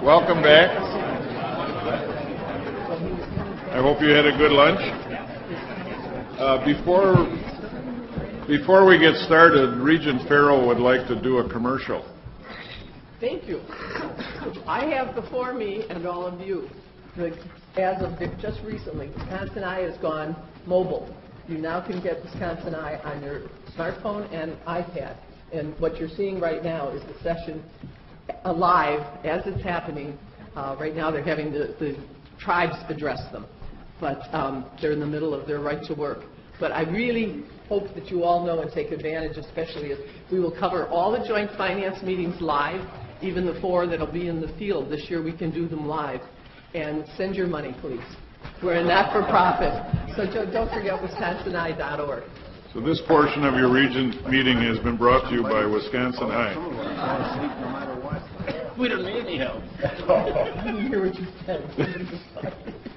Welcome back. I hope you had a good lunch. Before we get started, Regent Farrell would like to do a commercial. Thank you. I have before me and all of you, as of just recently, Wisconsin Eye has gone mobile. You now can get Wisconsin Eye on your smartphone and iPad. And what you're seeing right now is the session live as it's happening. Right now they're having the tribes address them, but they're in the middle of their right to work. But I really hope that you all know and take advantage, especially as we will cover all the joint finance meetings live, even the 4 that will be in the field. This year we can do them live. And send your money, please. We're a not-for-profit, so don't forget wisconsineye.org. So this portion of your Regent meeting has been brought to you by Wisconsin Eye. We don't need any help. I didn't hear what you said.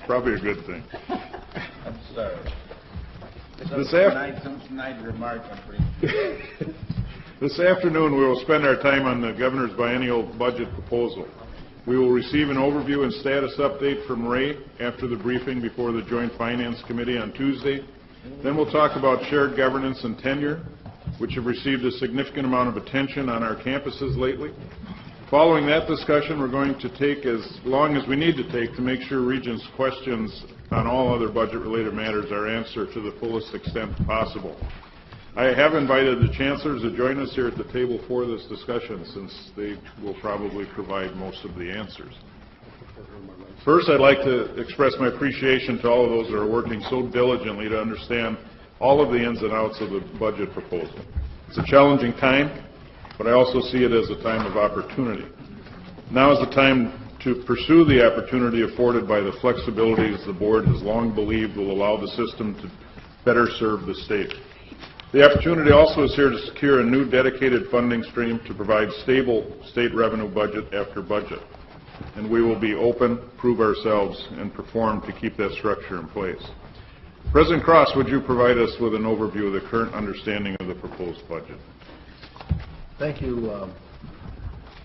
Probably a good thing. I'm sorry. Tonight remark, I'm pretty. This afternoon we will spend our time on the Governor's biennial budget proposal. We will receive an overview and status update from Ray after the briefing before the Joint Finance Committee on Tuesday. Then we'll talk about shared governance and tenure, which have received a significant amount of attention on our campuses lately. Following that discussion, we're going to take as long as we need to take to make sure Regents' questions on all other budget-related matters are answered to the fullest extent possible. I have invited the chancellors to join us here at the table for this discussion, since they will probably provide most of the answers. First, I'd like to express my appreciation to all of those that are working so diligently to understand all of the ins and outs of the budget proposal. It's a challenging time, but I also see it as a time of opportunity. Now is the time to pursue the opportunity afforded by the flexibilities the board has long believed will allow the system to better serve the state. The opportunity also is here to secure a new dedicated funding stream to provide stable state revenue budget after budget. And we will be open, prove ourselves, and perform to keep that structure in place. President Cross, would you provide us with an overview of the current understanding of the proposed budget? Thank you.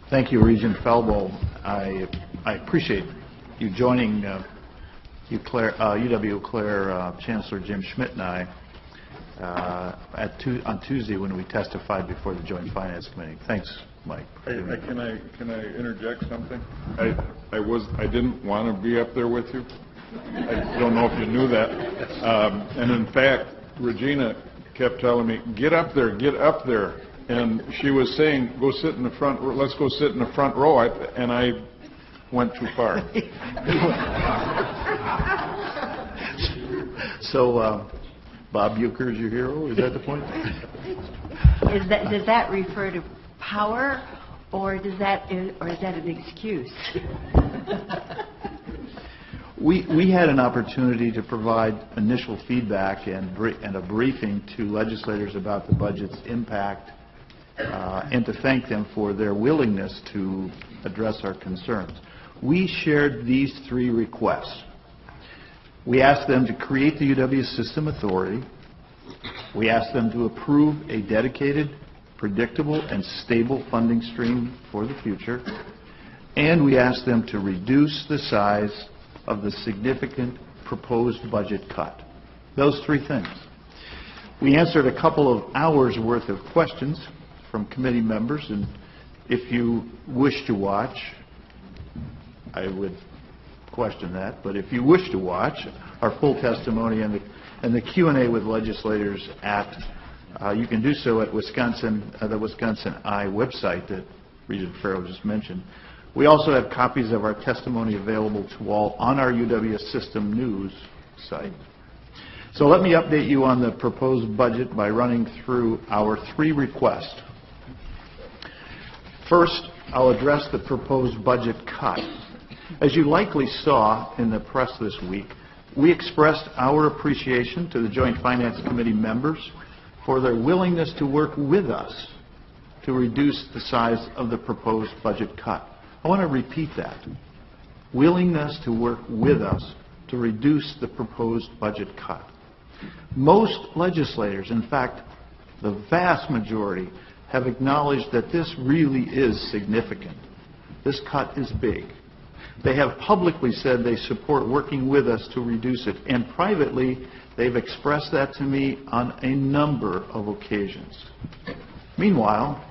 Thank you, Regent Falbo. I appreciate you joining UW-Eau Claire Chancellor Jim Schmidt and I on Tuesday when we testified before the Joint Finance Committee. Thanks, Mike. Can I interject something? I didn't want to be up there with you. I don't know if you knew that. And in fact, Regina kept telling me, "Get up there, get up there." And she was saying, "Go sit in the front. Let's go sit in the front row." And I went too far. So. Bob Euchre is your hero? Is that the point? Does that refer to power, or is that an excuse? We had an opportunity to provide initial feedback and a briefing to legislators about the budget's impact, and to thank them for their willingness to address our concerns. We shared these 3 requests. We asked them to create the UW System Authority. We asked them to approve a dedicated, predictable, and stable funding stream for the future. And we asked them to reduce the size of the significant proposed budget cut. Those 3 things. We answered a couple of hours worth of questions from committee members, and if you wish to watch, I would question that, but if you wish to watch our full testimony and the Q&A with legislators you can do so at the Wisconsin Eye website that Regent Farrell just mentioned. We also have copies of our testimony available to all on our UW System News site. So let me update you on the proposed budget by running through our 3 requests. First, I'll address the proposed budget cut. As you likely saw in the press this week, we expressed our appreciation to the Joint Finance Committee members for their willingness to work with us to reduce the size of the proposed budget cut. I want to repeat that. Willingness to work with us to reduce the proposed budget cut. Most legislators, in fact, the vast majority, have acknowledged that this really is significant. This cut is big. They have publicly said they support working with us to reduce it, and privately, they've expressed that to me on a number of occasions. Meanwhile,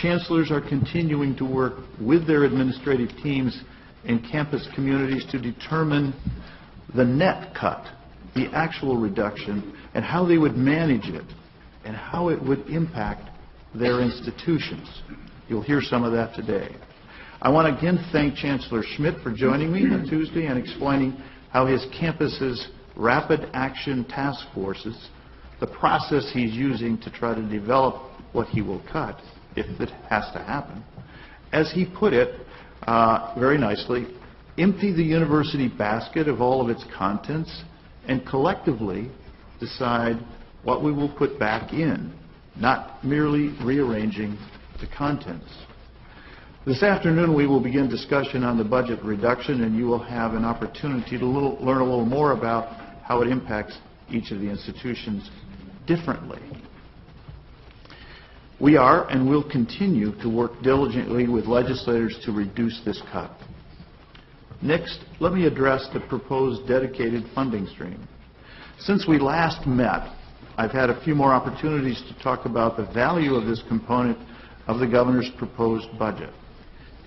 chancellors are continuing to work with their administrative teams and campus communities to determine the net cut, the actual reduction, and how they would manage it, and how it would impact their institutions. You'll hear some of that today. I want to again thank Chancellor Schmidt for joining me on Tuesday and explaining how his campus's rapid action task forces, the process he's using to try to develop what he will cut, if it has to happen, as he put it very nicely, empty the university basket of all of its contents and collectively decide what we will put back in, not merely rearranging the contents. This afternoon we will begin discussion on the budget reduction, and you will have an opportunity to learn a little more about how it impacts each of the institutions differently. We are and will continue to work diligently with legislators to reduce this cut. Next, let me address the proposed dedicated funding stream. Since we last met, I've had a few more opportunities to talk about the value of this component of the governor's proposed budget.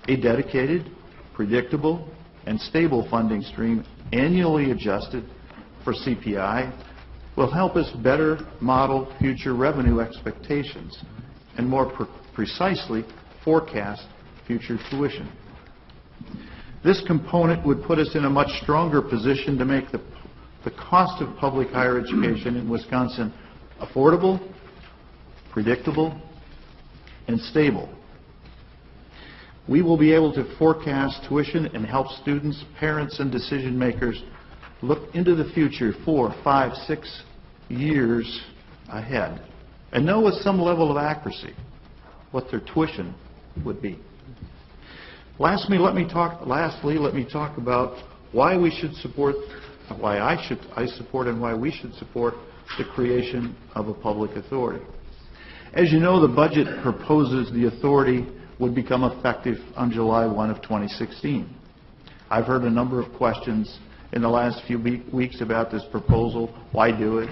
A dedicated, predictable, and stable funding stream, annually adjusted for CPI, will help us better model future revenue expectations and more precisely forecast future tuition. This component would put us in a much stronger position to make the cost of public higher education in Wisconsin affordable, predictable, and stable. We will be able to forecast tuition and help students, parents, and decision makers look into the future 4, 5, 6 years ahead and know with some level of accuracy what their tuition would be. Lastly, let me talk about why we should support, why I support and why we should support the creation of a public authority. As you know, the budget proposes the authority would become effective on July 1 of 2016. I've heard a number of questions in the last few weeks about this proposal. Why do it?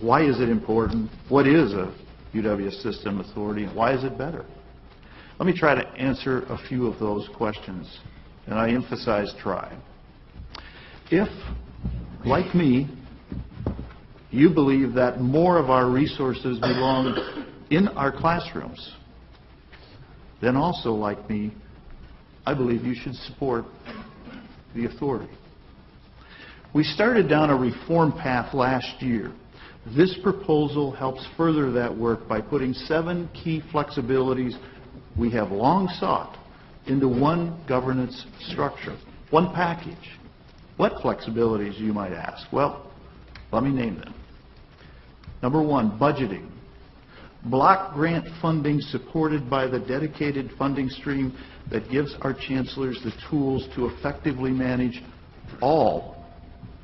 Why is it important? What is a UW System authority, and why is it better? Let me try to answer a few of those questions, and I emphasize try. If, like me, you believe that more of our resources belong in our classrooms, then also, like me, I believe you should support the authority. We started down a reform path last year. This proposal helps further that work by putting 7 key flexibilities we have long sought into one governance structure, one package. What flexibilities, you might ask? Well, let me name them. Number 1, budgeting. Block grant funding supported by the dedicated funding stream that gives our chancellors the tools to effectively manage all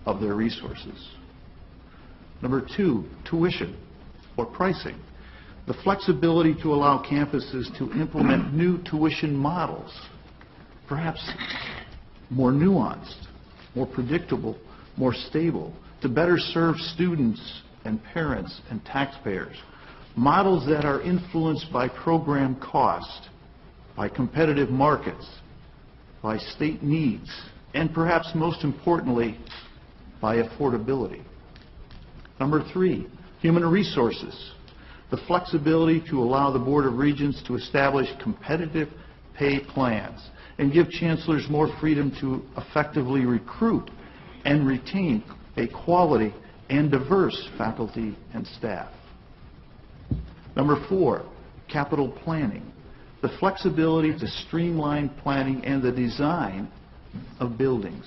of their resources. Number 2, tuition or pricing. The flexibility to allow campuses to implement new tuition models, perhaps more nuanced, more predictable, more stable, to better serve students and parents and taxpayers. Models that are influenced by program cost, by competitive markets, by state needs, and perhaps most importantly, by affordability. Number 3, human resources. The flexibility to allow the Board of Regents to establish competitive pay plans and give chancellors more freedom to effectively recruit and retain a quality and diverse faculty and staff. Number 4, capital planning. The flexibility to streamline planning and the design of buildings.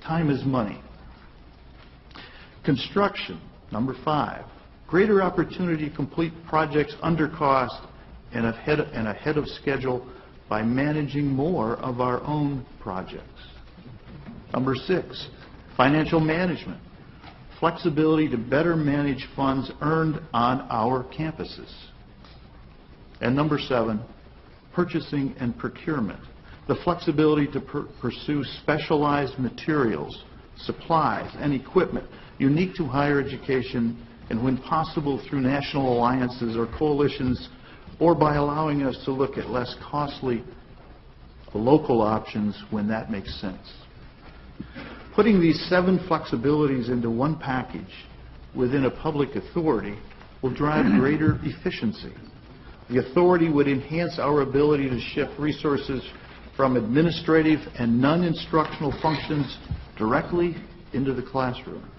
Time is money. Construction. Number 5, greater opportunity to complete projects under cost and ahead of schedule by managing more of our own projects. Number 6, financial management. Flexibility to better manage funds earned on our campuses. And number 7, purchasing and procurement. the flexibility to pursue specialized materials, supplies, and equipment unique to higher education, and when possible through national alliances or coalitions, or by allowing us to look at less costly local options when that makes sense. Putting these 7 flexibilities into one package within a public authority will drive greater efficiency. The authority would enhance our ability to shift resources from administrative and non-instructional functions directly into the classroom.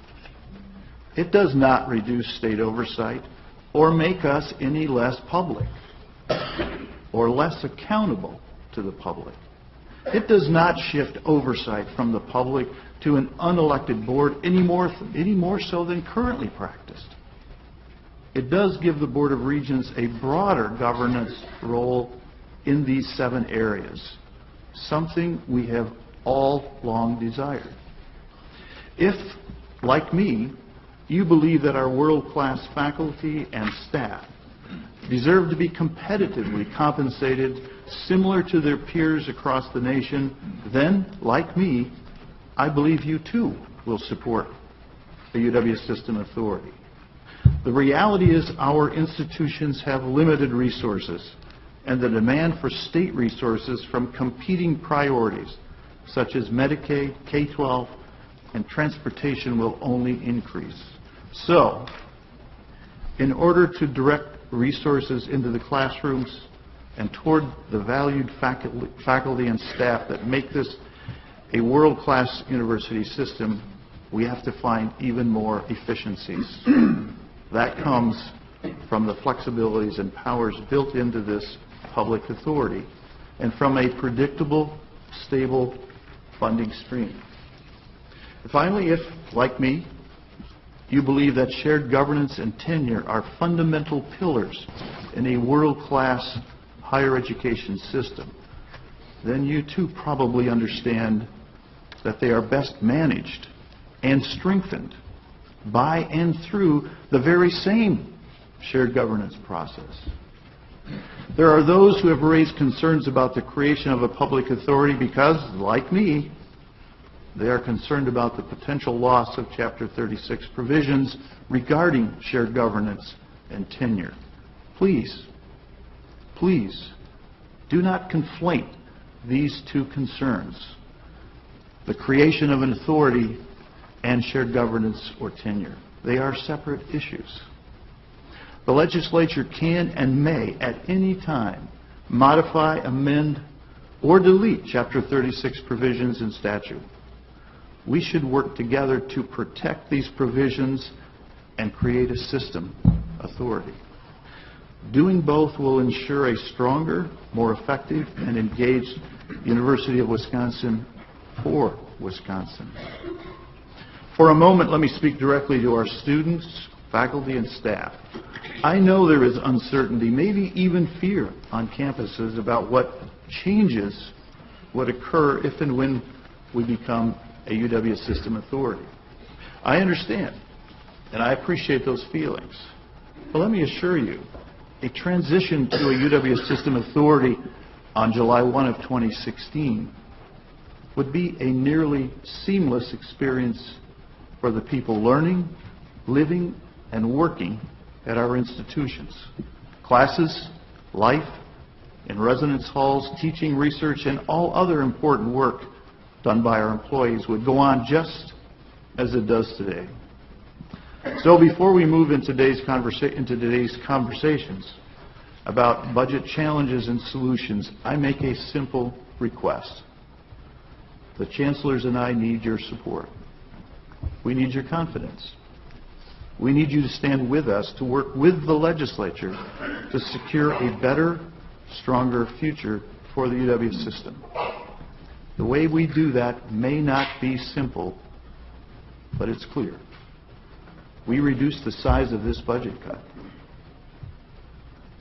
It does not reduce state oversight or make us any less public or less accountable to the public. It does not shift oversight from the public to an unelected board any more so than currently practiced. It does give the Board of Regents a broader governance role in these 7 areas, something we have all long desired. If, like me, you believe that our world-class faculty and staff deserve to be competitively compensated similar to their peers across the nation, then, like me, I believe you too will support the UW System Authority. The reality is our institutions have limited resources, and the demand for state resources from competing priorities, such as Medicaid, K-12, and transportation, will only increase. So, in order to direct resources into the classrooms and toward the valued faculty and staff that make this a world-class university system, we have to find even more efficiencies. That comes from the flexibilities and powers built into this public authority and from a predictable, stable funding stream. Finally, if, like me, you believe that shared governance and tenure are fundamental pillars in a world-class higher education system, then you too probably understand that they are best managed and strengthened by and through the very same shared governance process. There are those who have raised concerns about the creation of a public authority because, like me, they are concerned about the potential loss of Chapter 36 provisions regarding shared governance and tenure. Please, please, do not conflate these 2 concerns, the creation of an authority and shared governance or tenure. They are separate issues. The legislature can and may at any time modify, amend, or delete Chapter 36 provisions in statute. We should work together to protect these provisions and create a system authority. Doing both will ensure a stronger, more effective, and engaged University of Wisconsin for Wisconsin. For a moment, let me speak directly to our students, faculty, and staff. I know there is uncertainty, maybe even fear on campuses about what changes would occur if and when we become a UW System Authority. I understand, and I appreciate those feelings. But let me assure you, a transition to a UW System Authority on July 1 of 2016 would be a nearly seamless experience for the people learning, living, and working at our institutions. Classes, life, in residence halls, teaching, research, and all other important work done by our employees would go on just as it does today. So before we move into today's conversations about budget challenges and solutions, I make a simple request. The chancellors and I need your support. We need your confidence. We need you to stand with us to work with the legislature to secure a better, stronger future for the UW system. The way we do that may not be simple, but it's clear. We reduce the size of this budget cut.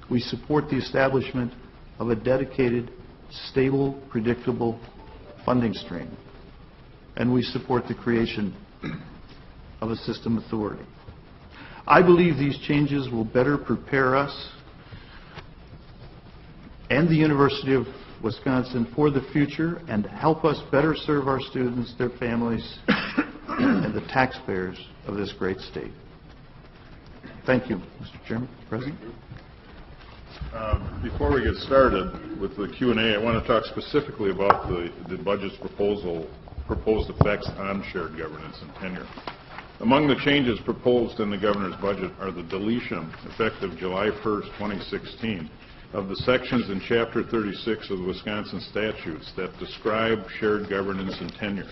We support the establishment of a dedicated, stable, predictable funding stream. And we support the creation of a system authority. I believe these changes will better prepare us and the University of Wisconsin for the future and help us better serve our students, their families, and the taxpayers of this great state. Thank you, Mr. Chairman, President. Before we get started with the Q&A, I want to talk specifically about the budget's proposed effects on shared governance and tenure. Among the changes proposed in the governor's budget are the deletion, effective July 1st, 2016, of the sections in Chapter 36 of the Wisconsin statutes that describe shared governance and tenure.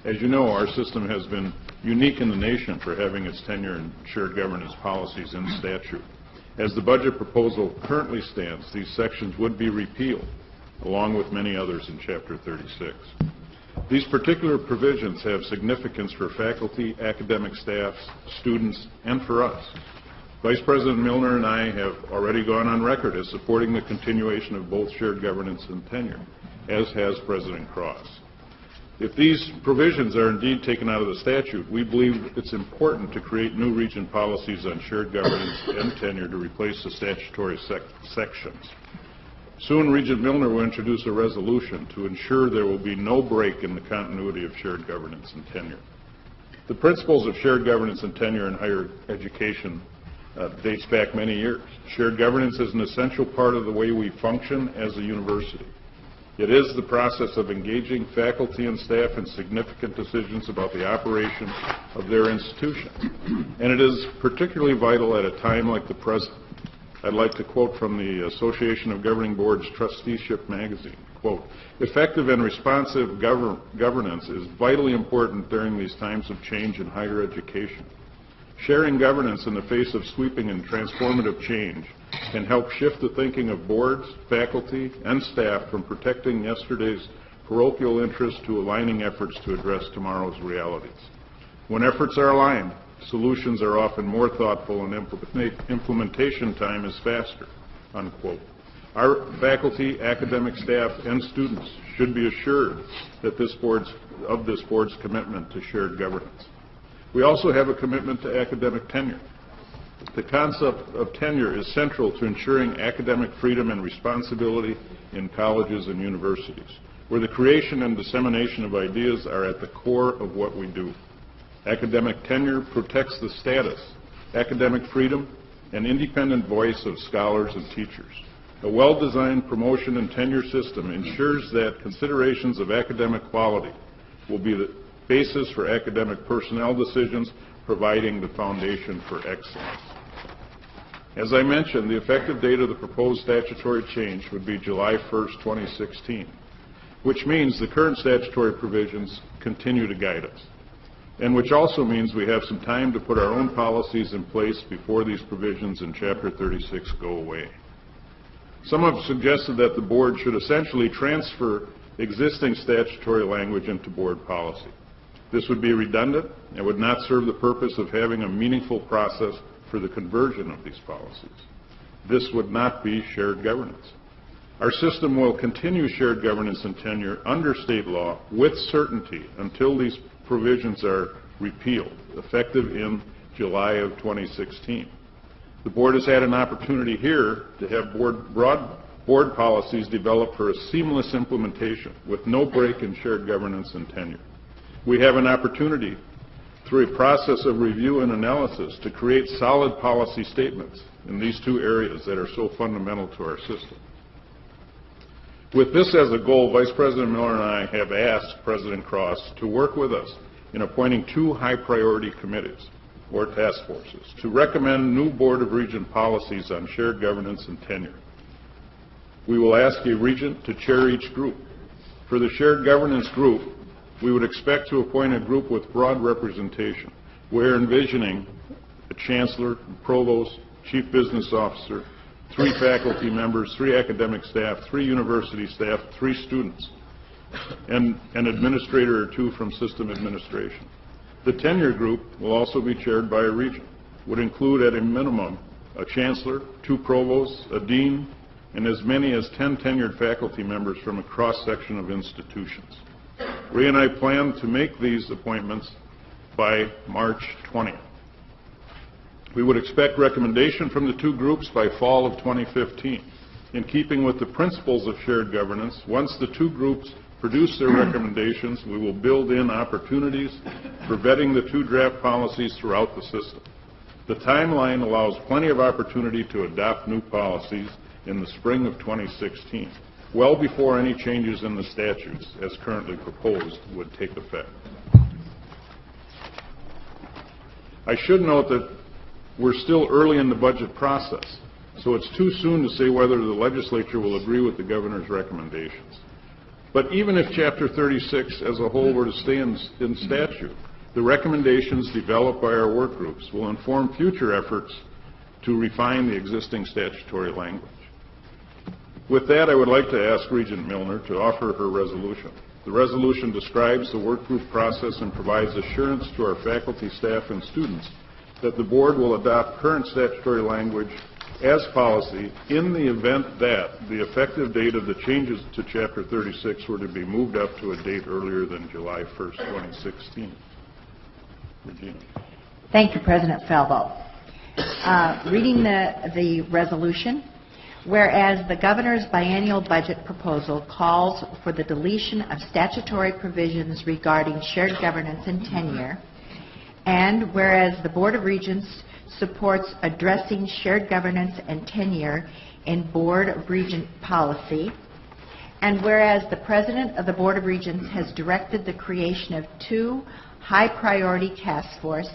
As you know, our system has been unique in the nation for having its tenure and shared governance policies in statute. As the budget proposal currently stands, these sections would be repealed, along with many others in Chapter 36. These particular provisions have significance for faculty, academic staff, students, and for us. Vice President Milner and I have already gone on record as supporting the continuation of both shared governance and tenure, as has President Cross. If these provisions are indeed taken out of the statute, we believe it's important to create new region policies on shared governance and tenure to replace the statutory sections. Soon, Regent Milner will introduce a resolution to ensure there will be no break in the continuity of shared governance and tenure. The principles of shared governance and tenure in higher education dates back many years. Shared governance is an essential part of the way we function as a university. It is the process of engaging faculty and staff in significant decisions about the operation of their institution. And it is particularly vital at a time like the present. I'd like to quote from the Association of Governing Boards Trusteeship magazine, quote, "Effective and responsive governance is vitally important during these times of change in higher education. Sharing governance in the face of sweeping and transformative change can help shift the thinking of boards, faculty, and staff from protecting yesterday's parochial interests to aligning efforts to address tomorrow's realities. When efforts are aligned, solutions are often more thoughtful and implementation time is faster," unquote. Our faculty, academic staff, and students should be assured that this board's commitment to shared governance. We also have a commitment to academic tenure. The concept of tenure is central to ensuring academic freedom and responsibility in colleges and universities, where the creation and dissemination of ideas are at the core of what we do. Academic tenure protects the status, academic freedom, and independent voice of scholars and teachers. A well-designed promotion and tenure system ensures that considerations of academic quality will be the basis for academic personnel decisions, providing the foundation for excellence. As I mentioned, the effective date of the proposed statutory change would be July 1st, 2016, which means the current statutory provisions continue to guide us, and which also means we have some time to put our own policies in place before these provisions in Chapter 36 go away. Some have suggested that the board should essentially transfer existing statutory language into board policy. This would be redundant and would not serve the purpose of having a meaningful process for the conversion of these policies. This would not be shared governance. Our system will continue shared governance and tenure under state law with certainty until these provisions are repealed, effective in July of 2016. The board has had an opportunity here to have broad board policies developed for a seamless implementation with no break in shared governance and tenure. We have an opportunity through a process of review and analysis to create solid policy statements in these two areas that are so fundamental to our system. With this as a goal, Vice President Miller and I have asked President Cross to work with us in appointing two high-priority committees, or task forces, to recommend new Board of Regent policies on shared governance and tenure. We will ask a regent to chair each group. For the shared governance group, we would expect to appoint a group with broad representation. We're envisioning a chancellor, provost, chief business officer, 3 faculty members, 3 academic staff, 3 university staff, 3 students, and an administrator or 2 from system administration. The tenure group will also be chaired by a regent, would include at a minimum a chancellor, 2 provosts, a dean, and as many as 10 tenured faculty members from a cross-section of institutions. Ray and I plan to make these appointments by March 20th. We would expect recommendation from the 2 groups by fall of 2015. In keeping with the principles of shared governance, once the two groups produce their recommendations, we will build in opportunities for vetting the two draft policies throughout the system. The timeline allows plenty of opportunity to adopt new policies in the spring of 2016, well before any changes in the statutes, as currently proposed, would take effect. I should note that we're still early in the budget process, so it's too soon to say whether the legislature will agree with the governor's recommendations. But even if Chapter 36 as a whole were to stay in statute, the recommendations developed by our work groups will inform future efforts to refine the existing statutory language. With that, I would like to ask Regent Milner to offer her resolution. The resolution describes the work group process and provides assurance to our faculty, staff, and students that the board will adopt current statutory language as policy in the event that the effective date of the changes to Chapter 36 were to be moved up to a date earlier than July 1st, 2016. Regina. Thank you, President Falvo. Reading the resolution, whereas the governor's biennial budget proposal calls for the deletion of statutory provisions regarding shared governance and tenure, and whereas the Board of Regents supports addressing shared governance and tenure in Board of Regent policy, and whereas the President of the Board of Regents has directed the creation of 2 high-priority task force,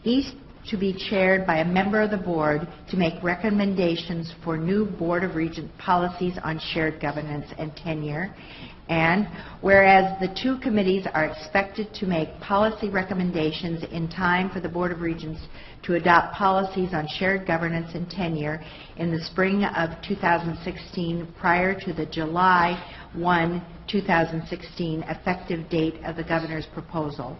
each to be chaired by a member of the board to make recommendations for new Board of Regents policies on shared governance and tenure, and whereas the 2 committees are expected to make policy recommendations in time for the Board of Regents to adopt policies on shared governance and tenure in the spring of 2016 prior to the July 1, 2016 effective date of the governor's proposal.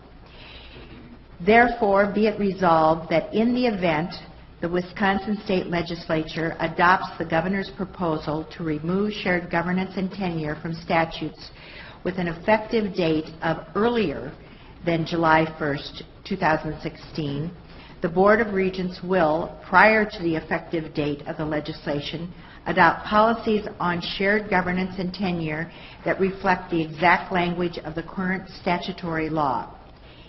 Therefore, be it resolved that in the event the Wisconsin State Legislature adopts the governor's proposal to remove shared governance and tenure from statutes with an effective date of earlier than July 1st, 2016, the Board of Regents will, prior to the effective date of the legislation, adopt policies on shared governance and tenure that reflect the exact language of the current statutory law.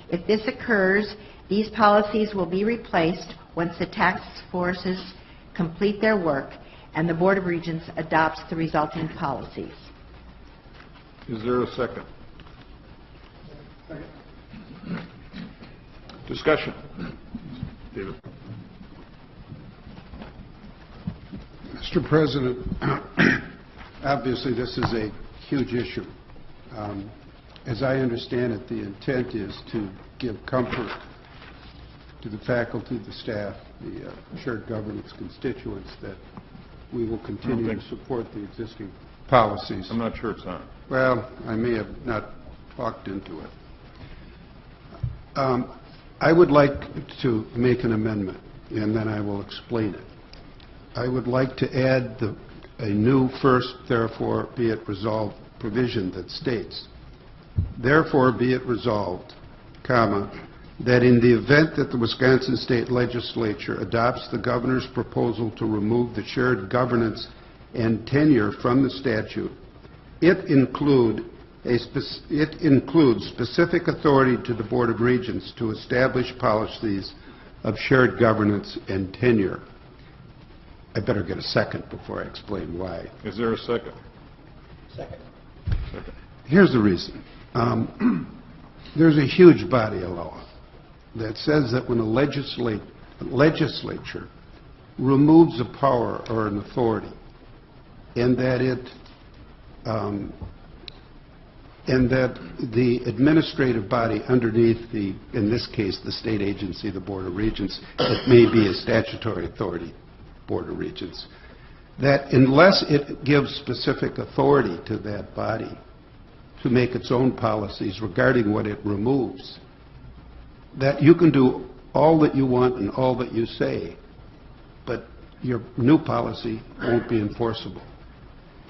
If this occurs, these policies will be replaced once the task forces complete their work and the Board of Regents adopts the resulting policies. Is there a second? Discussion. David. Mr. President, obviously this is a huge issue. As I understand it, the intent is to give comfort to the faculty, the staff, the shared governance constituents that we will continue to support the existing policies. I'm not sure it's on. Well, I may have not talked into it. I would like to make an amendment, and then I will explain it. I would like to add a new first, therefore, be it resolved provision that states, therefore be it resolved, comma, that in the event that the Wisconsin State Legislature adopts the governor's proposal to remove the shared governance and tenure from the statute, it includes specific authority to the Board of Regents to establish policies of shared governance and tenure. I better get a second before I explain why. Is there a second? Second. Here's the reason. There's a huge body of law that says that when a legislature removes a power or an authority, and that the administrative body underneath the, in this case, the state agency, the Board of Regents, it may be a statutory authority, Board of Regents, that unless it gives specific authority to that body to make its own policies regarding what it removes, that you can do all that you want and all that you say, but your new policy won't be enforceable.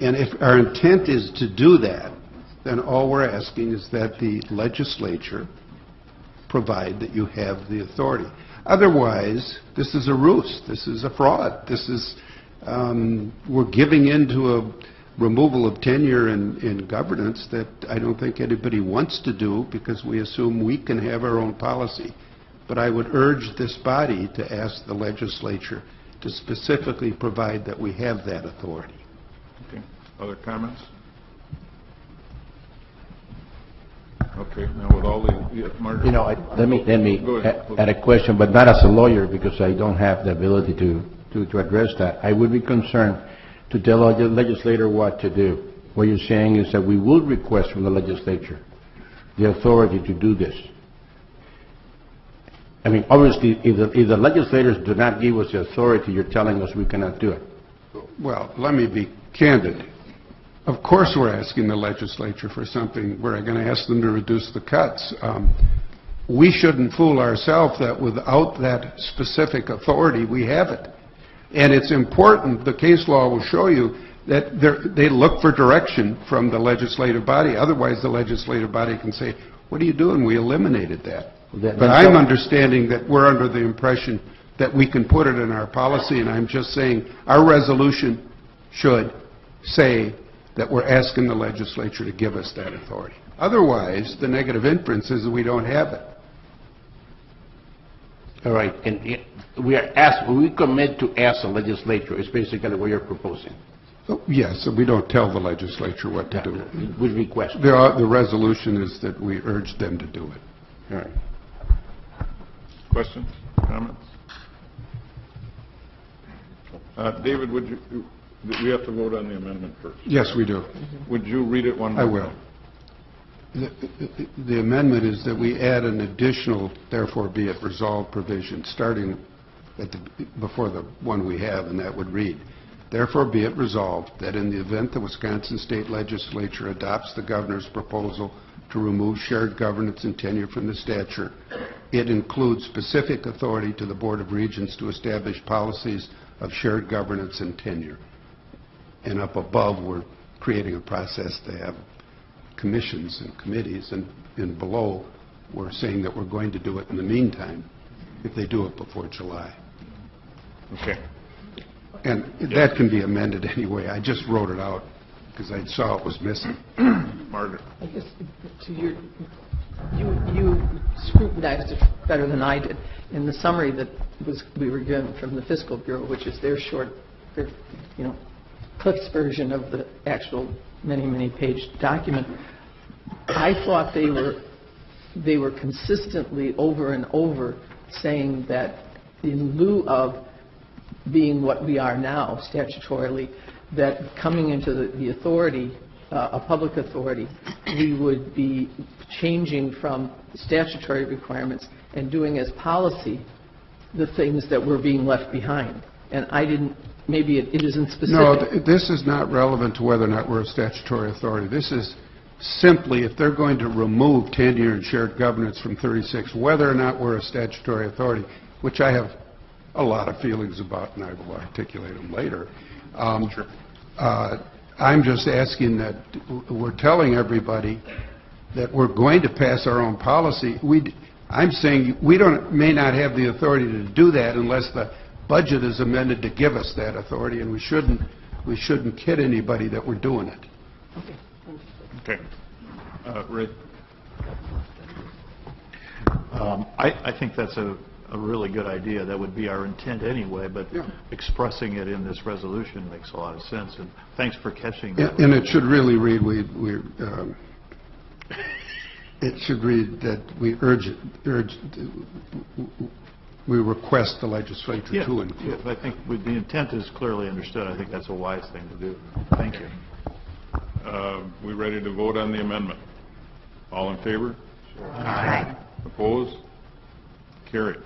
And if our intent is to do that, then all we're asking is that the legislature provide that you have the authority. Otherwise, this is a ruse. This is a fraud. This is we're giving into a removal of tenure in governance that I don't think anybody wants to do, because we assume we can have our own policy. But I would urge this body to ask the legislature to specifically provide that we have that authority. Okay. Other comments? Okay. Now with all the, yeah, Margaret. You know, let me Go ahead. add a question, but not as a lawyer, because I don't have the ability to address that. I would be concerned to tell a legislator what to do. What you're saying is that we will request from the legislature the authority to do this. I mean, obviously, if the legislators do not give us the authority, you're telling us we cannot do it. Well, let me be candid. Of course we're asking the legislature for something. We're going to ask them to reduce the cuts. We shouldn't fool ourselves that without that specific authority, we have it. And it's important, the case law will show you, that they look for direction from the legislative body. Otherwise, the legislative body can say, what are you doing? We eliminated that. But I'm understanding that we're under the impression that we can put it in our policy, and I'm just saying our resolution should say that we're asking the legislature to give us that authority. Otherwise, the negative inference is that we don't have it. All right, and we commit to ask the legislature, is basically what you're proposing. Oh, yes, we don't tell the legislature what to do. We request. The resolution is that we urge them to do it. All right. Questions? Comments? David, would you, we have to vote on the amendment first. Yes, we do. Would you read it one more I time? will. The amendment is that we add an additional, therefore be it resolved provision, starting before the one we have, and that would read, therefore be it resolved that in the event the Wisconsin State Legislature adopts the governor's proposal to remove shared governance and tenure from the statute, it includes specific authority to the Board of Regents to establish policies of shared governance and tenure. And up above, we're creating a process to have commissions and committees, and below, we're saying that we're going to do it in the meantime, if they do it before July. Okay. And that can be amended anyway. I just wrote it out because I saw it was missing. Margaret. I guess to your, you scrutinized it better than I did in the summary that we were given from the Fiscal Bureau, which is their Cliff's version of the actual many page document. I thought they were consistently over and over saying that in lieu of being what we are now statutorily, that coming into the authority, a public authority, we would be changing from statutory requirements and doing as policy the things that were being left behind. And I didn't, maybe it isn't specific. No, this is not relevant to whether or not we're a statutory authority. This is simply if they're going to remove tenure and shared governance from 36, whether or not we're a statutory authority, which I have a lot of feelings about, and I will articulate them later. Sure. I'm just asking that we're telling everybody that we're going to pass our own policy. I'm saying we may not have the authority to do that unless the budget is amended to give us that authority, and we shouldn't kid anybody that we're doing it. Okay. Ray. I think that's a really good idea. That would be our intent anyway, but expressing it in this resolution makes a lot of sense, and thanks for catching that. And it should really read, it should read that we we request the legislature to include. I think the intent is clearly understood. I think that's a wise thing to do. Thank you. We ready to vote on the amendment? All in favor? Aye. Opposed? Carried.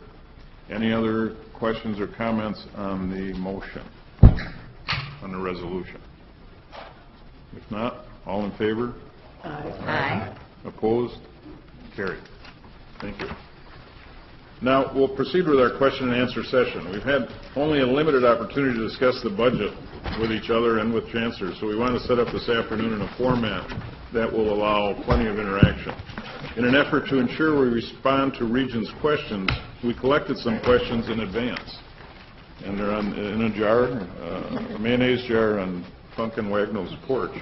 Any other questions or comments on the motion, on the resolution? If not, all in favor? Aye. Opposed? Carried. Thank you. Now, we'll proceed with our question and answer session. We've had only a limited opportunity to discuss the budget with each other and with chancellors, so we want to set up this afternoon in a format that will allow plenty of interaction. In an effort to ensure we respond to Regents' questions, we collected some questions in advance. and they're in a jar, a mayonnaise jar on Funk and Wagnall's porch.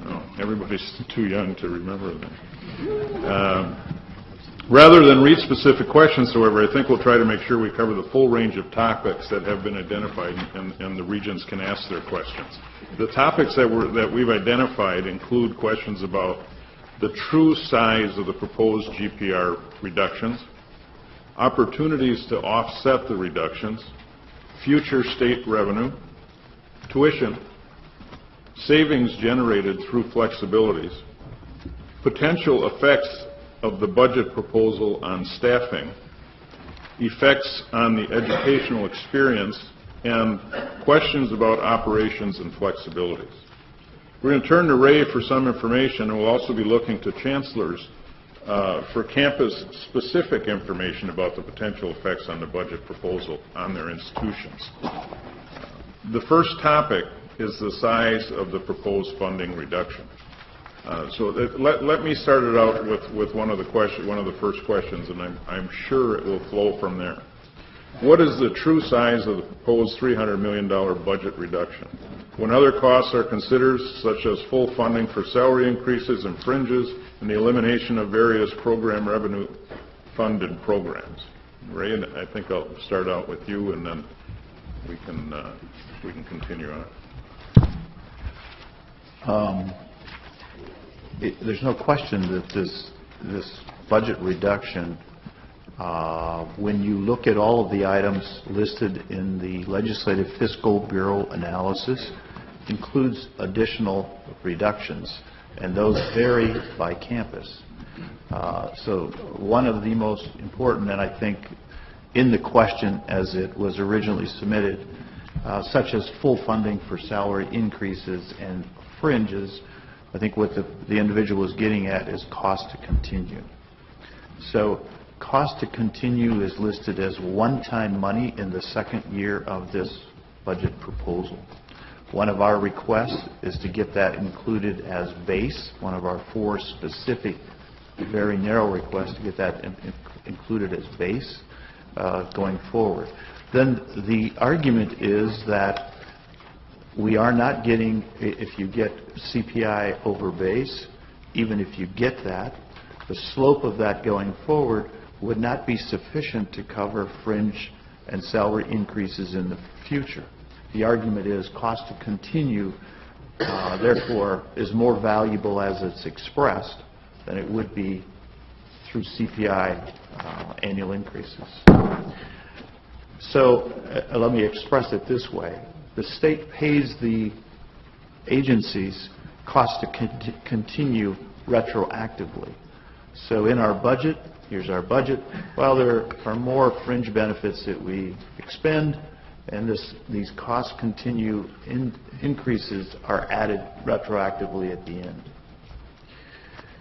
Oh, everybody's too young to remember that. Rather than read specific questions, however, I think we'll try to make sure we cover the full range of topics that have been identified, and the regents can ask their questions. The topics that we've identified include questions about the true size of the proposed GPR reductions, opportunities to offset the reductions, future state revenue, tuition, savings generated through flexibilities, potential effects of the budget proposal on staffing, effects on the educational experience, and questions about operations and flexibilities. We're going to turn to Ray for some information, and we'll also be looking to chancellors for campus-specific information about the potential effects on the budget proposal on their institutions. The first topic is the size of the proposed funding reduction. Let me start it out with one of the first questions, and I'm sure it will flow from there. What is the true size of the proposed $300 million budget reduction? When other costs are considered, such as full funding for salary increases and fringes, and the elimination of various program revenue-funded programs. Ray, I think I'll start out with you, and then we can continue on. There's no question that this budget reduction, when you look at all of the items listed in the Legislative Fiscal Bureau analysis, includes additional reductions, and those vary by campus. So one of the most important, and I think in the question as it was originally submitted, such as full funding for salary increases and fringes, I think what the individual is getting at is cost to continue. So cost to continue is listed as one-time money in the second year of this budget proposal. One of our requests is to get that included as base, one of our 4 specific, very narrow requests to get that included as base going forward. Then the argument is that we are not getting, if you get CPI over base, even if you get that, the slope of that going forward would not be sufficient to cover fringe and salary increases in the future. The argument is cost to continue, therefore, is more valuable as it's expressed than it would be through CPI annual increases. So let me express it this way. The state pays the agencies cost to continue retroactively. So in our budget, here's our budget, well, there are more fringe benefits that we expend, and these cost continue increases are added retroactively at the end.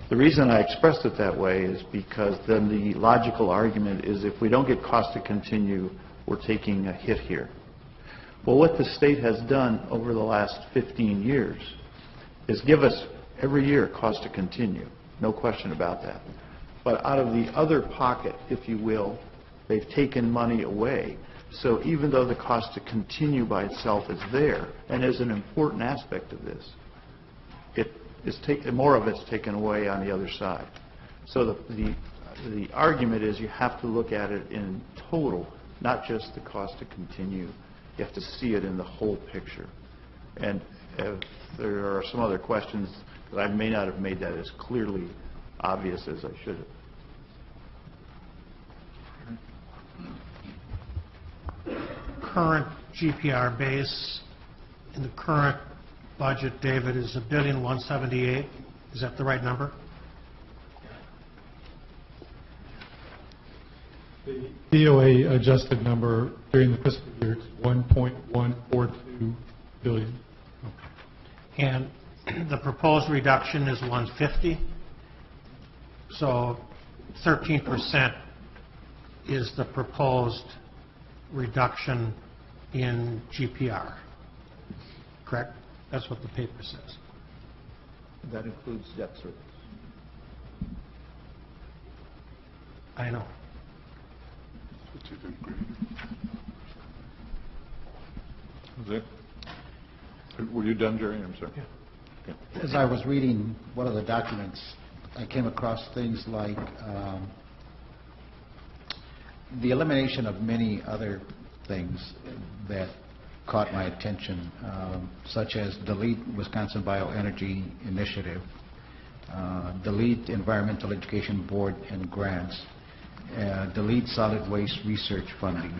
The reason I expressed it that way is because then the logical argument is if we don't get cost to continue, we're taking a hit here. Well, what the state has done over the last 15 years is give us every year cost to continue, no question about that. But out of the other pocket, if you will, they've taken money away. So even though the cost to continue by itself is there and is an important aspect of this, more of it's taken away on the other side. So the argument is you have to look at it in total, not just the cost to continue. You have to see it in the whole picture. And if there are some other questions that I may not have made that as clearly obvious as I should have. Current GPR base in the current budget, David, is $1,178,000,000. Is that the right number? The DOA adjusted number during the fiscal year is $1.142 billion. And the proposed reduction is $150. So 13% is the proposed reduction in GPR. Correct? That's what the paper says. That includes debt service. I know. Is it? Were you done, Jerry? I'm sorry. As I was reading one of the documents, I came across things like the elimination of many other things that caught my attention, such as delete Wisconsin Bioenergy Initiative, delete Environmental Education Board and grants, delete solid waste research funding,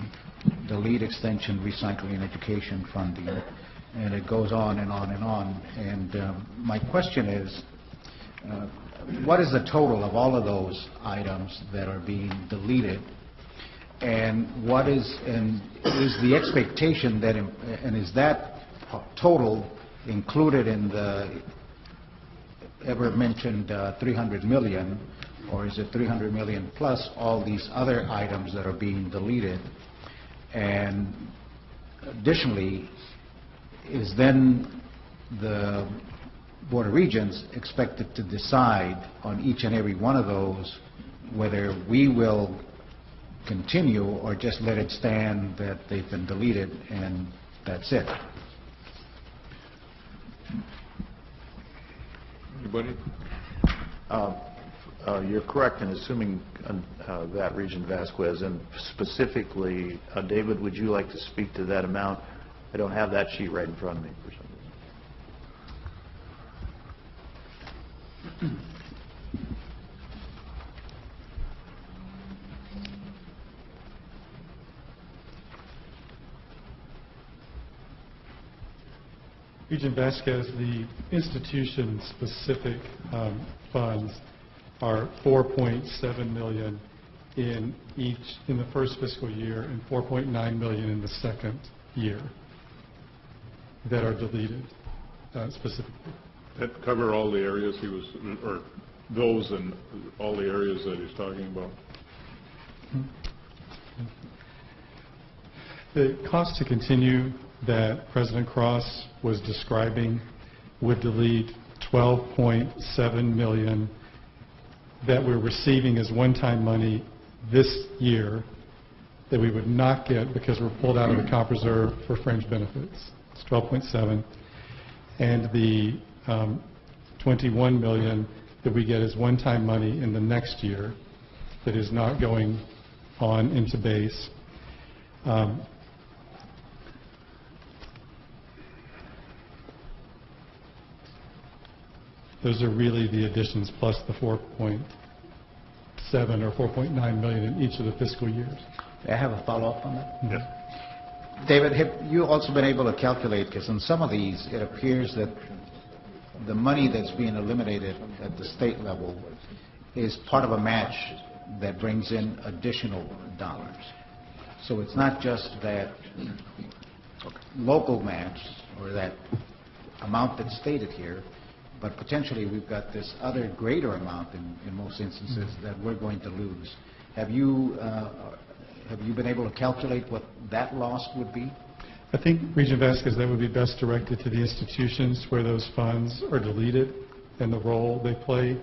delete extension, recycling, and education funding, and it goes on and on and on. And my question is, what is the total of all of those items that are being deleted? And what is the expectation that, and is that total included in the ever mentioned 300 million, or is it 300 million plus all these other items that are being deleted? And additionally, is then the Board of Regents expected to decide on each and every one of those whether we will continue or just let it stand that they've been deleted and that's it? Anybody? You're correct in assuming that, Regent Vasquez, and specifically, David, would you like to speak to that amount? I don't have that sheet right in front of me for some reason. Regent Vasquez, the institution-specific funds are $4.7 million in the first fiscal year and $4.9 million in the second year that are deleted specifically. That cover all the areas he was, or those and all the areas that he's talking about? The cost to continue that President Cross was describing would delete $12.7 million that we're receiving as one-time money this year that we would not get because we're pulled out of the comp reserve for fringe benefits. It's 12.7. And the 21 million that we get as one-time money in the next year that is not going on into base. Those are really the additions plus the 4.7 or 4.9 million in each of the fiscal years. May I have a follow-up on that? Yes. David, have you also been able to calculate, because in some of these it appears that the money that's being eliminated at the state level is part of a match that brings in additional dollars. So it's not just that local match or that amount that's stated here, but potentially we've got this other greater amount in most instances that we're going to lose. Have you been able to calculate what that loss would be? I think, Regent Vasquez, that would be best directed to the institutions where those funds are deleted and the role they play.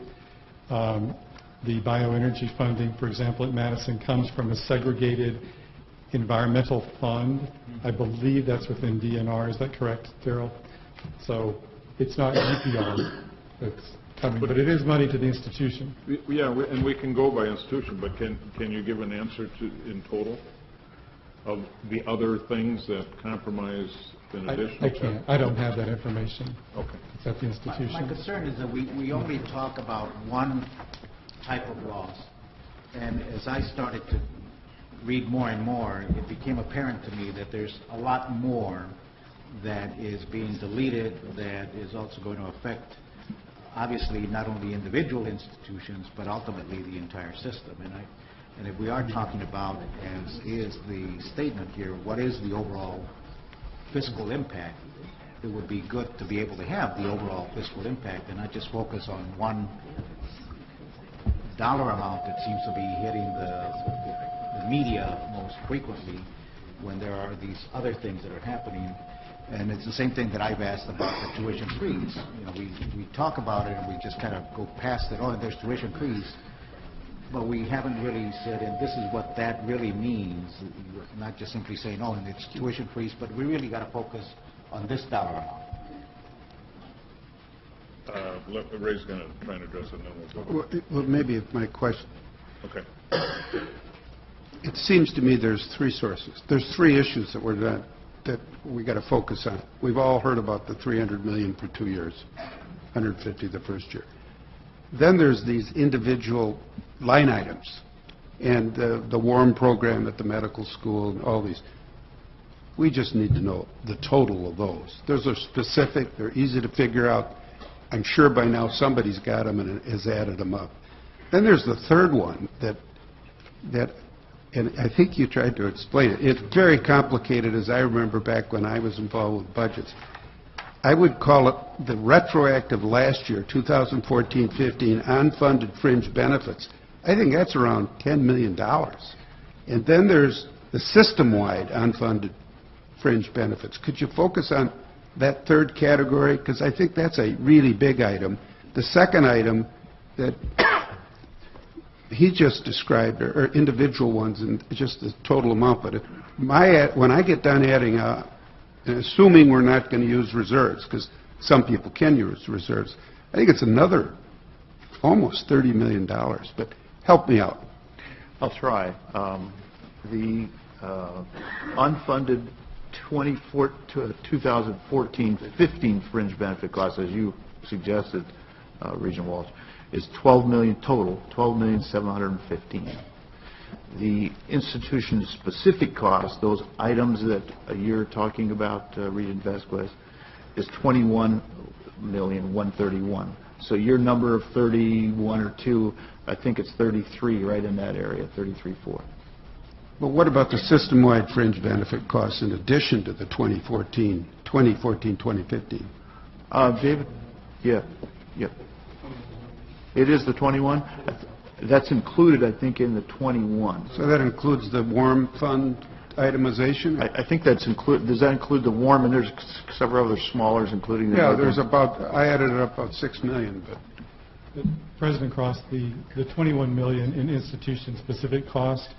The bioenergy funding, for example, at Madison comes from a segregated environmental fund. I believe that's within DNR. Is that correct, Darrell? So it's not GPR that's coming, but it is money to the institution. Yeah, and we can go by institution, but can you give an answer to in total of the other things that compromise in addition? I can't. I don't have that information. Okay. It's at the institution. My concern is that we only talk about one type of loss, and as I started to read more and more, it became apparent to me that there's a lot more that is being deleted that is also going to affect, obviously, not only individual institutions, but ultimately the entire system. And if we are talking about, as is the statement here, what is the overall fiscal impact, it would be good to be able to have the overall fiscal impact and not just focus on one dollar amount that seems to be hitting the media most frequently when there are these other things that are happening. And it's the same thing that I've asked about the tuition freeze. You know, we talk about it and we just kind of go past it. Oh, there's tuition freeze. But we haven't really said, and this is what that really means, not just simply saying, oh, and it's tuition freeze, but we really got to focus on this dollar amount. Ray's going to try and address it, and then we'll go. Well, maybe my question. Okay. It seems to me there's three sources. There's three issues that we got to focus on. We've all heard about the $300 million for 2 years, 150 the first year. Then there's these individual line items, and the WARM program at the medical school, and all these. We just need to know the total of those. Those are specific. They're easy to figure out. I'm sure by now somebody's got them and has added them up. Then there's the third one that, and I think you tried to explain it. It's very complicated, as I remember back when I was involved with budgets. I would call it the retroactive last year, 2014-15, unfunded fringe benefits. I think that's around $10 million. And then there's the system-wide unfunded fringe benefits. Could you focus on that third category? Because I think that's a really big item. The second item that he just described are individual ones and just the total amount. But when I get done adding up, and assuming we're not going to use reserves, because some people can use reserves, I think it's another almost $30 million. But help me out. I'll try. The unfunded 2014-15 fringe benefit cost, as you suggested, Regent Walsh, is $12 million total, $12,715,000. The institution-specific cost, those items that you're talking about, Regent Vasquez, is $21,131,000. So your number of 31 or 2, I think it's 33, right in that area, 33.4. But what about the system-wide fringe benefit costs in addition to the 2014-2015? David? Yeah. It is the 21. That's included, I think, in the 21. So that includes the WARM fund itemization? I think that's include. Does that include the WARM? And there's several other smallers, including the. Yeah, there's about. I added it up about $6 million, but. President Cross, the $21 million in institution-specific cost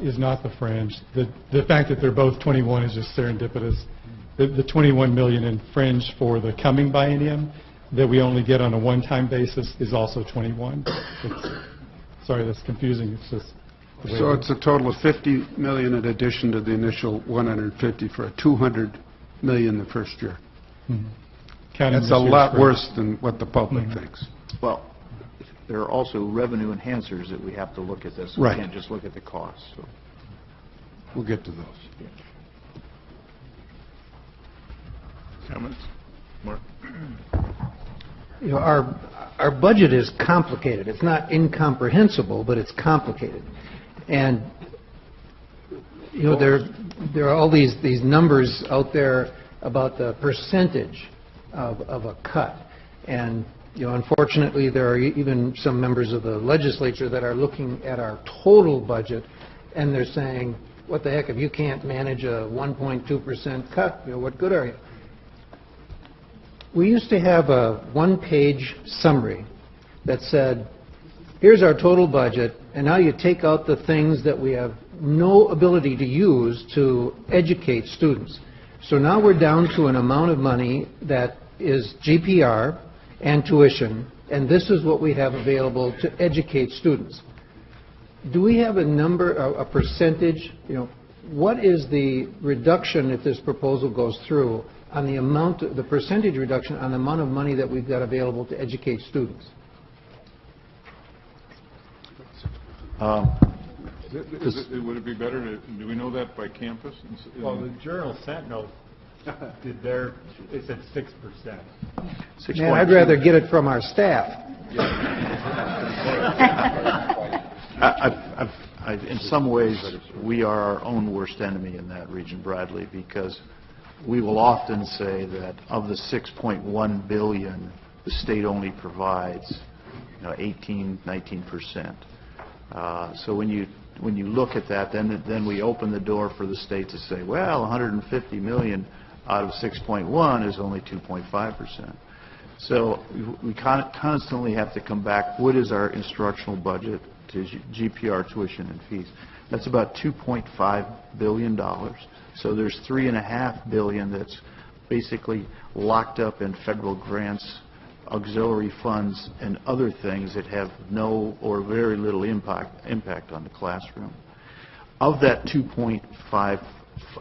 is not the fringe. The fact that they're both 21 is just serendipitous. The $21 million in fringe for the coming biennium that we only get on a one-time basis is also 21. Sorry, that's confusing. It's just. So it's a total of $50 million in addition to the initial 150 for a $200 million the first year. Mm-hmm. That's a lot worse than what the public thinks. Well, there are also revenue enhancers that we have to look at this. Right. We can't just look at the costs. So. We'll get to those. Yeah. Comments? Mark? You know, our budget is complicated. It's not incomprehensible, but it's complicated. And you know, there are all these numbers out there about the percentage of a cut. And you know, unfortunately, there are even some members of the legislature that are looking at our total budget, and they're saying, "What the heck? If you can't manage a 1.2% cut, you know, what good are you?" We used to have a one-page summary that said, here's our total budget, and now you take out the things that we have no ability to use to educate students. So now we're down to an amount of money that is GPR and tuition, and this is what we have available to educate students. Do we have a number, a percentage, you know, what is the reduction if this proposal goes through on the amount, the percentage reduction on the amount of money that we've got available to educate students? Would it be better to, do we know that by campus? Well, the Journal Sentinel did their, they said 6%. Man, I'd rather get it from our staff. In some ways, we are our own worst enemy in that region, Bradley, because we will often say that of the $6.1 billion, the state only provides 18, 19%. So when you look at that, then we open the door for the state to say, well, $150 million out of 6.1 is only 2.5%. So we constantly have to come back, what is our instructional budget to GPR tuition and fees? That's about $2.5 billion. So there's $3.5 billion that's basically locked up in federal grants, auxiliary funds, and other things that have no or very little impact on the classroom. Of that 2.5,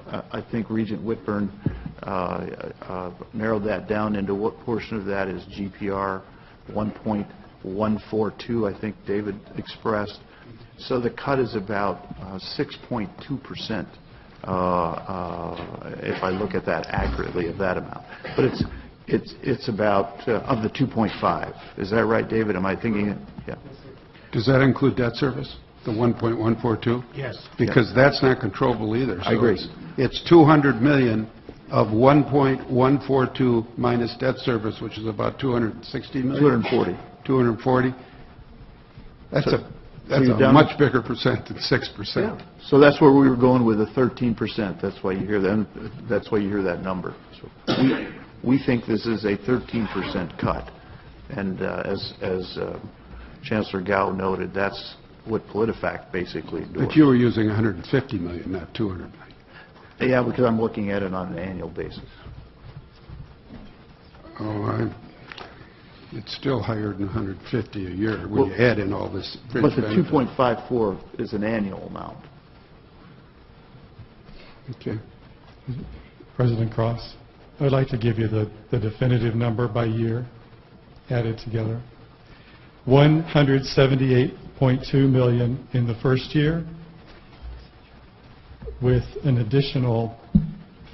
I think Regent Whitburn narrowed that down into what portion of that is GPR 1.142, I think David expressed. So the cut is about 6.2%, if I look at that accurately, of that amount. But it's about of the 2.5. Is that right, David? Am I thinking it? Yeah. Does that include debt service, the 1.142? Yes. Because that's not controllable either. So I agree. It's $200 million of 1.142 minus debt service, which is about $260 million. 240. 240. That's you're a down much bigger percent than 6%. Yeah. So that's where we were going with the 13%. That's why you hear that. That's why you hear that number. So we think this is a 13% cut, and as Chancellor Gao noted, that's what PolitiFact basically endorsed. But you were using 150 million, not 200 million. Yeah, because I'm looking at it on an annual basis. It's still higher than 150 a year when you add in all this fringe But the benefit. 2.54 is an annual amount. Okay. President Cross, I'd like to give you the definitive number by year added together. $178.2 million in the first year, with an additional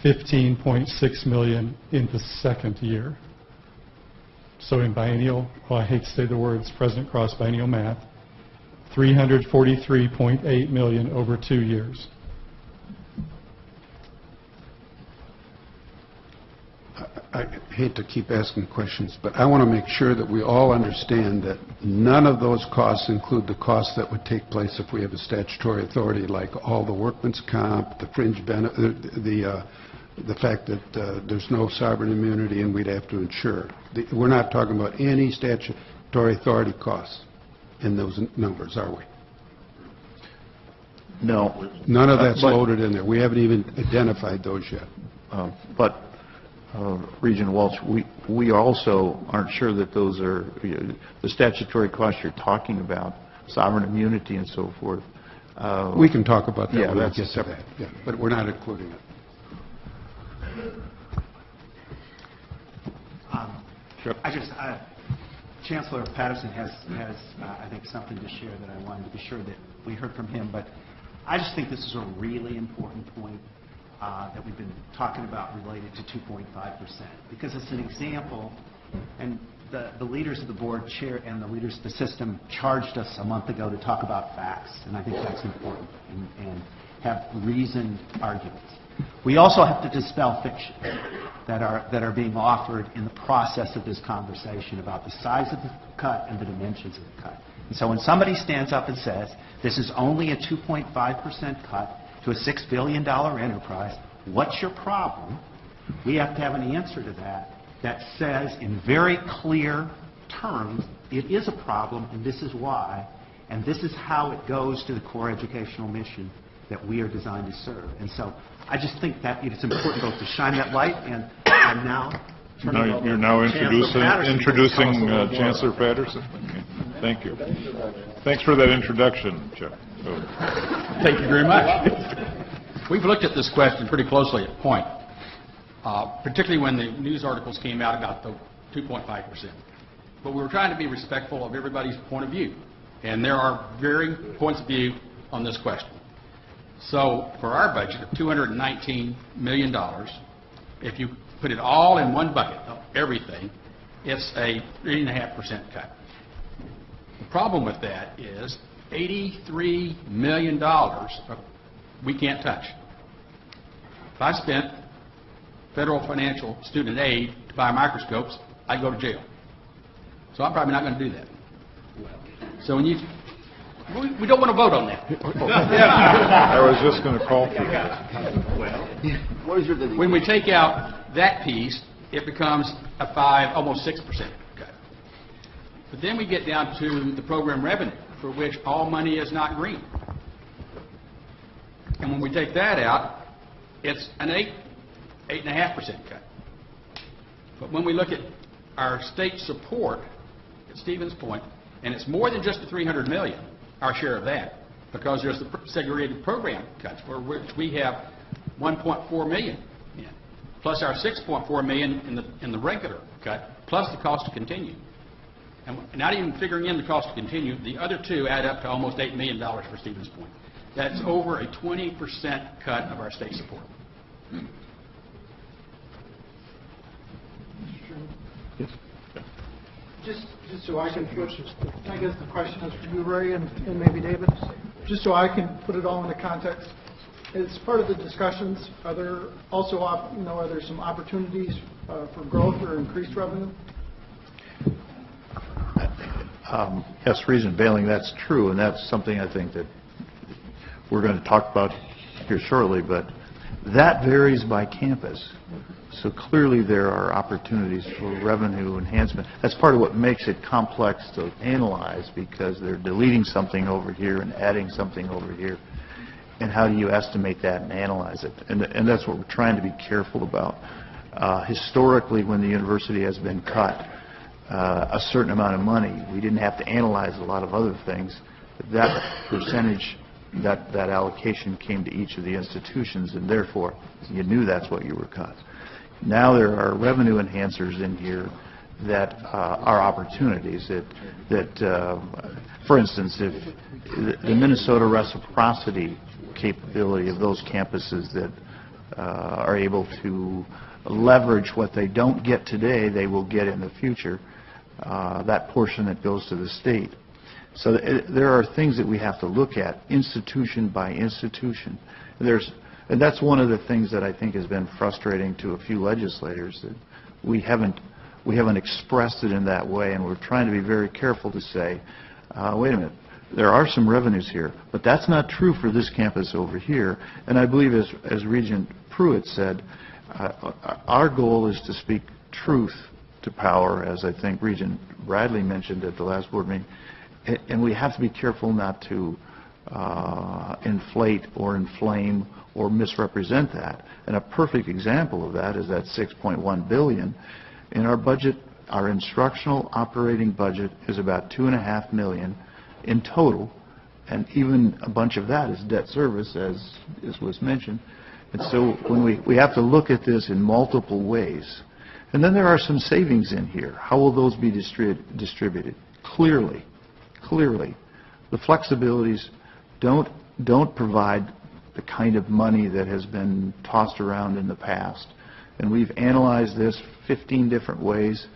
$15.6 million in the second year. So in biennial, well, I hate to say the words, President Cross, biennial math, $343.8 million over 2 years. I hate to keep asking questions, but I want to make sure that we all understand that none of those costs include the costs that would take place if we have a statutory authority, like all the workman's comp, the fringe benefit, the fact that there's no sovereign immunity and we'd have to insure. We're not talking about any statutory authority costs in those numbers, are we? No. None of that's loaded in there. We haven't even identified those yet. But Regent Walsh, we also aren't sure that those are the statutory costs you're talking about, sovereign immunity and so forth. We can talk about that yeah, when we that's get to that. Yeah, but we're not including it. Chancellor Patterson has I think, something to share that I wanted to be sure that we heard from him. But I just think this is a really important point that we've been talking about related to 2.5%, because it's an example, and the leaders of the board chair and the leaders of the system charged us a month ago to talk about facts, and I think that's important, and have reasoned arguments. We also have to dispel fiction that are being offered in the process of this conversation about the size of the cut and the dimensions of the cut. And so when somebody stands up and says, this is only a 2.5% cut to a $6 billion enterprise, what's your problem? We have to have an answer to that says in very clear terms, it is a problem and this is why, and this is how it goes to the core educational mission that we are designed to serve. And so I just think that it's important both to shine that light, and I'm now turning it over You're now to Chancellor Patterson introducing to tell us a little more Chancellor about Patterson. Okay. Thank you. Thanks for that introduction, Chuck. Thank you very much. We've looked at this question pretty closely at Point, particularly when the news articles came out about the 2.5%. But we were trying to be respectful of everybody's point of view, and there are varying points of view on this question. So for our budget of $219 million, if you put it all in one bucket, everything, it's a 3.5% cut. The problem with that is $83 million we can't touch. If I spent federal financial student aid to buy microscopes, I'd go to jail. So I'm probably not going to do that. So when we don't want to vote on that. I was just going to call for that. When we take out that piece, it becomes a 5, almost 6%. But then we get down to the program revenue, for which all money is not green. And when we take that out, it's an 8.5% cut. But when we look at our state support, at Stephen's point, and it's more than just the $300 million, our share of that, because there's the segregated program cuts, for which we have $1.4 million in, plus our $6.4 million in the regular cut, plus the cost to continue. And not even figuring in the cost to continue, the other two add up to almost $8 million for Stephen's point. That's over a 20% cut of our state support. Just so I can put, I guess the question is for you, Ray, and maybe David, just so I can put it all into context. As part of the discussions, are there also, are there some opportunities for growth or increased revenue? Yes, Regent Bailing, that's true, and that's something I think that we're going to talk about here shortly, but that varies by campus. So clearly there are opportunities for revenue enhancement. That's part of what makes it complex to analyze, because they're deleting something over here and adding something over here. And how do you estimate that and analyze it? And that's what we're trying to be careful about. Historically, when the university has been cut a certain amount of money, we didn't have to analyze a lot of other things. That percentage, that allocation came to each of the institutions, and therefore you knew that's what you were cut. Now there are revenue enhancers in here that are opportunities that for instance, if the Minnesota reciprocity capability of those campuses that are able to leverage what they don't get today, they will get in the future, that portion that goes to the state. So there are things that we have to look at, institution by institution. And that's one of the things that I think has been frustrating to a few legislators, that we haven't expressed it in that way, and we're trying to be very careful to say, wait a minute, there are some revenues here, but that's not true for this campus over here. And I believe, as Regent Pruitt said, our goal is to speak truth to power, as I think Regent Bradley mentioned at the last board meeting, and we have to be careful not to inflate or inflame or misrepresent that. And a perfect example of that is that $6.1 billion. In our budget, our instructional operating budget is about $2.5 million in total, and even a bunch of that is debt service, as was mentioned. And so when we have to look at this in multiple ways. And then there are some savings in here. How will those be distributed? Clearly, the flexibilities don't provide the kind of money that has been tossed around in the past. And we've analyzed this 15 different ways,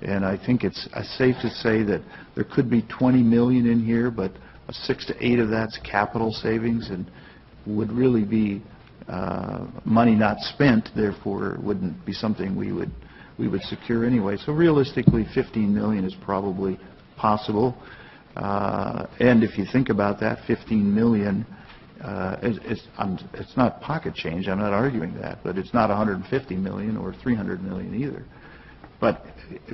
and I think it's safe to say that there could be 20 million in here, but 6 to 8 of that's capital savings and would really be money not spent, therefore it wouldn't be something we would secure anyway. So realistically, 15 million is probably possible. And if you think about that, 15 million, it's not pocket change, I'm not arguing that, but it's not 150 million or 300 million either. But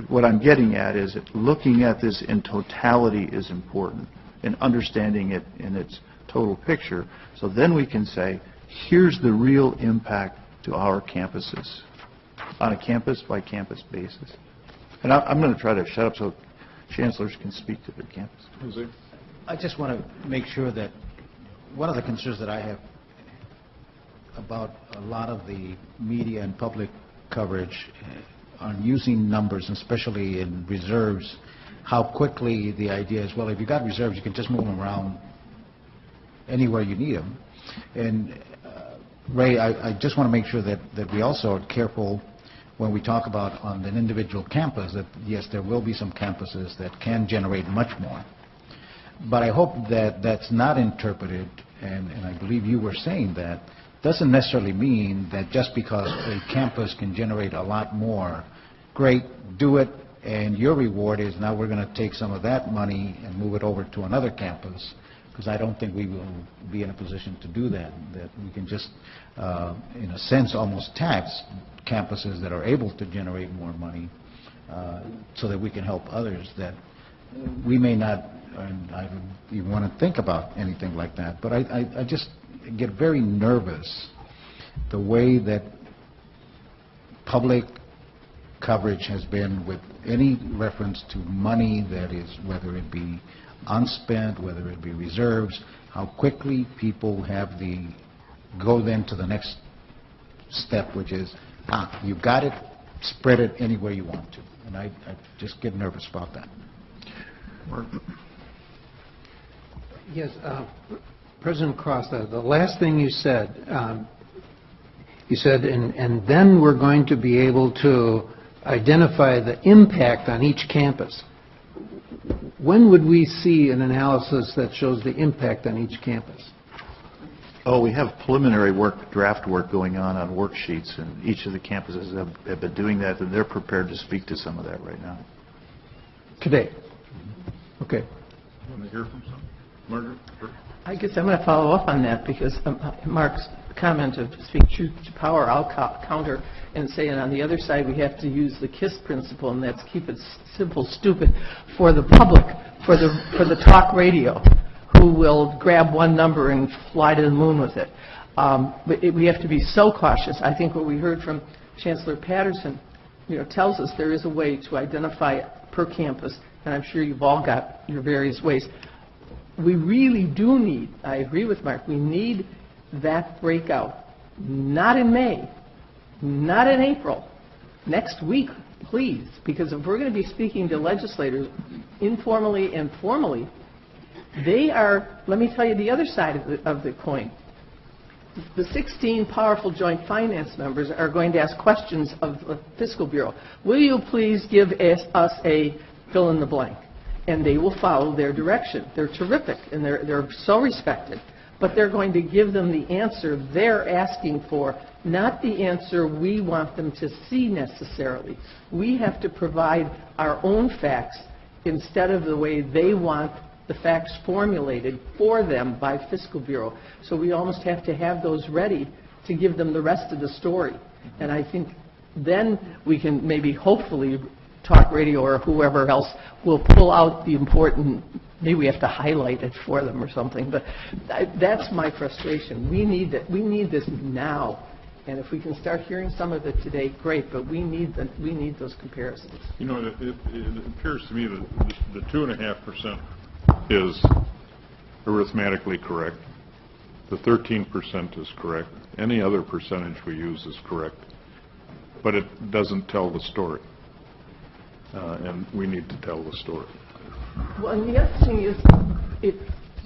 what I'm getting at is that looking at this in totality is important, and understanding it in its total picture, so then we can say, here's the real impact to our campuses on a campus-by-campus basis. And I'm going to try to shut up so chancellors can speak to the campus. Jose? I just want to make sure that one of the concerns that I have about a lot of the media and public coverage on using numbers, especially in reserves, how quickly the idea is, well, if you got reserves, you can just move them around anywhere you need them. And Ray, I just want to make sure that we also are careful when we talk about on an individual campus that, yes, there will be some campuses that can generate much more. But I hope that that's not interpreted, and I believe you were saying that, doesn't necessarily mean that just because a campus can generate a lot more, great, do it, and your reward is now we're going to take some of that money and move it over to another campus, because I don't think we will be in a position to do that, that we can just, in a sense, almost tax campuses that are able to generate more money so that we can help others that we may not, and I don't even want to think about anything like that, but I just get very nervous the way that public coverage has been with any reference to money that is, whether it be unspent, whether it be reserves, how quickly people have go then to the next step, which is, you've got it, spread it any way you want to. And I just get nervous about that. Yes, President Cross, the last thing you said, and then we're going to be able to identify the impact on each campus. When would we see an analysis that shows the impact on each campus? Oh, we have preliminary work, draft work going on worksheets, and each of the campuses have been doing that, and they're prepared to speak to some of that right now. Today? Okay. Want to hear from some? Margaret? I guess I'm going to follow up on that because Mark's comment of speak truth to power, I'll counter and say, and on the other side, we have to use the KISS principle, and that's keep it simple, stupid, for the public, for the talk radio, who will grab one number and fly to the moon with it. But we have to be so cautious. I think what we heard from Chancellor Patterson, tells us there is a way to identify per campus, and I'm sure you've all got your various ways. We really do need, I agree with Mark, we need that breakout, not in May, not in April, next week, please, because if we're going to be speaking to legislators informally and formally, they are, let me tell you the other side of the coin. The 16 powerful joint finance members are going to ask questions of the Fiscal Bureau. Will you please give us a fill in the blank? And they will follow their direction. They're terrific, and they're so respected. But they're going to give them the answer they're asking for, not the answer we want them to see necessarily. We have to provide our own facts instead of the way they want the facts formulated for them by Fiscal Bureau. So we almost have to have those ready to give them the rest of the story. And I think then we can maybe hopefully talk radio or whoever else will pull out the important, maybe we have to highlight it for them or something, but that's my frustration. We need that. We need this now. And if we can start hearing some of it today, great, but we need those comparisons. It appears to me that the 2.5% is arithmetically correct. The 13% is correct. Any other percentage we use is correct. But it doesn't tell the story. And we need to tell the story. Well, and the other thing is,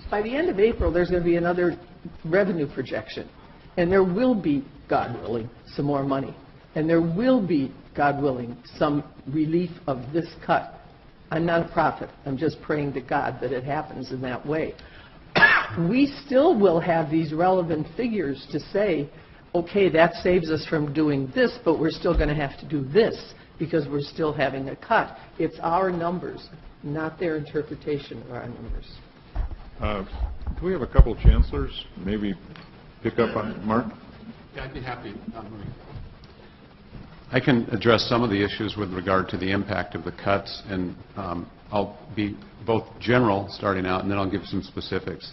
by the end of April, there's going to be another revenue projection. And there will be, God willing, some more money. And there will be, God willing, some relief of this cut. I'm not a prophet. I'm just praying to God that it happens in that way. We still will have these relevant figures to say, okay, that saves us from doing this, but we're still going to have to do this because we're still having a cut. It's our numbers, not their interpretation of our numbers. Do we have a couple of chancellors? Maybe pick up on Mark? Yeah, I'd be happy. I can address some of the issues with regard to the impact of the cuts, and I'll be both general starting out, and then I'll give some specifics,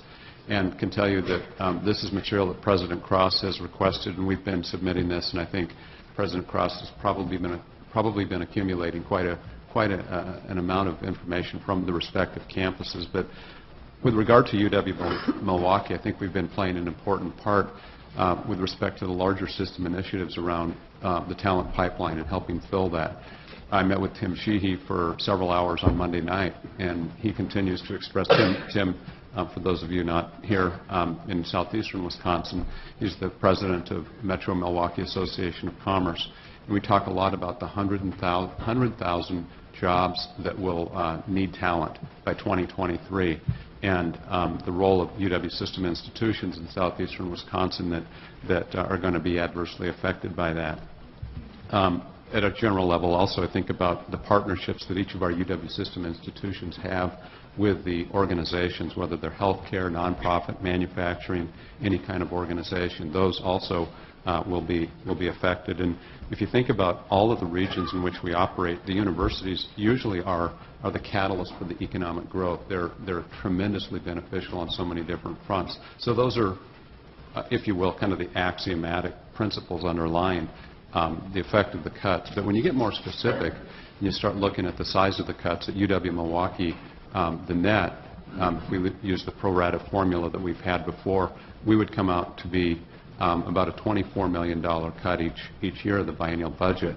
and can tell you that this is material that President Cross has requested, and we've been submitting this, and I think President Cross has probably been accumulating quite an amount of information from the respective campuses. But with regard to UW-Milwaukee, I think we've been playing an important part with respect to the larger system initiatives around the talent pipeline and helping fill that. I met with Tim Sheehy for several hours on Monday night, and he continues to express, Tim, for those of you not here in southeastern Wisconsin, he's the president of Metro Milwaukee Association of Commerce. And we talk a lot about the 100,000 jobs that will need talent by 2023. And the role of UW system institutions in southeastern Wisconsin that are going to be adversely affected by that. At a general level, also, I think about the partnerships that each of our UW system institutions have with the organizations, whether they're healthcare, nonprofit, manufacturing, any kind of organization. Those also will be affected. And if you think about all of the regions in which we operate, the universities usually are the catalyst for the economic growth. They're tremendously beneficial on so many different fronts. So those are, if you will, kind of the axiomatic principles underlying the effect of the cuts. But when you get more specific, and you start looking at the size of the cuts at UW-Milwaukee, the net, if we use the pro rata formula that we've had before, we would come out to be about a $24 million cut each year of the biennial budget.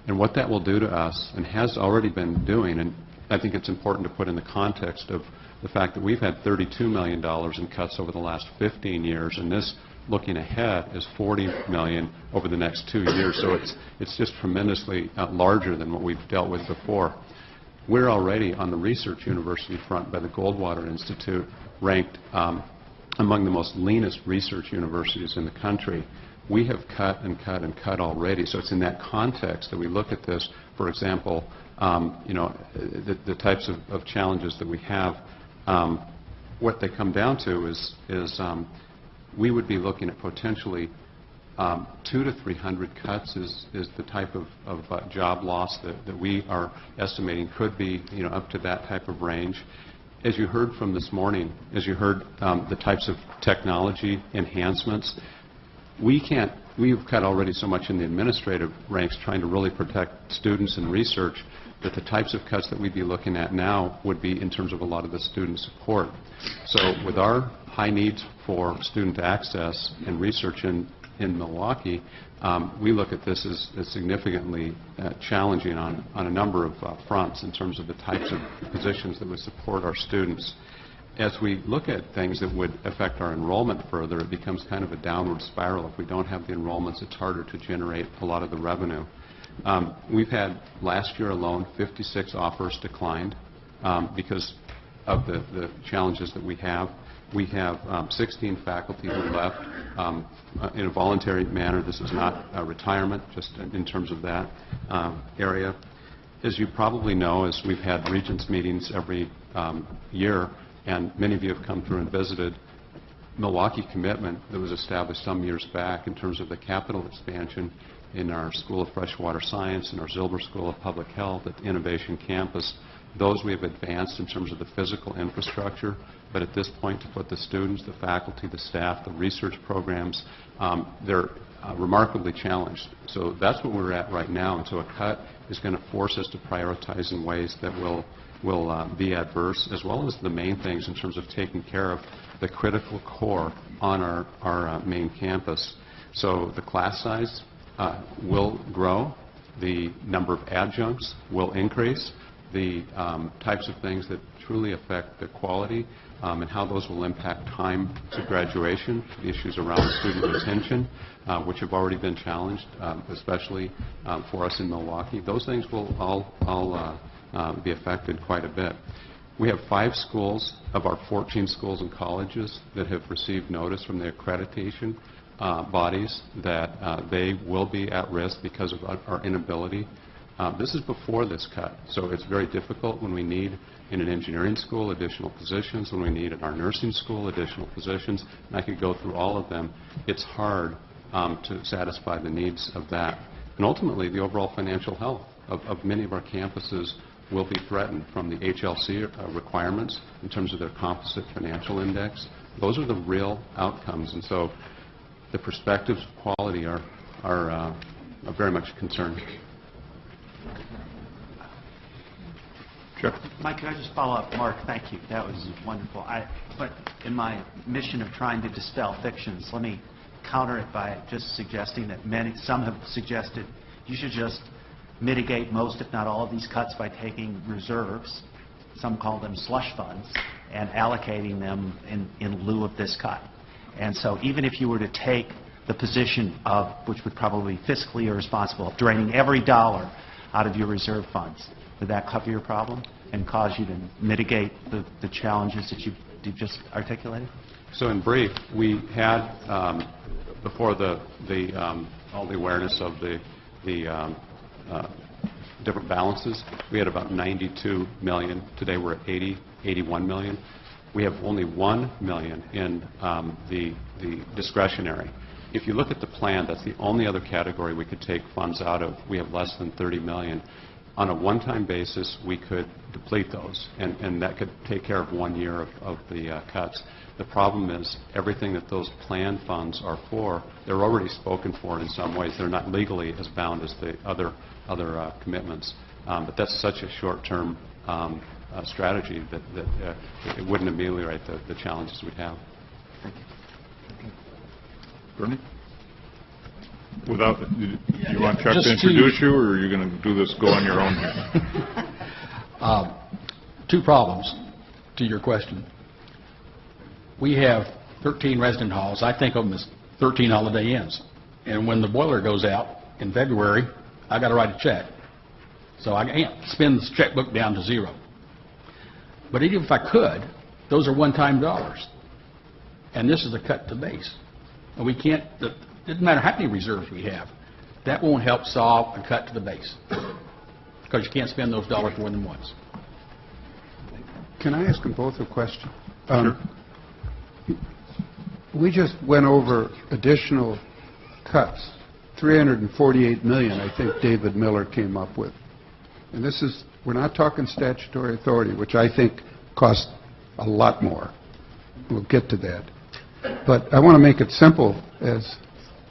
And what that will do to us, and has already been doing, and I think it's important to put in the context of the fact that we've had $32 million in cuts over the last 15 years, and this, looking ahead, is $40 million over the next 2 years. So it's just tremendously larger than what we've dealt with before. We're already on the research university front by the Goldwater Institute ranked among the most leanest research universities in the country. We have cut and cut and cut already. So it's in that context that we look at this. For example, the types of challenges that we have, what they come down to is we would be looking at potentially 200 to 300 cuts is the type of job loss that we are estimating could be up to that type of range. As you heard from this morning, as you heard the types of technology enhancements, we've cut already so much in the administrative ranks trying to really protect students and research that the types of cuts that we'd be looking at now would be in terms of a lot of the student support. So with our high needs for student access and research in Milwaukee, we look at this as significantly challenging on a number of fronts in terms of the types of positions that would support our students. As we look at things that would affect our enrollment further, it becomes kind of a downward spiral. If we don't have the enrollments, it's harder to generate a lot of the revenue. We've had, last year alone, 56 offers declined because of the challenges that we have. We have 16 faculty who left in a voluntary manner. This is not a retirement, just in terms of that area. As you probably know, as we've had Regents meetings every year, and many of you have come through and visited, Milwaukee commitment that was established some years back in terms of the capital expansion in our School of Freshwater Science and our Zilber School of Public Health at the Innovation Campus. Those we have advanced in terms of the physical infrastructure, but at this point to put the students, the faculty, the staff, the research programs, they're remarkably challenged. So that's what we're at right now, and so a cut is going to force us to prioritize in ways that will be adverse, as well as the main things in terms of taking care of the critical core on our main campus. So the class size will grow, the number of adjuncts will increase, the types of things that truly affect the quality and how those will impact time to graduation, the issues around student retention, which have already been challenged, especially for us in Milwaukee. Those things will all be affected quite a bit. We have 5 schools of our 14 schools and colleges that have received notice from the accreditation bodies that they will be at risk because of our inability. This is before this cut, so it's very difficult when we need in an engineering school additional positions, when we need in our nursing school additional positions, and I could go through all of them. It's hard to satisfy the needs of that. And ultimately, the overall financial health of many of our campuses will be threatened from the HLC requirements in terms of their composite financial index. Those are the real outcomes, and so the perspectives of quality are very much concerned. Sure. Mike, could I just follow up? Mark, thank you. That was wonderful. But in my mission of trying to dispel fictions, let me counter it by just suggesting that some have suggested you should just mitigate most, if not all, of these cuts by taking reserves, some call them slush funds, and allocating them in lieu of this cut. And so even if you were to take the position of, which would probably be fiscally irresponsible, of draining every dollar out of your reserve funds, would that cover your problem and cause you to mitigate the challenges that you've just articulated? So in brief, we had, before all the awareness of the different balances, we had about 92 million. Today we're at 81 million. We have only 1 million in the discretionary. If you look at the plan, that's the only other category we could take funds out of. We have less than 30 million. On a one-time basis, we could deplete those, and that could take care of 1 year of the cuts. The problem is everything that those plan funds are for, they're already spoken for in some ways. They're not legally as bound as the other commitments. But that's such a short-term strategy that it wouldn't ameliorate the challenges we'd have. Thank you. Bernie? Without, do you want Chuck to introduce you, or are you going to do this go on your own? Two problems to your question. We have 13 resident halls. I think of them as 13 Holiday Inns. And when the boiler goes out in February, I got to write a check. So I can't spend this checkbook down to zero. But even if I could, those are one-time dollars. And this is a cut to base. And we can't, it doesn't matter how many reserves we have, that won't help solve a cut to the base. Because you can't spend those dollars more than once. Can I ask them both a question? Sure. We just went over additional cuts, 348 million, I think David Miller came up with. And this is, we're not talking statutory authority, which I think costs a lot more. We'll get to that. But I want to make it simple, as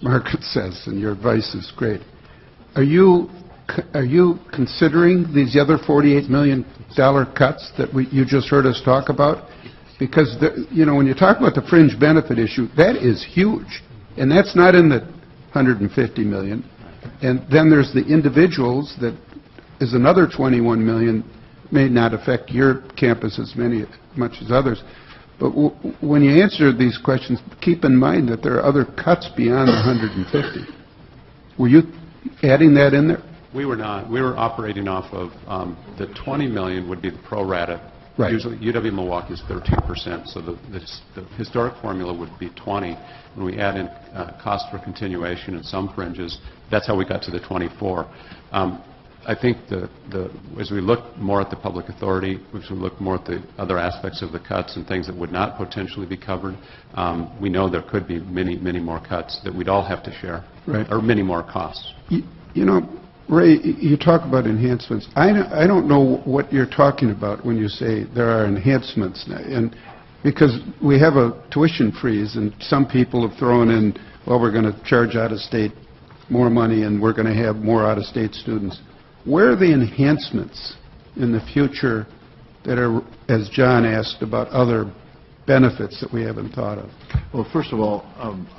Margaret says, and your advice is great. Are you considering these other $48 million cuts that you just heard us talk about? Because, when you talk about the fringe benefit issue, that is huge. And that's not in the $150 million. And then there's the individuals that is another $21 million, may not affect your campus as much as others. But when you answer these questions, keep in mind that there are other cuts beyond the 150. Were you adding that in there? We were not. We were operating off of the 20 million would be the pro rata. Right. Usually UW-Milwaukee is 13%, so the historic formula would be 20. When we add in cost for continuation and some fringes, that's how we got to the 24. I think as we look more at the public authority, as we look more at the other aspects of the cuts and things that would not potentially be covered, we know there could be many, many more cuts that we'd all have to share, right, or many more costs. Ray, you talk about enhancements. I don't know what you're talking about when you say there are enhancements, and because we have a tuition freeze, and some people have thrown in, well, we're going to charge out-of-state more money, and we're going to have more out-of-state students. Where are the enhancements in the future that are, as John asked, about other benefits that we haven't thought of? Well, first of all,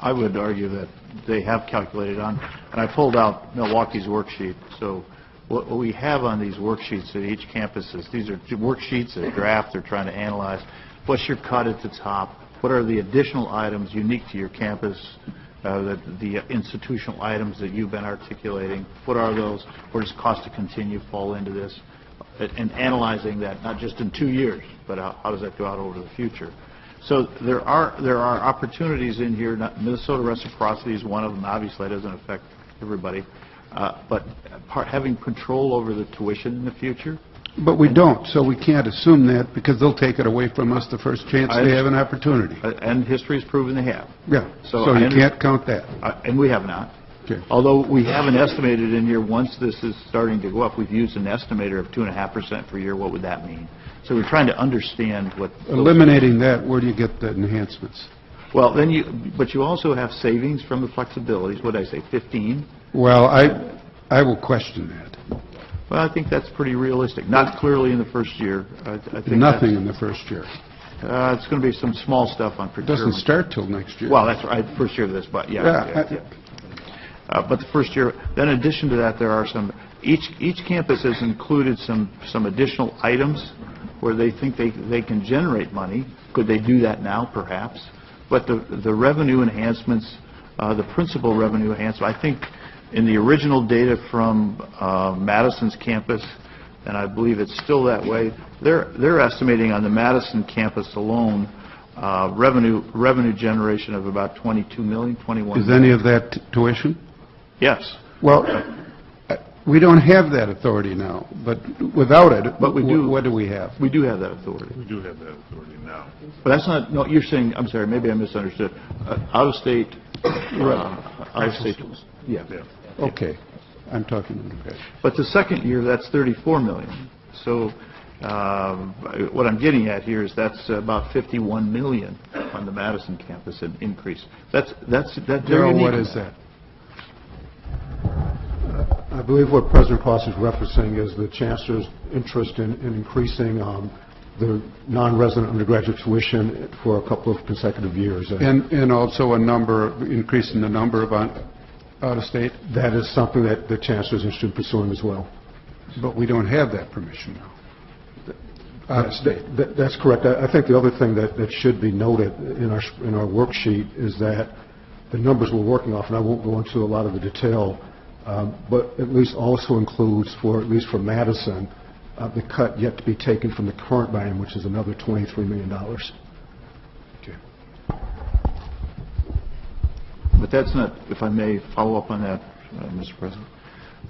I would argue that they have calculated on, and I pulled out Milwaukee's worksheet. So what we have on these worksheets at each campus is, these are worksheets, a draft they're trying to analyze. What's your cut at the top? What are the additional items unique to your campus? The institutional items that you've been articulating, what are those? Where does cost to continue fall into this? And analyzing that, not just in 2 years, but how does that go out over the future? So there are opportunities in here. Minnesota reciprocity is one of them. Obviously, that doesn't affect everybody. But having control over the tuition in the future. But we don't, so we can't assume that, because they'll take it away from us the first chance they have an opportunity. And history has proven they have. Yeah, so you can't count that. And we have not. Okay. Although we haven't estimated in here, once this is starting to go up, we've used an estimator of 2.5% per year. What would that mean? So we're trying to understand what... Eliminating that, where do you get the enhancements? Well, then but you also have savings from the flexibilities. What did I say, 15? Well, I will question that. Well, I think that's pretty realistic. Not clearly in the first year. I think nothing in the first year. It's going to be some small stuff on procurement. Doesn't start till next year. Well, that's right. First year of this, but yeah. But the first year. Then, in addition to that, there are some. Each campus has included some additional items where they think they can generate money. Could they do that now? Perhaps. But the revenue enhancements, the principal revenue enhancement, I think. In the original data from Madison's campus, and I believe it's still that way, they're estimating on the Madison campus alone revenue generation of about 22 million, 21 million. Is any of that tuition? Yes. Well, we don't have that authority now, but without it, but we do. What do we have? We do have that authority. We do have that authority now. But that's not, no, you're saying, I'm sorry, maybe I misunderstood. Out-of-state out-of-state. Yeah. Okay. I'm talking undergrad. But the second year, that's 34 million. So what I'm getting at here is that's about 51 million on the Madison campus an increase. That's Darrell, what is that? I believe what President Cross is referencing is the Chancellor's interest in increasing the non-resident undergraduate tuition for a couple of consecutive years. And also increasing the number of out-of-state? That is something that the Chancellor is interested in pursuing as well. But we don't have that permission now. That's correct. I think the other thing that should be noted in our worksheet is that the numbers we're working off, and I won't go into a lot of the detail, but at least also includes, at least for Madison, the cut yet to be taken from the current biennium, which is another $23 million. Okay. But that's not, if I may follow up on that, Mr. President.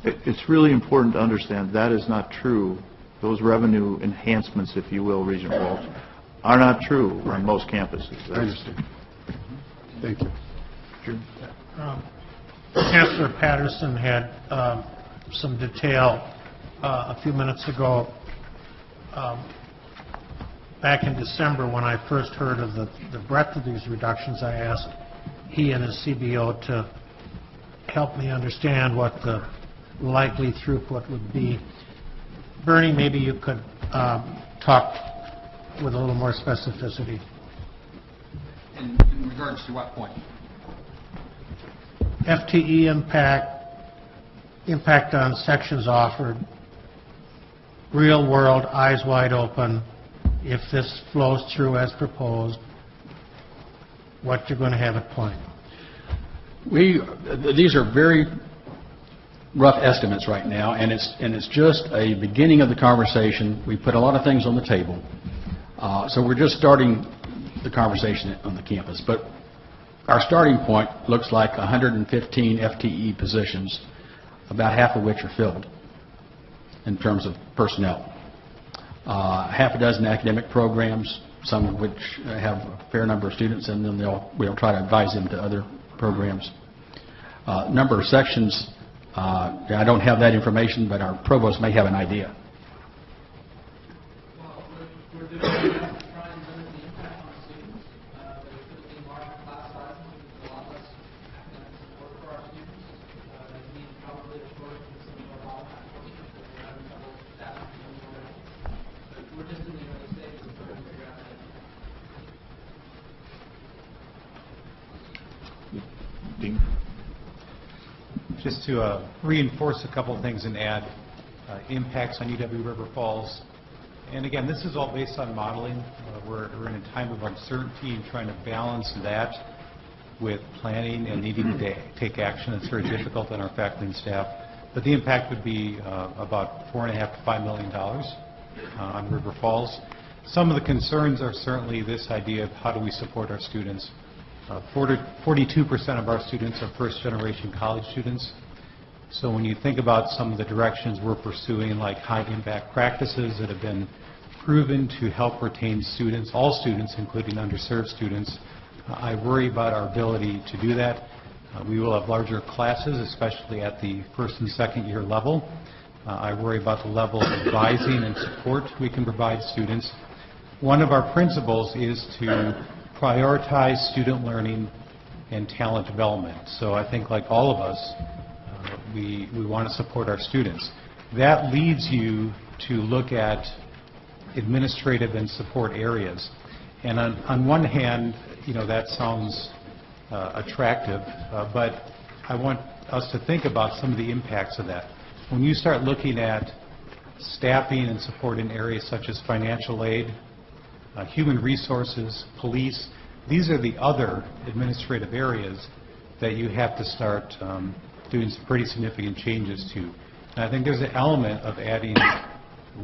It's really important to understand that is not true. Those revenue enhancements, if you will, Regent Walsh, are not true on most campuses. I understand. Thank you. Chancellor Patterson had some detail a few minutes ago. Back in December, when I first heard of the breadth of these reductions, I asked he and his CBO to help me understand what the likely throughput would be. Bernie, maybe you could talk with a little more specificity. In regards to what point? FTE impact on sections offered, real world, eyes wide open, if this flows through as proposed, what you're going to have at point. These are very rough estimates right now, and it's just a beginning of the conversation. We put a lot of things on the table, so we're just starting the conversation on the campus. But our starting point looks like 115 FTE positions, about half of which are filled in terms of personnel. Half a dozen academic programs, some of which have a fair number of students, and then we'll try to advise them to other programs. Number of sections, I don't have that information, but our provost may have an idea. Well, we're doing trying to limit the impact on students. There's typically larger class sizes, with a lot less academic support for our students. That means probably a shortage in some of our online courses that we're having trouble staffing already. But we're just in the early stages of trying to figure out that. Dean? Just to reinforce a couple of things and add impacts on UW River Falls. And again, this is all based on modeling. We're in a time of uncertainty and trying to balance that with planning and needing to take action. It's very difficult on our faculty and staff. But the impact would be about $4.5 to $5 million on River Falls. Some of the concerns are certainly this idea of how do we support our students. 42% of our students are first-generation college students. So when you think about some of the directions we're pursuing, like high-impact practices that have been proven to help retain students, all students, including underserved students, I worry about our ability to do that. We will have larger classes, especially at the first and second year level. I worry about the level of advising and support we can provide students. One of our principles is to prioritize student learning and talent development. So I think, like all of us, we want to support our students. That leads you to look at administrative and support areas. And on one hand, that sounds attractive, but I want us to think about some of the impacts of that. When you start looking at staffing and support in areas such as financial aid, human resources, police, these are the other administrative areas that you have to start doing some pretty significant changes to. And I think there's an element of adding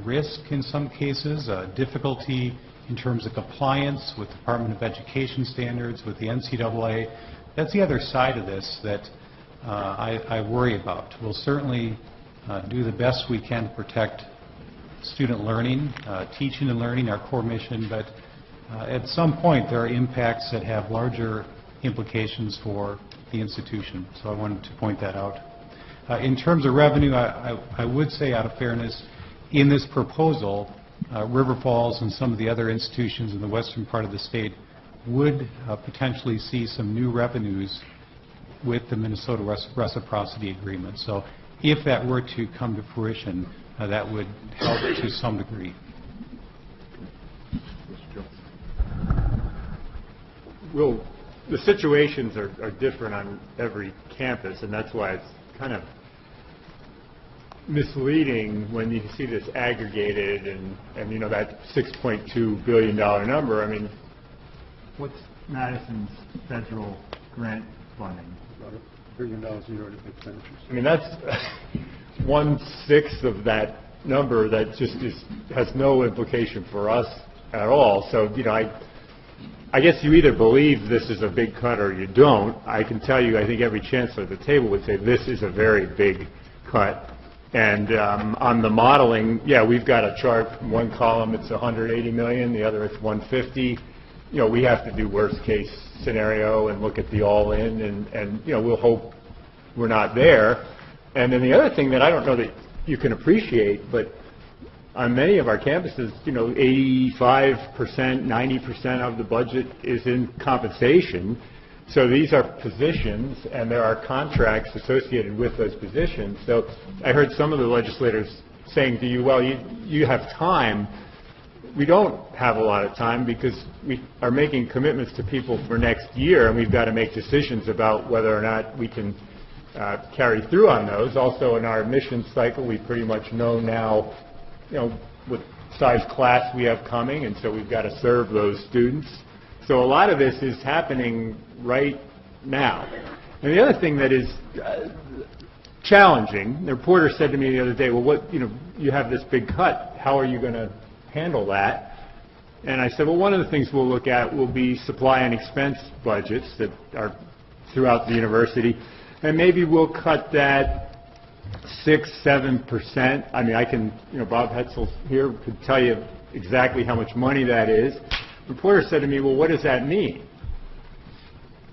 risk in some cases, difficulty in terms of compliance with Department of Education standards, with the NCAA. That's the other side of this that I worry about. We'll certainly do the best we can to protect student learning, teaching and learning, our core mission, but at some point there are impacts that have larger implications for the institution. So I wanted to point that out. In terms of revenue, I would say, out of fairness, in this proposal, River Falls and some of the other institutions in the western part of the state would potentially see some new revenues with the Minnesota Reciprocity Agreement. So if that were to come to fruition, that would help to some degree. Well, the situations are different on every campus, and that's why it's kind of misleading when you see this aggregated and you know, that $6.2 billion number. I mean, what's Madison's federal grant funding? About $1 billion in yearly expenditures. I mean, that's 1/6 of that number that just has no implication for us at all. So, you know, I guess you either believe this is a big cut or you don't. I can tell you, I think every chancellor at the table would say this is a very big cut. And on the modeling, yeah, we've got a chart. One column it's 180 million, the other it's 150. You know, we have to do worst case scenario and look at the all-in, and you know, we'll hope we're not there. And then the other thing that I don't know that you can appreciate, but on many of our campuses, you know, 85%, 90% of the budget is in compensation. So these are positions, and there are contracts associated with those positions. So I heard some of the legislators saying to you, well, you have time. We don't have a lot of time because we are making commitments to people for next year, and we've got to make decisions about whether or not we can carry through on those. Also, in our admissions cycle, we pretty much know now, you know, what size class we have coming, and so we've got to serve those students. So a lot of this is happening right now. And the other thing that is challenging, the reporter said to me the other day, well, what, you know, you have this big cut, how are you going to handle that? And I said, well, one of the things we'll look at will be supply and expense budgets that are throughout the university, and maybe we'll cut that 6-7%. I mean, I can, you know, Bob Hetzel here could tell you exactly how much money that is. The reporter said to me, well, what does that mean?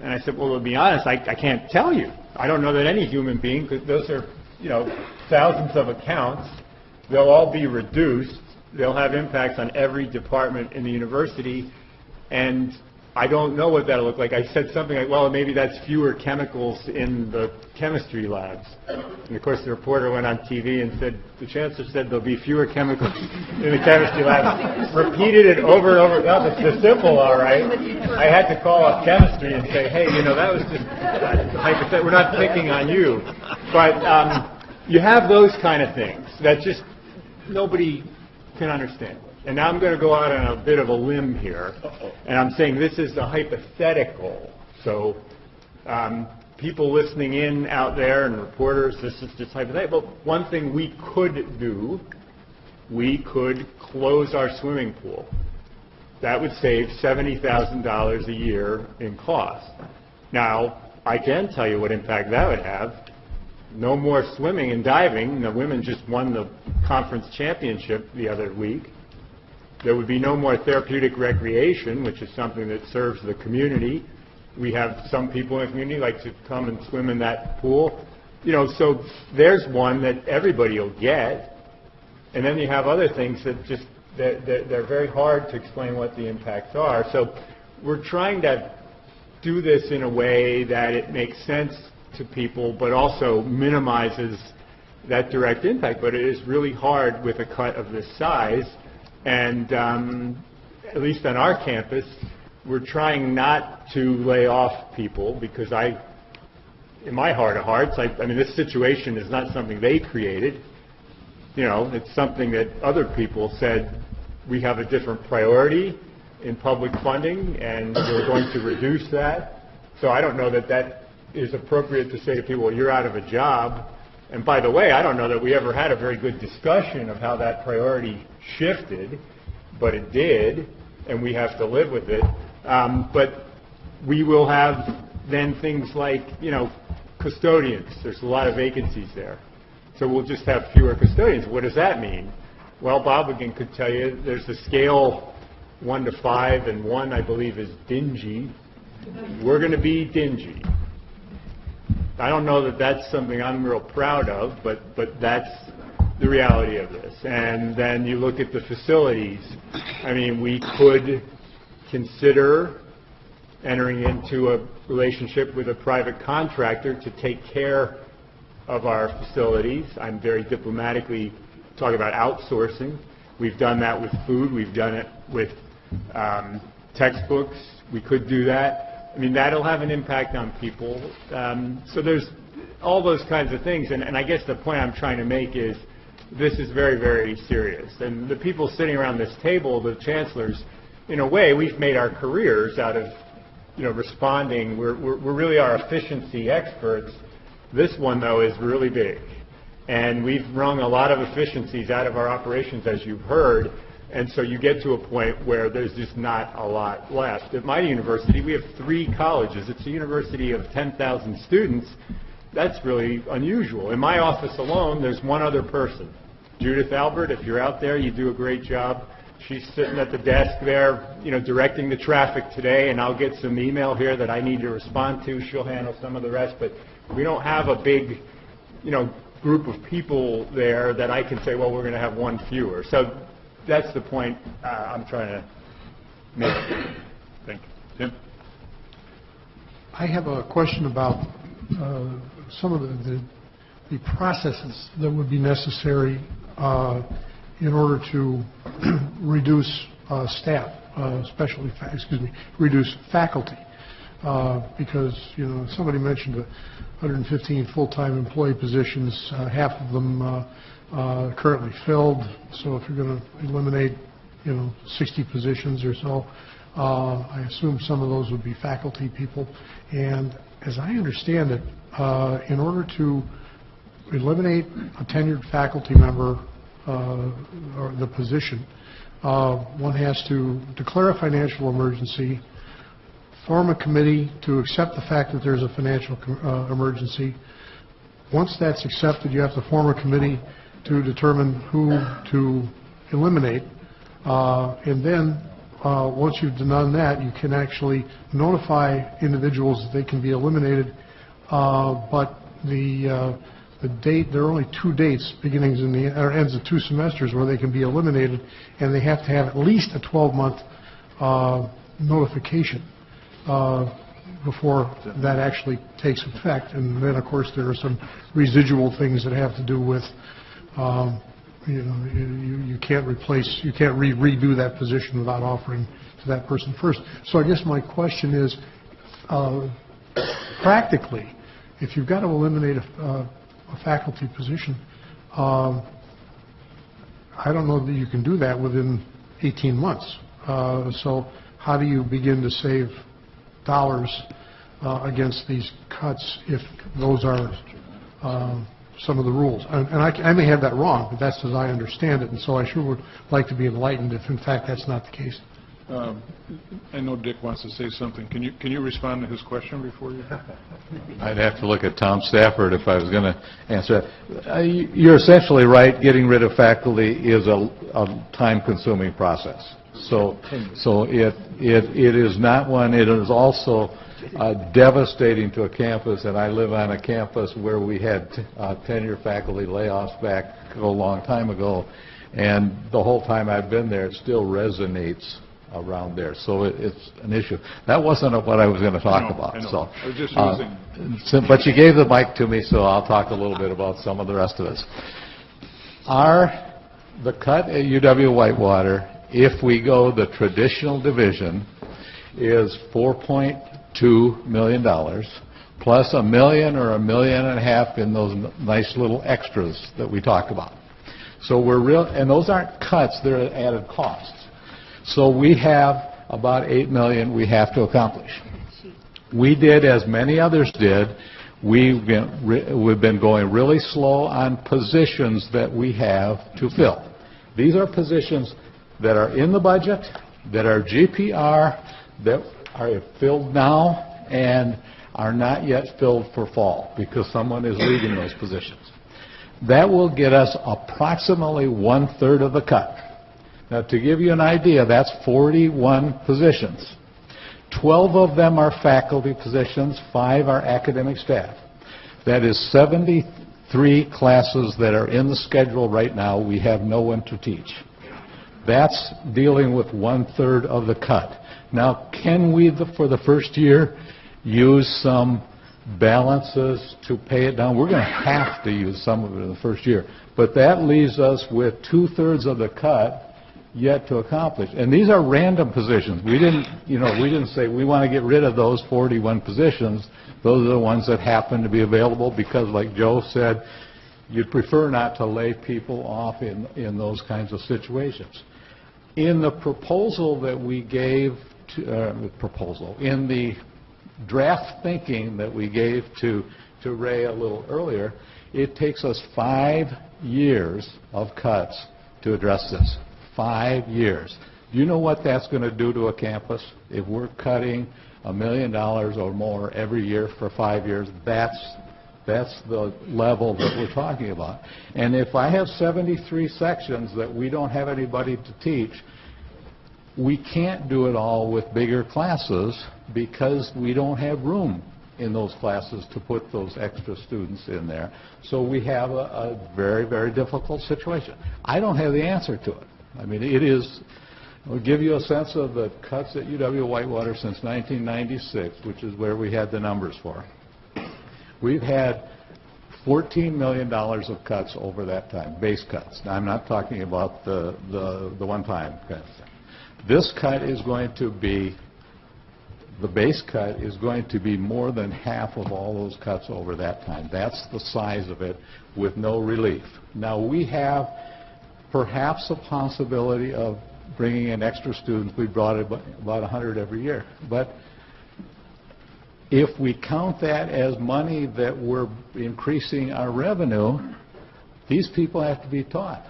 And I said, well, to be honest, I can't tell you. I don't know that any human being, because those are, you know, thousands of accounts. They'll all be reduced. They'll have impacts on every department in the university. And I don't know what that'll look like. I said something like, well, maybe that's fewer chemicals in the chemistry labs. And of course, the reporter went on TV and said, the chancellor said there'll be fewer chemicals in the chemistry labs. Repeated it over and over. Now, the simple, all right. I had to call up chemistry and say, hey, you know, that was just hypothetical. We're not picking on you. But you have those kind of things that just nobody can understand. And now I'm going to go out on a bit of a limb here, and I'm saying this is a hypothetical. So people listening in out there and reporters, this is just hypothetical. But one thing we could do, we could close our swimming pool. That would save $70,000 a year in cost. Now, I can tell you what impact that would have. No more swimming and diving. The women just won the conference championship the other week. There would be no more therapeutic recreation, which is something that serves the community. We have some people in the community like to come and swim in that pool. You know, so there's one that everybody will get. And then you have other things that just, they're very hard to explain what the impacts are. So we're trying to do this in a way that it makes sense to people, but also minimizes that direct impact. But it is really hard with a cut of this size. And at least on our campus, we're trying not to lay off people because in my heart of hearts, I mean, this situation is not something they created. You know, it's something that other people said, we have a different priority in public funding, and we're going to reduce that. So I don't know that that is appropriate to say to people, well, you're out of a job. And by the way, I don't know that we ever had a very good discussion of how that priority shifted, but it did, and we have to live with it. But we will have then things like, you know, custodians. There's a lot of vacancies there. So we'll just have fewer custodians. What does that mean? Well, Bob again could tell you there's a scale 1 to 5, and 1, I believe, is dingy. We're going to be dingy. I don't know that that's something I'm real proud of, but that's the reality of this. And then you look at the facilities. I mean, we could consider entering into a relationship with a private contractor to take care of our facilities. I'm very diplomatically talking about outsourcing. We've done that with food. We've done it with textbooks. We could do that. I mean, that'll have an impact on people. So there's all those kinds of things. And I guess the point I'm trying to make is this is very, very serious. And the people sitting around this table, the chancellors, in a way, we've made our careers out of, responding. We're really our efficiency experts. This one, though, is really big. And we've wrung a lot of efficiencies out of our operations, as you've heard. And so you get to a point where there's just not a lot left. At my university, we have 3 colleges. It's a university of 10,000 students. That's really unusual. In my office alone, there's one other person. Judith Albert, if you're out there, you do a great job. She's sitting at the desk there, directing the traffic today, and I'll get some email here that I need to respond to. She'll handle some of the rest, but we don't have a big, group of people there that I can say, well, we're going to have one fewer. So that's the point I'm trying to make. Thank you. Tim? I have a question about some of the processes that would be necessary in order to reduce staff, reduce faculty. Because, somebody mentioned 115 full-time employee positions, half of them currently filled. So if you're going to eliminate, 60 positions or so, I assume some of those would be faculty people. And as I understand it, in order to eliminate a tenured faculty member or the position, one has to declare a financial emergency, form a committee to accept the fact that there's a financial emergency. Once that's accepted, you have to form a committee to determine who to eliminate. And then, once you've done that, you can actually notify individuals that they can be eliminated. But the date, there are only 2 dates, beginnings in the or ends of 2 semesters, where they can be eliminated, and they have to have at least a 12-month notification before that actually takes effect. And then, of course, there are some residual things that have to do with, you can't replace, you can't redo that position without offering to that person first. So I guess my question is, practically, if you've got to eliminate a faculty position, I don't know that you can do that within 18 months. So how do you begin to save dollars against these cuts if those are some of the rules? And I may have that wrong, but that's as I understand it, and so I sure would like to be enlightened if, in fact, that's not the case. I know Dick wants to say something. Can you respond to his question before you? I'd have to look at Tom Stafford if I was going to answer that. You're essentially right. Getting rid of faculty is a time-consuming process. So it is not one. It is also devastating to a campus, and I live on a campus where we had tenure faculty layoffs back a long time ago, and the whole time I've been there, it still resonates around there. So it's an issue. That wasn't what I was going to talk about. So, I was just using. But you gave the mic to me, so I'll talk a little bit about some of the rest of this. The cut at UW-Whitewater, if we go the traditional division, is $4.2 million, plus $1 million or $1.5 million in those nice little extras that we talked about. So and those aren't cuts, they're added costs. So we have about $8 million we have to accomplish. We did, as many others did, we've been going really slow on positions that we have to fill. These are positions that are in the budget, that are GPR, that are filled now, and are not yet filled for fall because someone is leaving those positions. That will get us approximately 1/3 of the cut. Now, to give you an idea, that's 41 positions. 12 of them are faculty positions, 5 are academic staff. That is 73 classes that are in the schedule right now, we have no one to teach. That's dealing with 1/3 of the cut. Now, can we, for the first year, use some balances to pay it down? We're going to have to use some of it in the first year. But that leaves us with 2/3 of the cut yet to accomplish. And these are random positions. We didn't say we want to get rid of those 41 positions. Those are the ones that happen to be available because, like Joe said, you'd prefer not to lay people off in those kinds of situations. In the proposal that we gave in the draft thinking that we gave to Ray a little earlier, it takes us 5 years of cuts to address this. 5 years. Do you know what that's going to do to a campus? If we're cutting $1 million or more every year for 5 years, that's the level that we're talking about. And if I have 73 sections that we don't have anybody to teach, we can't do it all with bigger classes because we don't have room in those classes to put those extra students in there. So we have a very, very difficult situation. I don't have the answer to it. I mean, I'll give you a sense of the cuts at UW-Whitewater since 1996, which is where we had the numbers for. We've had $14 million of cuts over that time, base cuts. Now, I'm not talking about the one-time cuts. This cut is going to be, the base cut is going to be more than half of all those cuts over that time. That's the size of it with no relief. Now, we have perhaps a possibility of bringing in extra students. We brought about 100 every year. But if we count that as money that we're increasing our revenue, these people have to be taught.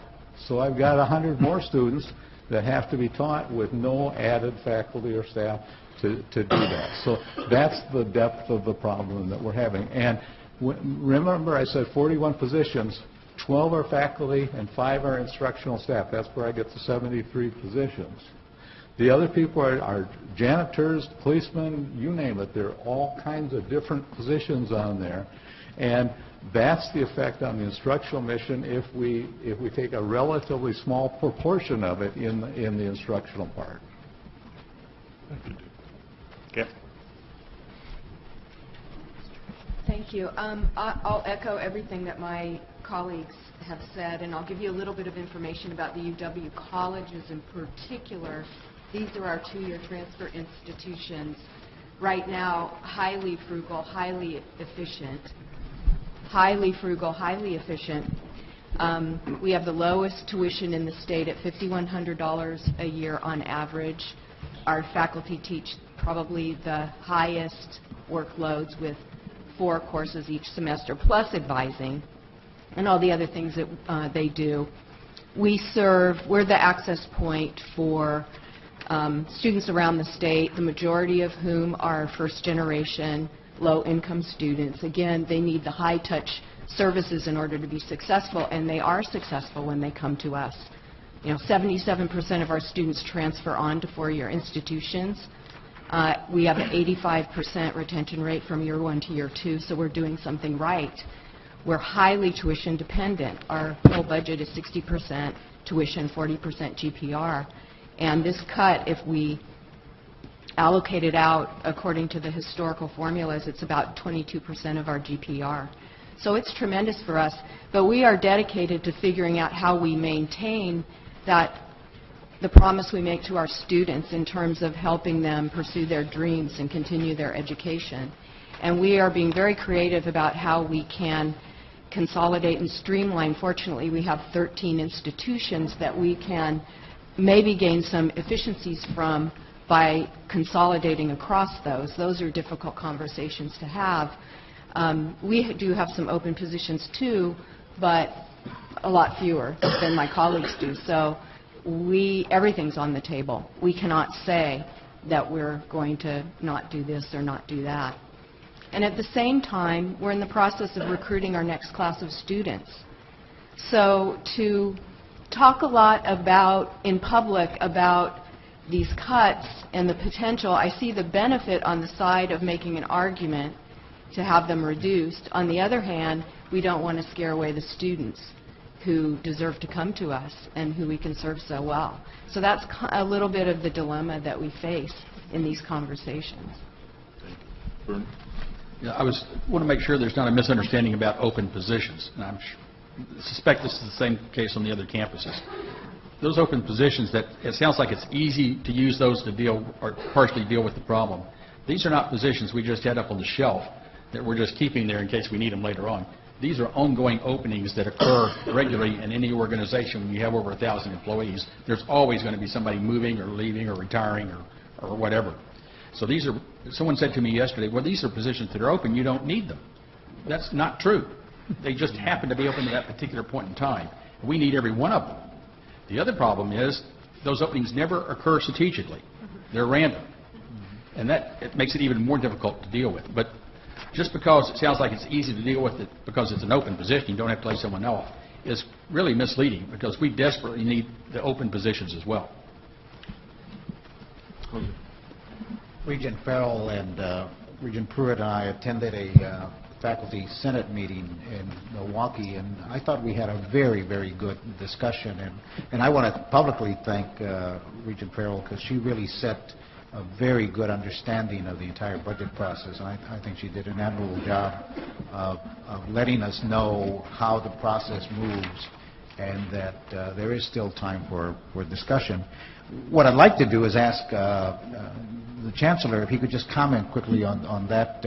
So I've got 100 more students that have to be taught with no added faculty or staff to do that. So that's the depth of the problem that we're having. And remember I said 41 positions, 12 are faculty and 5 are instructional staff. That's where I get the 73 positions. The other people are janitors, policemen, you name it. There are all kinds of different positions on there. And that's the effect on the instructional mission if we take a relatively small proportion of it in the instructional part. Okay. Thank you. I'll echo everything that my colleagues have said, and I'll give you a little bit of information about the UW colleges in particular. These are our 2-year transfer institutions. Right now, highly frugal, highly efficient. Highly frugal, highly efficient. We have the lowest tuition in the state at $5,100 a year on average. Our faculty teach probably the highest workloads with 4 courses each semester, plus advising and all the other things that they do. We're the access point for students around the state, the majority of whom are first-generation, low-income students. Again, they need the high-touch services in order to be successful, and they are successful when they come to us. 77% of our students transfer on to 4-year institutions. We have an 85% retention rate from year 1 to year 2, so we're doing something right. We're highly tuition dependent. Our whole budget is 60% tuition, 40% GPR. And this cut, if we allocate it out according to the historical formulas, it's about 22% of our GPR. So it's tremendous for us, but we are dedicated to figuring out how we maintain the promise we make to our students in terms of helping them pursue their dreams and continue their education. And we are being very creative about how we can consolidate and streamline. Fortunately, we have 13 institutions that we can maybe gain some efficiencies from by consolidating across those. Those are difficult conversations to have. We do have some open positions too, but a lot fewer than my colleagues do. So everything's on the table. We cannot say that we're going to not do this or not do that. And at the same time, we're in the process of recruiting our next class of students. So to talk a lot in public about these cuts and the potential, I see the benefit on the side of making an argument to have them reduced. On the other hand, we don't want to scare away the students who deserve to come to us and who we can serve so well. So that's a little bit of the dilemma that we face in these conversations. Vern? Yeah, I want to make sure there's not a misunderstanding about open positions. And I suspect this is the same case on the other campuses. Those open positions, that it sounds like it's easy to use those to deal or partially deal with the problem. These are not positions we just had up on the shelf that we're just keeping there in case we need them later on. These are ongoing openings that occur regularly in any organization. When you have over 1,000 employees, there's always going to be somebody moving or leaving or retiring or whatever. So these are, someone said to me yesterday, well, these are positions that are open, you don't need them. That's not true. They just happen to be open at that particular point in time. We need every one of them. The other problem is those openings never occur strategically. They're random. And it makes it even more difficult to deal with. But just because it sounds like it's easy to deal with it because it's an open position, you don't have to lay someone off, is really misleading because we desperately need the open positions as well. Regent Farrell and Regent Pruitt and I attended a faculty senate meeting in Milwaukee, and I thought we had a very, very good discussion. And I want to publicly thank Regent Farrell because she really set a very good understanding of the entire budget process. And I think she did an admirable job of letting us know how the process moves and that there is still time for discussion. What I'd like to do is ask the Chancellor if he could just comment quickly on that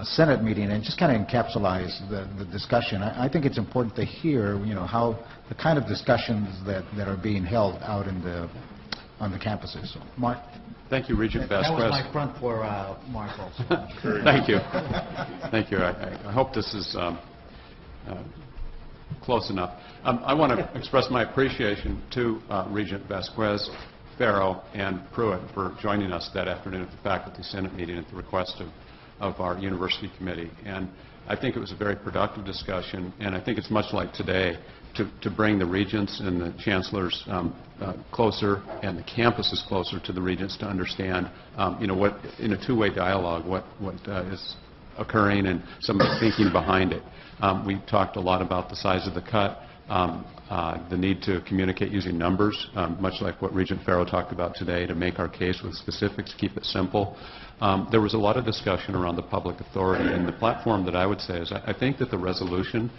Senate meeting and just kind of encapsulate the discussion. I think it's important to hear, how the kind of discussions that are being held out on the campuses. So, Mark. Thank you, Regent Vasquez. That was my front for Mark also. Thank you. Thank you. I hope this is close enough. I want to express my appreciation to Regent Vasquez, Farrow, and Pruitt for joining us that afternoon at the Faculty Senate meeting at the request of our university committee. And I think it was a very productive discussion, and I think it's much like today to bring the regents and the chancellors closer and the campuses closer to the regents to understand, what in a two-way dialogue, what is occurring and some of the thinking behind it. We talked a lot about the size of the cut, the need to communicate using numbers, much like what Regent Farrow talked about today, to make our case with specifics, keep it simple. There was a lot of discussion around the public authority, and the platform that I would say is I think that the resolution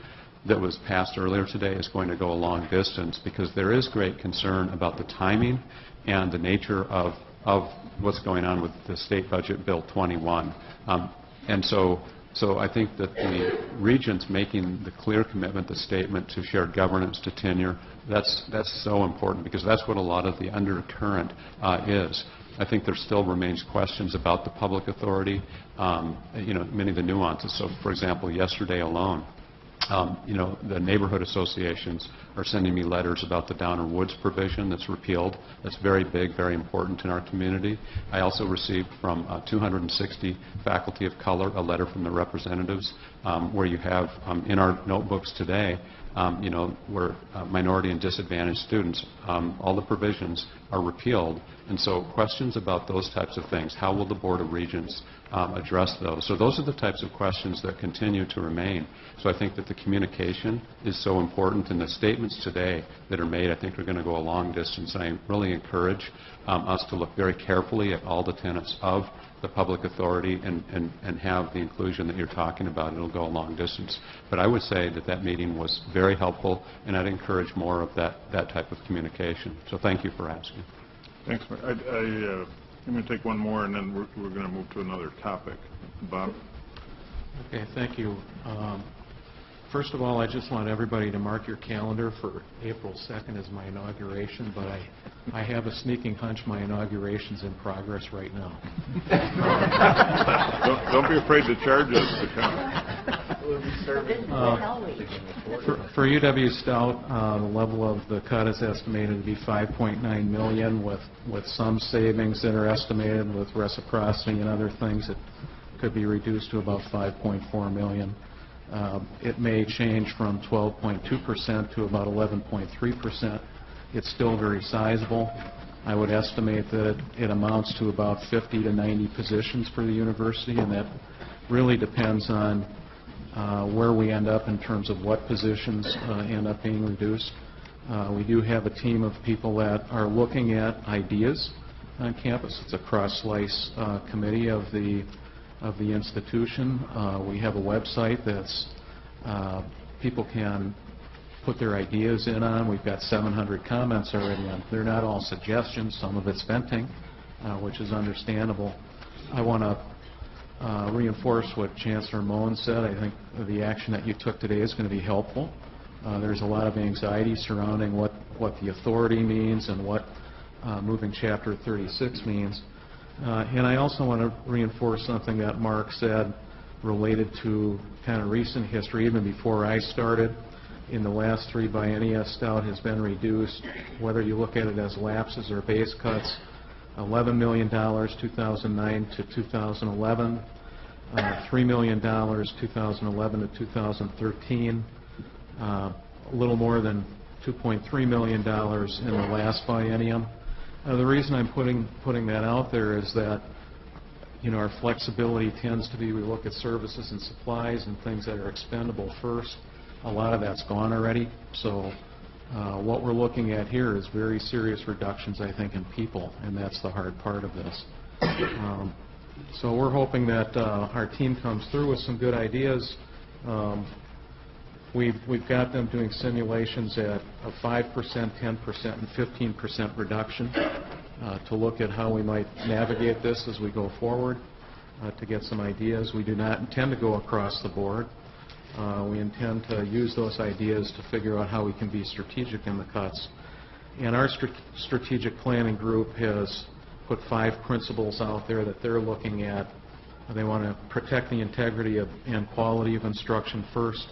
that was passed earlier today is going to go a long distance because there is great concern about the timing and the nature of what's going on with the State Budget Bill 21. And so I think that the regents making the clear commitment, the statement to shared governance, to tenure, that's so important because that's what a lot of the undercurrent is. I think there still remains questions about the public authority, many of the nuances. So, for example, yesterday alone, the neighborhood associations are sending me letters about the Downer Woods provision that's repealed. That's very big, very important in our community. I also received from 260 faculty of color a letter from the representatives where you have in our notebooks today, where minority and disadvantaged students, all the provisions are repealed. And so questions about those types of things, how will the Board of Regents address those? So those are the types of questions that continue to remain. So I think that the communication is so important, and the statements today that are made, I think, are going to go a long distance. And I really encourage us to look very carefully at all the tenets of the public authority and have the inclusion that you're talking about. It'll go a long distance. But I would say that meeting was very helpful, and I'd encourage more of that type of communication. So thank you for asking. Thanks. I'm going to take one more, and then we're going to move to another topic. Bob? Okay, thank you. First of all, I just want everybody to mark your calendar for April 2nd as my inauguration, but I have a sneaking hunch my inauguration's in progress right now. Don't be afraid to charge us to come. For UW Stout, the level of the cut is estimated to be $5.9 million with some savings that are estimated with reciprocity and other things that could be reduced to about $5.4 million. It may change from 12.2% to about 11.3%. It's still very sizable. I would estimate that it amounts to about 50 to 90 positions for the university, and that really depends on where we end up in terms of what positions end up being reduced. We do have a team of people that are looking at ideas on campus. It's a cross-slice committee of the institution. We have a website that's people can put their ideas in on. We've got 700 comments already on. They're not all suggestions. Some of it's venting, which is understandable. I want to reinforce what Chancellor Moen said. I think the action that you took today is going to be helpful. There's a lot of anxiety surrounding what the authority means and what moving Chapter 36 means. And I also want to reinforce something that Mark said related to kind of recent history, even before I started. In the last 3 biennia, Stout has been reduced, whether you look at it as lapses or base cuts, $11 million 2009 to 2011, $3 million 2011 to 2013, a little more than $2.3 million in the last biennium. The reason I'm putting that out there is that, you know, our flexibility tends to be we look at services and supplies and things that are expendable first. A lot of that's gone already. So what we're looking at here is very serious reductions, I think, in people, and that's the hard part of this. So we're hoping that our team comes through with some good ideas. We've got them doing simulations at a 5%, 10%, and 15% reduction to look at how we might navigate this as we go forward, to get some ideas. We do not intend to go across the board. We intend to use those ideas to figure out how we can be strategic in the cuts. And our strategic planning group has put 5 principles out there that they're looking at. They want to protect the integrity and quality of instruction first,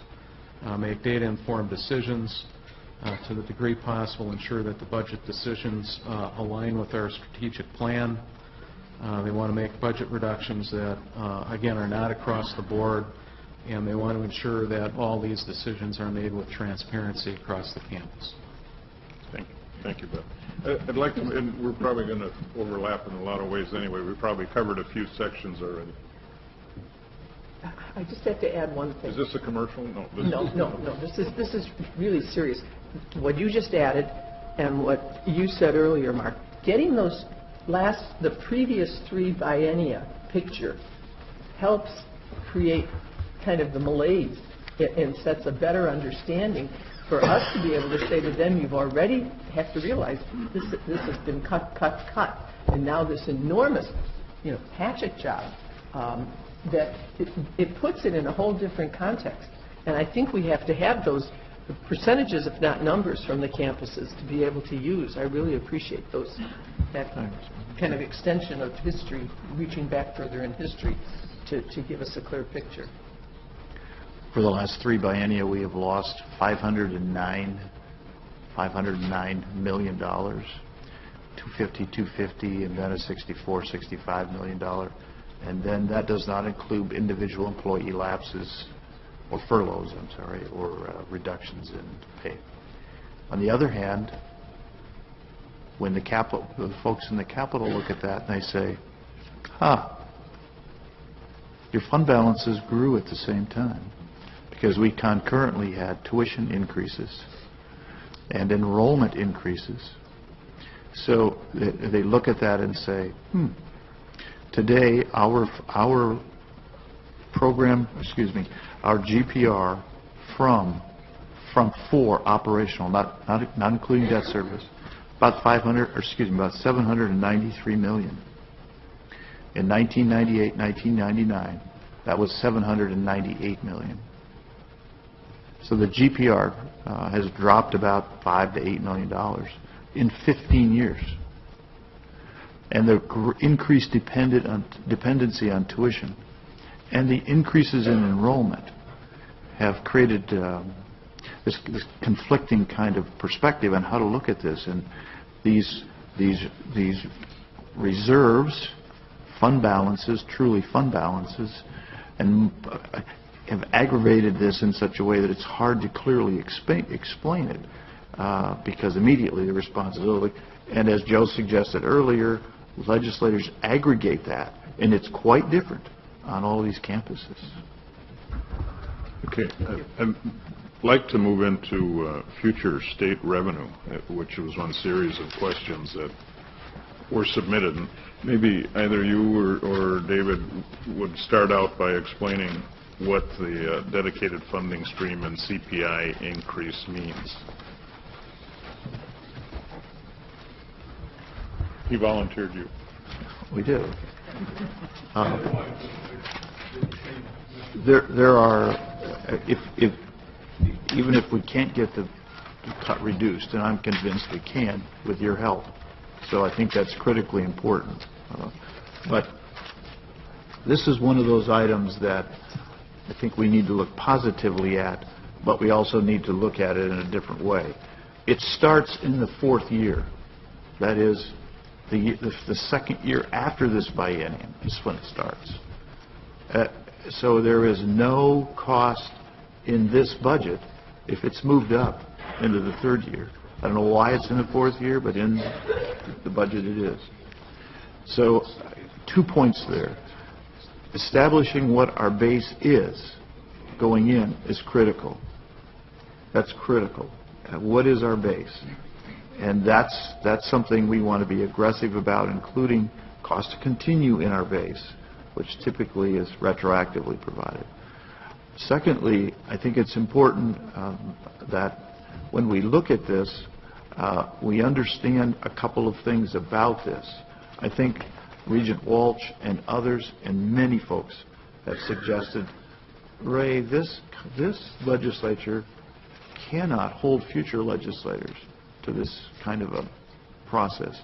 make data-informed decisions, to the degree possible ensure that the budget decisions align with our strategic plan. They want to make budget reductions that, again, are not across the board, and they want to ensure that all these decisions are made with transparency across the campus. Thank you, Beth. I'd like to, and we're probably going to overlap in a lot of ways anyway. We probably covered a few sections already. I just have to add one thing. Is this a commercial? No. No. This is really serious. What you just added and what you said earlier, Mark, getting the previous 3 biennia picture helps create kind of the malaise and sets a better understanding for us to be able to say to them, you've already have to realize this has been cut, and now this enormous, hatchet job. That it puts it in a whole different context. And I think we have to have those percentages, if not numbers, from the campuses to be able to use. I really appreciate that kind of extension of history, reaching back further in history to give us a clear picture. For the last 3 biennia, we have lost $509 million, 250, and then a $65 million. And then that does not include individual employee lapses or furloughs, or reductions in pay. On the other hand, when the folks in the Capitol look at that and they say, your fund balances grew at the same time, because we concurrently had tuition increases and enrollment increases. So they look at that and say, today, our GPR from 4 operational, not including debt service, about $793 million. In 1998, 1999, that was $798 million. So the GPR has dropped about $5 to $8 million in 15 years. And the increased dependency on tuition and the increases in enrollment have created this conflicting kind of perspective on how to look at this. And these reserves, fund balances, truly fund balances, and have aggravated this in such a way that it's hard to clearly explain it. because immediately the responsibility, and as Joe suggested earlier, legislators aggregate that, and it's quite different on all these campuses. Okay. I'd like to move into future state revenue, which was one series of questions that were submitted. And maybe either you or David would start out by explaining what the dedicated funding stream and CPI increase means. He volunteered you. We do. There are, even if we can't get the cut reduced, and I'm convinced we can with your help, so I think that's critically important. But this is one of those items that I think we need to look positively at, but we also need to look at it in a different way. It starts in the fourth year. That is, the second year after this biennium is when it starts. So there is no cost in this budget if it's moved up into the third year. I don't know why it's in the fourth year, but in the budget it is. So 2 points there. Establishing what our base is going in is critical. That's critical. What is our base? And that's something we want to be aggressive about, including cost to continue in our base, which typically is retroactively provided. Secondly, I think it's important that when we look at this, we understand a couple of things about this. I think Regent Walsh and others and many folks have suggested, Ray, this legislature cannot hold future legislators to this kind of a process.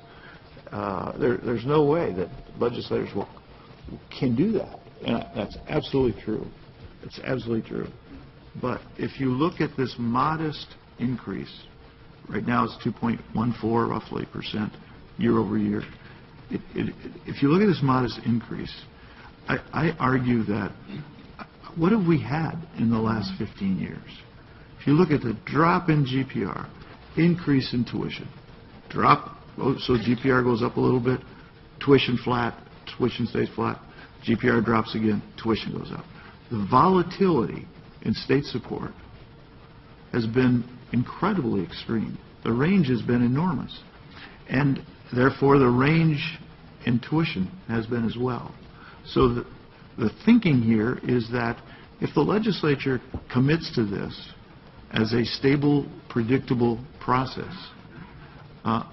There's no way that legislators can do that. And that's absolutely true. It's absolutely true. But if you look at this modest increase, right now it's 2.14 roughly % year over year. If you look at this modest increase, I argue that what have we had in the last 15 years? If you look at the drop in GPR, increase in tuition, drop, so GPR goes up a little bit, tuition flat, tuition stays flat, GPR drops again, tuition goes up. The volatility in state support has been incredibly extreme. The range has been enormous. And therefore, the range in tuition has been as well. So the thinking here is that if the legislature commits to this as a stable, predictable process,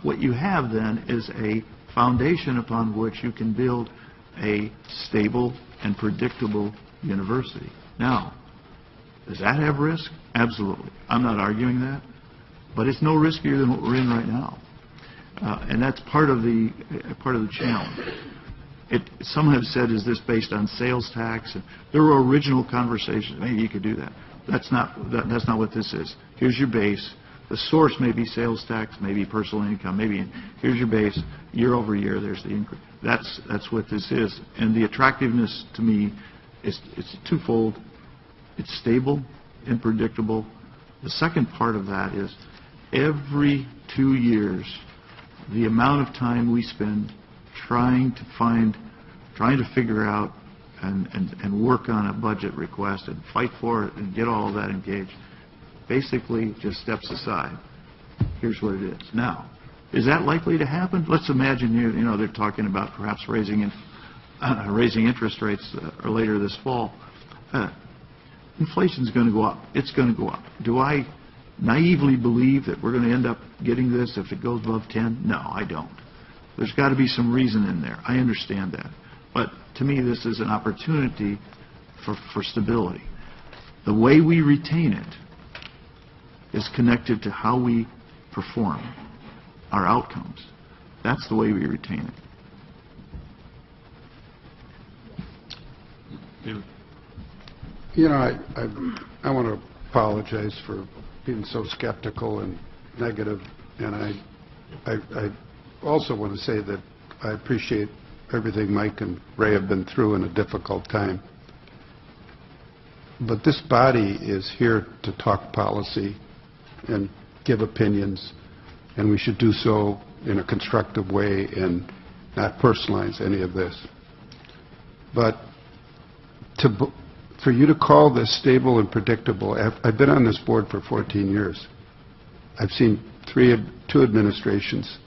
what you have then is a foundation upon which you can build a stable and predictable university. Now, does that have risk? Absolutely. I'm not arguing that, but it's no riskier than what we're in right now. And that's part of the challenge. Some have said, is this based on sales tax? And there were original conversations. Maybe you could do that. That's not what this is. Here's your base. The source may be sales tax, maybe personal income, maybe here's your base. Year over year, there's the increase. That's what this is. And the attractiveness to me is it's twofold. It's stable and predictable. The second part of that is every 2 years, the amount of time we spend trying to figure out and work on a budget request and fight for it and get all of that engaged, basically just steps aside. Here's what it is. Now, is that likely to happen? Let's imagine they're talking about perhaps raising interest rates later this fall. Inflation's going to go up. It's going to go up. Do I naively believe that we're going to end up getting this if it goes above 10? No, I don't. There's got to be some reason in there. I understand that. But to me, this is an opportunity for stability. The way we retain it is connected to how we perform, our outcomes. That's the way we retain it. You know, I want to apologize for being so skeptical and negative, and I also want to say that I appreciate everything Mike and Ray have been through in a difficult time. But this body is here to talk policy and give opinions, and we should do so in a constructive way and not personalize any of this. But for you to call this stable and predictable, I've been on this board for 14 years. I've seen two administrations,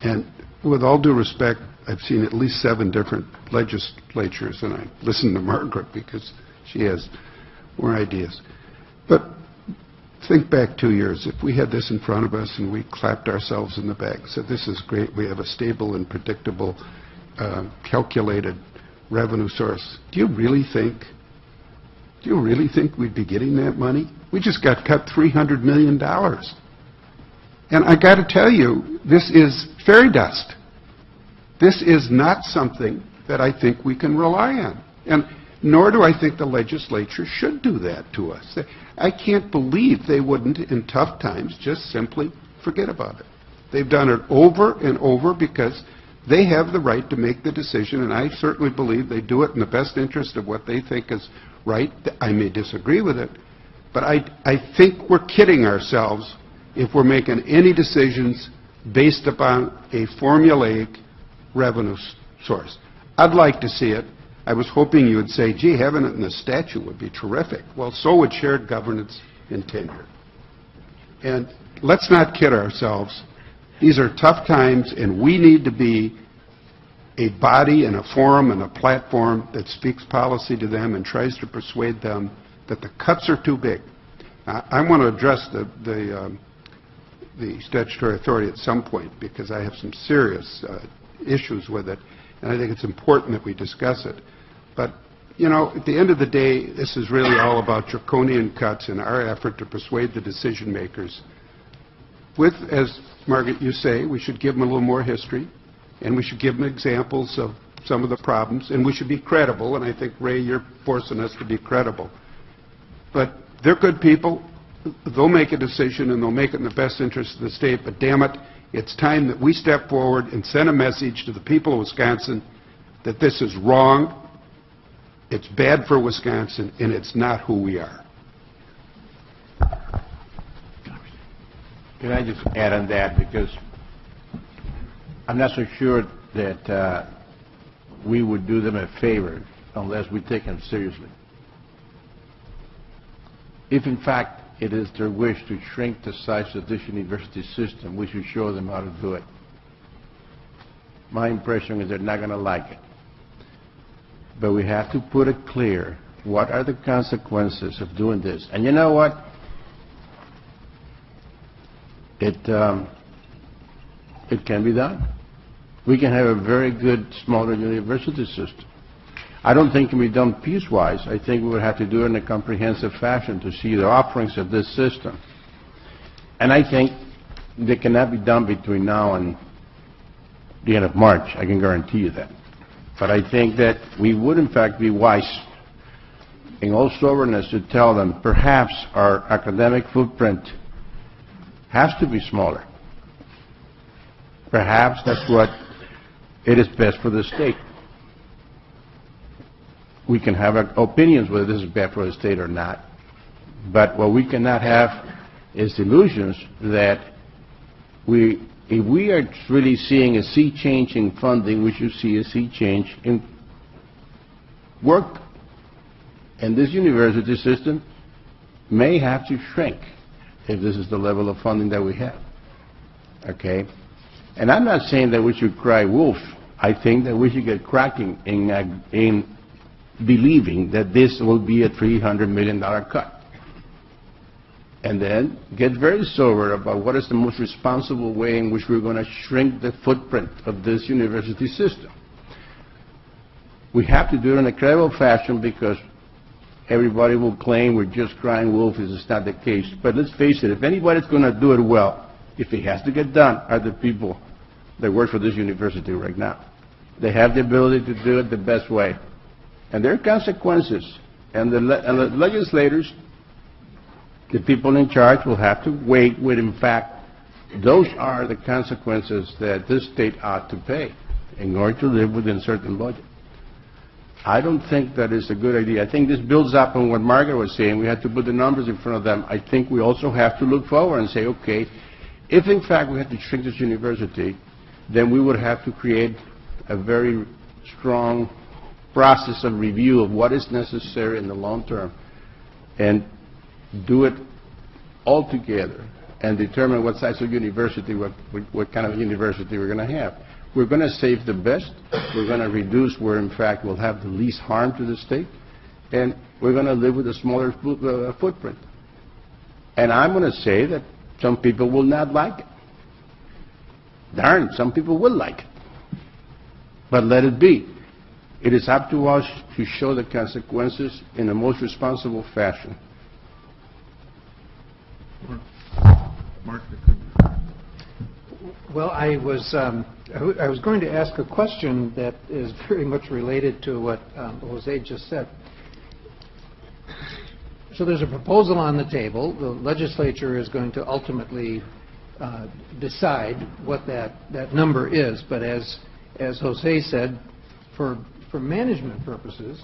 and with all due respect, I've seen at least 7 different legislatures, and I listen to Margaret because she has more ideas. But think back 2 years. If we had this in front of us and we clapped ourselves in the back and said, this is great, we have a stable and predictable, calculated revenue source, do you really think we'd be getting that money? We just got cut $300 million. And I got to tell you, this is fairy dust. This is not something that I think we can rely on. And nor do I think the legislature should do that to us. I can't believe they wouldn't, in tough times, just simply forget about it. They've done it over and over because they have the right to make the decision, and I certainly believe they do it in the best interest of what they think is right. I may disagree with it, but I think we're kidding ourselves if we're making any decisions based upon a formulaic revenue source. I'd like to see it. I was hoping you would say, gee, having it in the statute would be terrific. Well, so would shared governance and tenure. And let's not kid ourselves. These are tough times, and we need to be a body and a forum and a platform that speaks policy to them and tries to persuade them that the cuts are too big. I want to address the statutory authority at some point because I have some serious issues with it, and I think it's important that we discuss it. But, you know, at the end of the day, this is really all about draconian cuts and our effort to persuade the decision makers. With, as Margaret, you say, we should give them a little more history, and we should give them examples of some of the problems, and we should be credible, and I think, Ray, you're forcing us to be credible. But they're good people. They'll make a decision, and they'll make it in the best interest of the state, but damn it, it's time that we step forward and send a message to the people of Wisconsin that this is wrong, it's bad for Wisconsin, and it's not who we are. Can I just add on that, because I'm not so sure that we would do them a favor unless we take them seriously. If in fact it is their wish to shrink the size of this university system, we should show them how to do it. My impression is they're not going to like it. But we have to put it clear, what are the consequences of doing this? And you know what? It can be done. We can have a very good, smaller university system. I don't think it can be done piecewise. I think we would have to do it in a comprehensive fashion to see the offerings of this system. And I think they cannot be done between now and the end of March. I can guarantee you that. But I think that we would, in fact, be wise in all soberness to tell them perhaps our academic footprint has to be smaller. Perhaps that's what it is best for the state. We can have our opinions whether this is bad for the state or not, but what we cannot have is illusions that if we are really seeing a sea change in funding, we should see a sea change in work. And this university system may have to shrink if this is the level of funding that we have. Okay? And I'm not saying that we should cry wolf. I think that we should get cracking in believing that this will be a $300 million cut. And then get very sober about what is the most responsible way in which we're going to shrink the footprint of this university system. We have to do it in a credible fashion because everybody will claim we're just crying wolf. This is not the case. But let's face it, if anybody's going to do it well, if it has to get done, are the people that work for this university right now. They have the ability to do it the best way. And there are consequences. And the legislators, the people in charge, will have to wait with, in fact, those are the consequences that this state ought to pay in order to live within certain budget. I don't think that is a good idea. I think this builds up on what Margaret was saying. We have to put the numbers in front of them. I think we also have to look forward and say, okay, if in fact we have to shrink this university, then we would have to create a very strong process of review of what is necessary in the long term and do it all together and determine what size of university, what kind of university we're going to have. We're going to save the best, we're going to reduce where in fact we'll have the least harm to the state, and we're going to live with a smaller footprint. And I'm going to say that some people will not like it. Darn, some people will like it. But let it be. It is up to us to show the consequences in the most responsible fashion. Mark? Well, I was going to ask a question that is very much related to what Jose just said. So there's a proposal on the table. The legislature is going to ultimately decide what that number is. But as Jose said, for management purposes,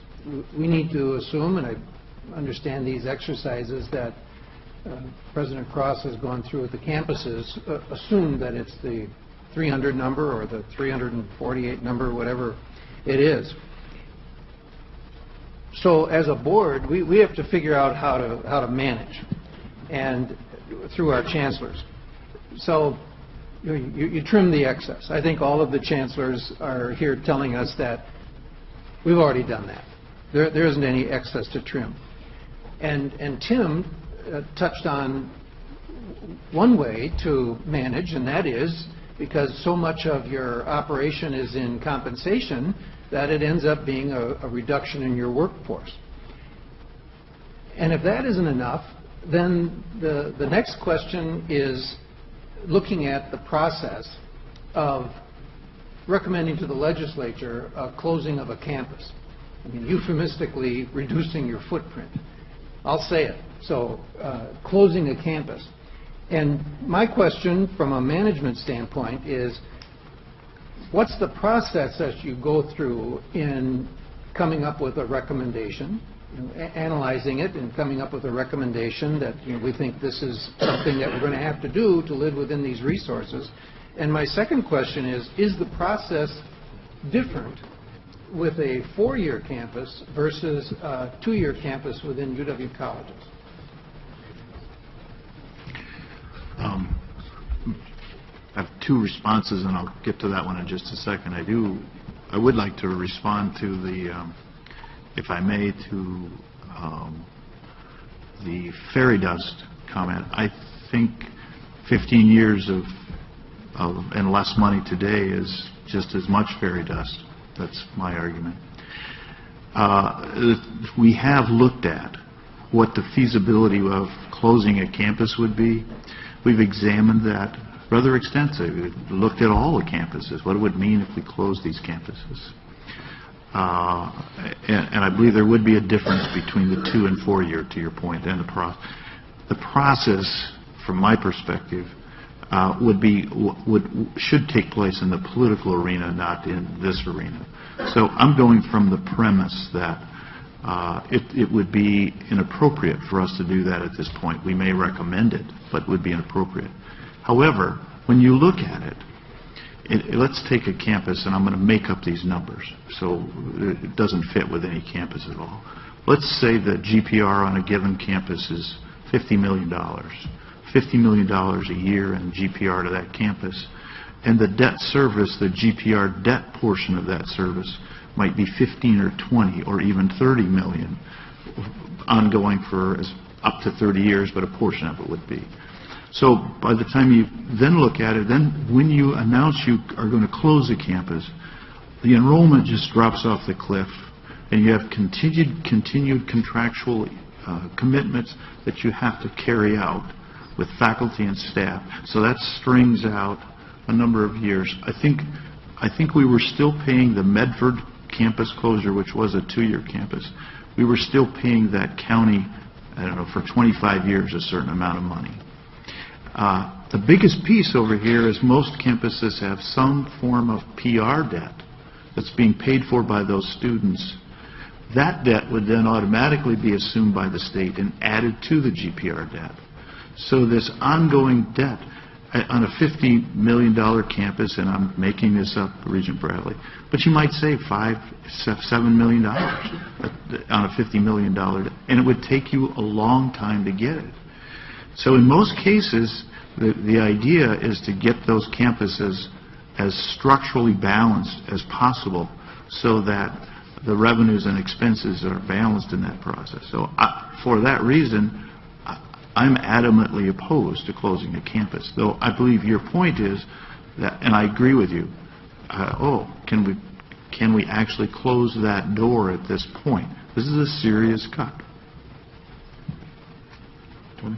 we need to assume, and I understand these exercises that President Cross has gone through with the campuses, assume that it's the 300 number or the 348 number, whatever it is. So as a board, we have to figure out how to manage, and through our chancellors. So you trim the excess. I think all of the chancellors are here telling us that we've already done that. There isn't any excess to trim. And Tim touched on one way to manage, and that is because so much of your operation is in compensation that it ends up being a reduction in your workforce. And if that isn't enough, then the next question is looking at the process of recommending to the legislature a closing of a campus. I mean, euphemistically reducing your footprint. I'll say it. So closing a campus. And my question from a management standpoint is, what's the process that you go through in coming up with a recommendation, analyzing it and coming up with a recommendation that we think this is something that we're going to have to do to live within these resources? And my second question is the process different with a 4-year campus versus a 2-year campus within UW colleges? I have two responses, and I'll get to that one in just a second. I would like to respond to the, if I may, to the fairy dust comment. I think 15 years of and less money today is just as much fairy dust. That's my argument. We have looked at what the feasibility of closing a campus would be. We've examined that rather extensively. We've looked at all the campuses, what it would mean if we closed these campuses. And I believe there would be a difference between the 2- and 4-year, to your point, and the process, from my perspective, should take place in the political arena, not in this arena. So I'm going from the premise that it would be inappropriate for us to do that at this point. We may recommend it, but it would be inappropriate. However, when you look at it, let's take a campus, and I'm going to make up these numbers, so it doesn't fit with any campus at all. Let's say the GPR on a given campus is $50 million. $50 million a year in GPR to that campus, and the debt service, the GPR debt portion of that service, might be 15 or 20 or even 30 million ongoing for up to 30 years, but a portion of it would be. So by the time you then look at it, then when you announce you are going to close a campus, the enrollment just drops off the cliff, and you have continued contractual commitments that you have to carry out with faculty and staff. So that strings out a number of years. I think we were still paying the Medford campus closure, which was a 2-year campus. We were still paying that county, I don't know, for 25 years a certain amount of money. The biggest piece over here is most campuses have some form of PR debt that's being paid for by those students. that debt would then automatically be assumed by the state and added to the GPR debt. So this ongoing debt on a $50 million campus, and I'm making this up, Regent Bradley, but you might save $7 million on a $50 million debt, and it would take you a long time to get it. So in most cases, the idea is to get those campuses as structurally balanced as possible so that the revenues and expenses are balanced in that process. So for that reason, I'm adamantly opposed to closing a campus, though I believe your point is that, and I agree with you, can we actually close that door at this point? This is a serious cut. Tony?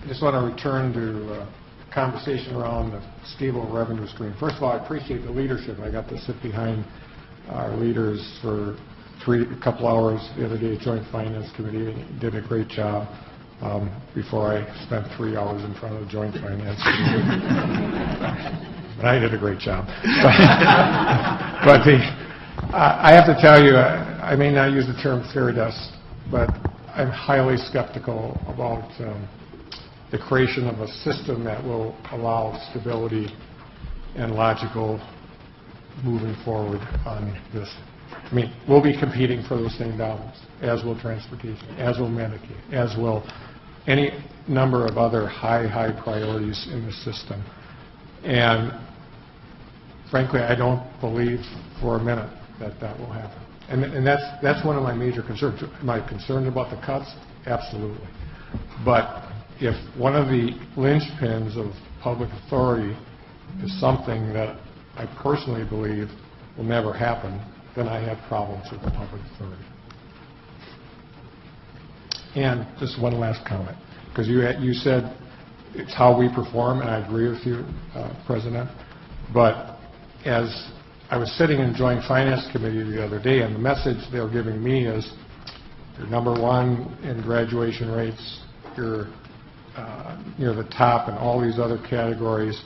I just want to return to conversation around the stable revenue stream. First of all, I appreciate the leadership. I got to sit behind our leaders for a couple hours the other day at Joint Finance Committee, and did a great job before I spent 3 hours in front of the Joint Finance Committee. But I did a great job. But I have to tell you, I may not use the term fairy dust, but I'm highly skeptical about the creation of a system that will allow stability and logical moving forward on this. I mean, we'll be competing for those same dollars, as will transportation, as will Medicaid, as will any number of other high priorities in the system. And frankly, I don't believe for a minute that that will happen. And that's one of my major concerns. Am I concerned about the cuts? Absolutely. But if one of the linchpins of public authority is something that I personally believe will never happen, then I have problems with the public authority. And just one last comment, because you said it's how we perform, and I agree with you, President. But as I was sitting in Joint Finance Committee the other day, and the message they were giving me is, you're number one in graduation rates, you're near the top in all these other categories.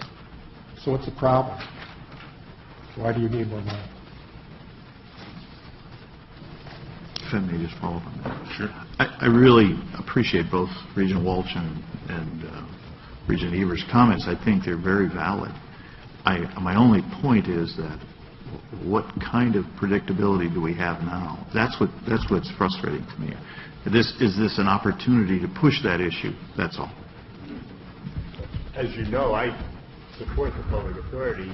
So what's the problem? Why do you need more money? If I may just follow up on that. Sure. I really appreciate both Regent Walsh and Regent Evers' comments. I think they're very valid. My only point is that what kind of predictability do we have now? That's what's frustrating to me. Is this an opportunity to push that issue? That's all. As you know, I support the public authority,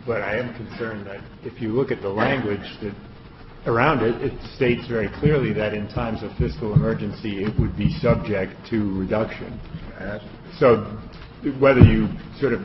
but I am concerned that if you look at the language that around it, it states very clearly that in times of fiscal emergency, it would be subject to reduction. So whether you sort of,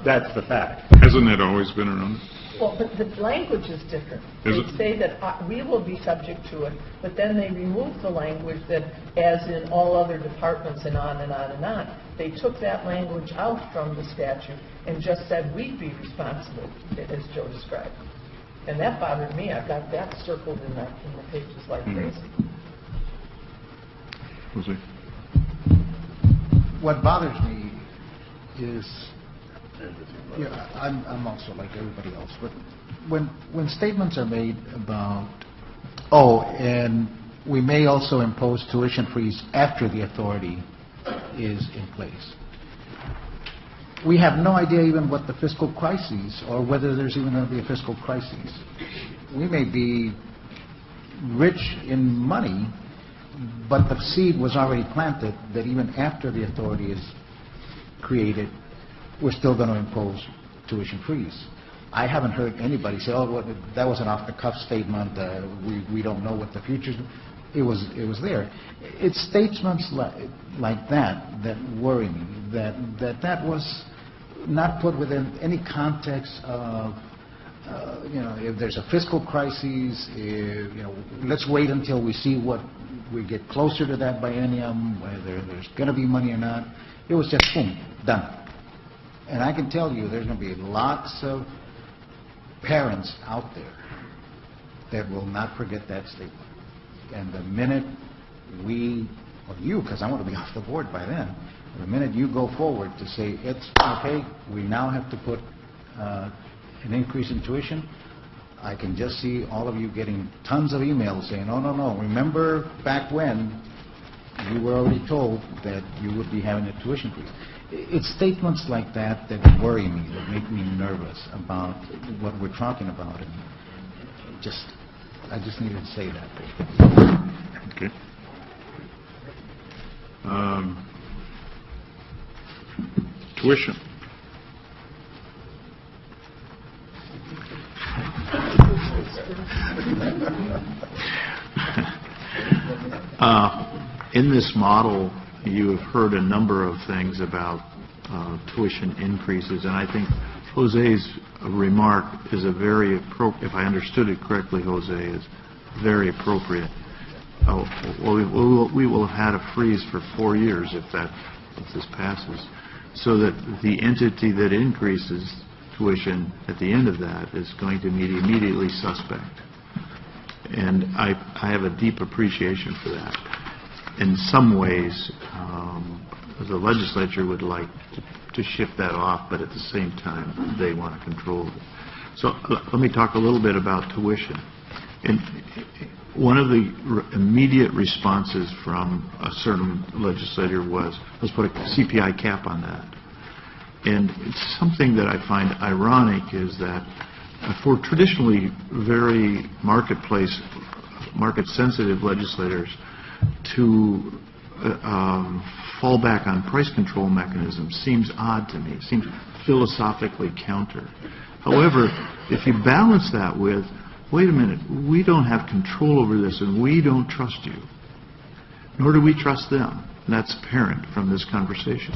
that's the fact. Hasn't that always been around? Well, but the language is different. They say that we will be subject to it, but then they remove the language that, as in all other departments, and on and on and on. They took that language out from the statute and just said we'd be responsible, as Joe described. And that bothered me. I've got that circled in the pages like crazy. What bothers me is, I'm also like everybody else, but when statements are made about, and we may also impose tuition freeze after the authority is in place. We have no idea even what the fiscal crises, or whether there's even going to be a fiscal crisis. We may be rich in money, but the seed was already planted that even after the authority is created, we're still going to impose tuition freeze. I haven't heard anybody say, that was an off-the-cuff statement, we don't know what the future's. It was there. It's statements like that worry me, that was not put within any context of, if there's a fiscal crisis, let's wait until we see what we get closer to that biennium, whether there's going to be money or not. It was just boom, done. And I can tell you there's going to be lots of parents out there that will not forget that statement. And the minute because I want to be off the board by then, the minute you go forward to say, it's okay, we now have to put an increase in tuition, I can just see all of you getting tons of emails saying, "Oh, no, remember back when you were already told that you would be having a tuition increase." It's statements like that that worry me, that make me nervous about what we're talking about. And I just needed to say that. Okay. Tuition. In this model, you have heard a number of things about tuition increases, and I think Jose's remark is a very appropriate, if I understood it correctly, Jose, is very appropriate. We will have had a freeze for 4 years if this passes, so that the entity that increases tuition at the end of that is going to be immediately suspect. And I have a deep appreciation for that. In some ways, the legislature would like to shift that off, but at the same time, they want to control it. So let me talk a little bit about tuition. And one of the immediate responses from a certain legislator was, let's put a CPI cap on that. And it's something that I find ironic is that for traditionally very market-sensitive legislators to fall back on price control mechanisms seems odd to me. It seems philosophically counter. However, if you balance that with, wait a minute, we don't have control over this and we don't trust you, nor do we trust them. And that's apparent from this conversation.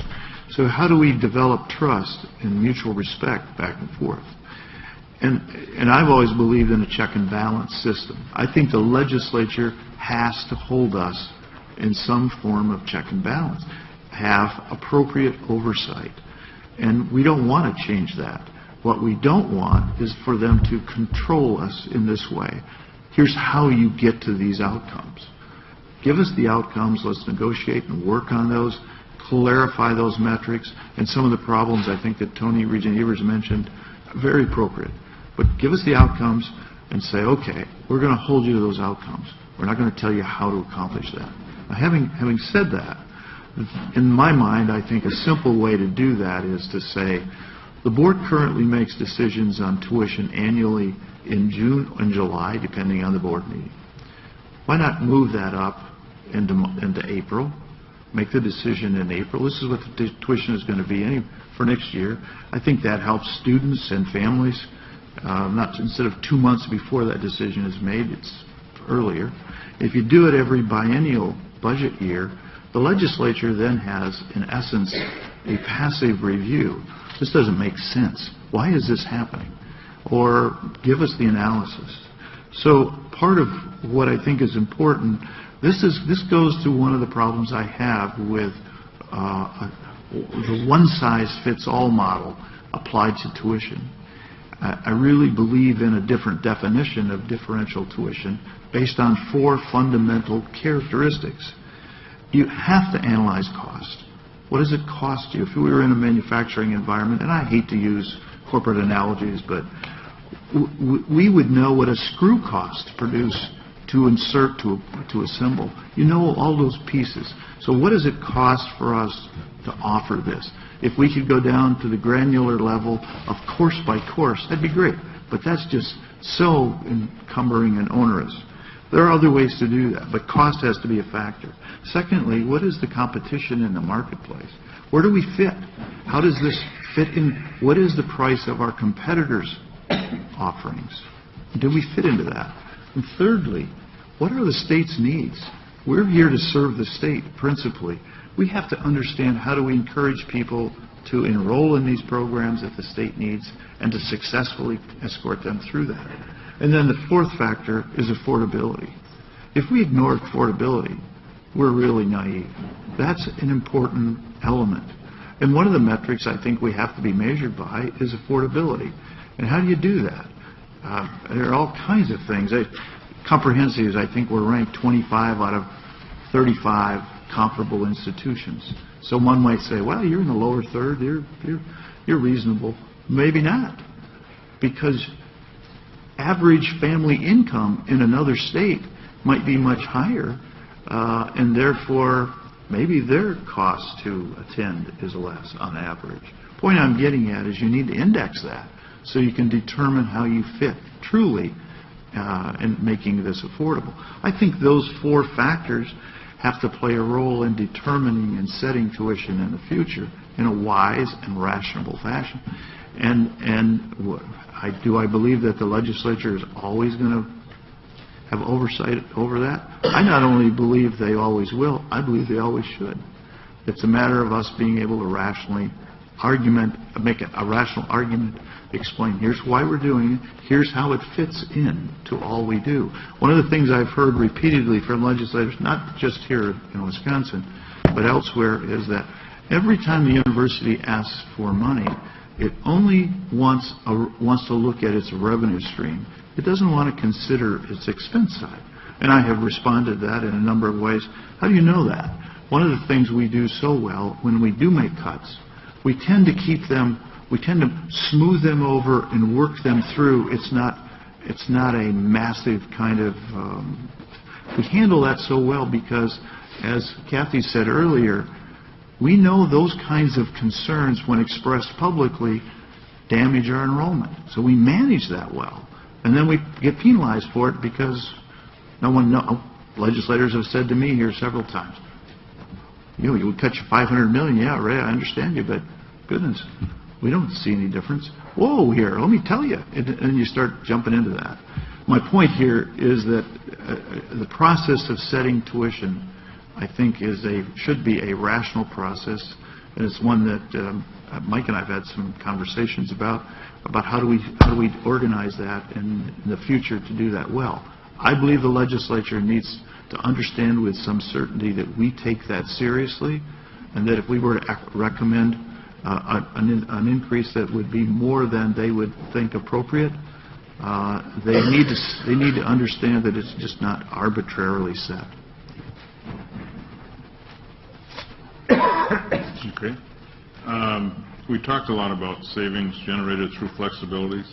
So how do we develop trust and mutual respect back and forth? And I've always believed in a check and balance system. I think the legislature has to hold us in some form of check and balance, have appropriate oversight. And we don't want to change that. What we don't want is for them to control us in this way. Here's how you get to these outcomes. Give us the outcomes, let's negotiate and work on those, clarify those metrics, and some of the problems I think that Tony Regent Evers mentioned, very appropriate. But give us the outcomes and say, okay, we're going to hold you to those outcomes. We're not going to tell you how to accomplish that. Now, having said that, in my mind, I think a simple way to do that is to say, the board currently makes decisions on tuition annually in June and July, depending on the board meeting. Why not move that up into April? Make the decision in April. This is what the tuition is going to be for next year. I think that helps students and families. Instead of 2 months before that decision is made, it's earlier. If you do it every biennial budget year, the legislature then has, in essence, a passive review. This doesn't make sense. Why is this happening? Or give us the analysis. So part of what I think is important, this goes to one of the problems I have with the one-size-fits-all model applied to tuition. I really believe in a different definition of differential tuition based on 4 fundamental characteristics. You have to analyze cost. What does it cost you? If we were in a manufacturing environment, and I hate to use corporate analogies, but we would know what a screw costs to produce, to insert, to assemble. You know all those pieces. So what does it cost for us to offer this? If we could go down to the granular level of course by course, that'd be great. But that's just so encumbering and onerous. There are other ways to do that, but cost has to be a factor. Secondly, what is the competition in the marketplace? Where do we fit? How does this fit in? What is the price of our competitors' offerings? Do we fit into that? And thirdly, what are the state's needs? We're here to serve the state, principally. We have to understand how do we encourage people to enroll in these programs that the state needs and to successfully escort them through that. And then the fourth factor is affordability. If we ignore affordability, we're really naive. That's an important element. And one of the metrics I think we have to be measured by is affordability. And how do you do that? There are all kinds of things. Comprehensives, I think, we're ranked 25 out of 35 comparable institutions. So one might say, well, you're in the lower third, you're reasonable. Maybe not. Because average family income in another state might be much higher, and therefore maybe their cost to attend is less on average. The point I'm getting at is you need to index that so you can determine how you fit truly in making this affordable. I think those 4 factors have to play a role in determining and setting tuition in the future in a wise and rational fashion. I believe that the legislature is always going to have oversight over that? I not only believe they always will, I believe they always should. It's a matter of us being able to rationally make a rational argument, explain, here's why we're doing it, here's how it fits in to all we do. One of the things I've heard repeatedly from legislators, not just here in Wisconsin, but elsewhere, is that every time the university asks for money, it only wants to look at its revenue stream. It doesn't want to consider its expense side. And I have responded to that in a number of ways. How do you know that? One of the things we do so well when we do make cuts, we tend to smooth them over and work them through. It's not a massive kind of, we handle that so well because, as Kathy said earlier, we know those kinds of concerns, when expressed publicly, damage our enrollment. So we manage that well. And then we get penalized for it because no one knows. Legislators have said to me here several times, you would cut you $500 million. Yeah, Ray, I understand you, but goodness, we don't see any difference. Whoa, here, let me tell you. And you start jumping into that. My point here is that the process of setting tuition, I think, should be a rational process, and it's one that Mike and I have had some conversations about how do we organize that in the future to do that well. I believe the legislature needs to understand with some certainty that we take that seriously, and that if we were to recommend an increase that would be more than they would think appropriate, they need to understand that it's just not arbitrarily set. Okay. We talked a lot about savings generated through flexibilities,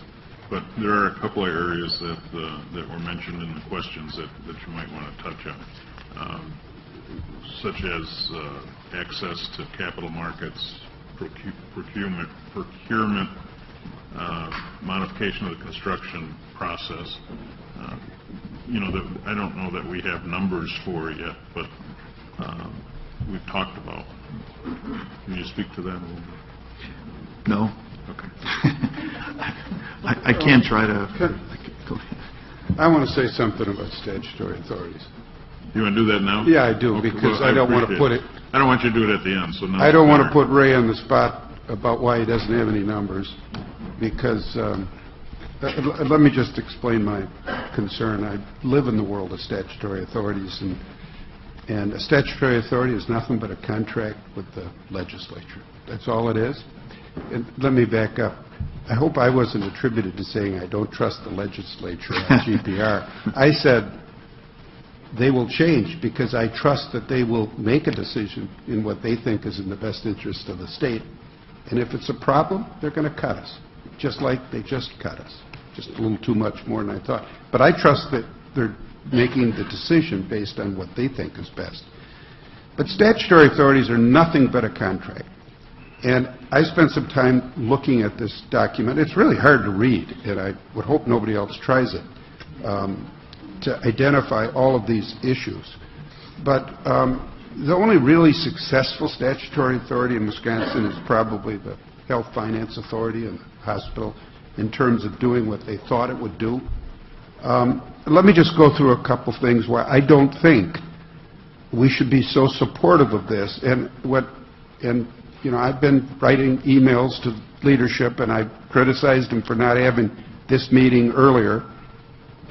but there are a couple of areas that were mentioned in the questions that you might want to touch on, such as access to capital markets, procurement, modification of the construction process. I don't know that we have numbers for it yet, but we've talked about. Can you speak to that a little bit? No. Okay. I can try to. Go ahead. I want to say something about statutory authorities. You want to do that now? Yeah, I do, Okay, because well, I don't want to put it. I don't want you to do it at the end. So now I don't want to put Ray on the spot about why he doesn't have any numbers, because let me just explain my concern. I live in the world of statutory authorities, and a statutory authority is nothing but a contract with the legislature. That's all it is. And let me back up. I hope I wasn't attributed to saying I don't trust the legislature on GPR. I said they will change because I trust that they will make a decision in what they think is in the best interest of the state. And if it's a problem, they're going to cut us, just like they just cut us, just a little too much more than I thought. But I trust that they're making the decision based on what they think is best. But statutory authorities are nothing but a contract. And I spent some time looking at this document. It's really hard to read, and I would hope nobody else tries it, to identify all of these issues. But the only really successful statutory authority in Wisconsin is probably the Health Finance Authority and the hospital in terms of doing what they thought it would do. Let me just go through a couple things where I don't think we should be so supportive of this. I've been writing emails to leadership, and I've criticized them for not having this meeting earlier,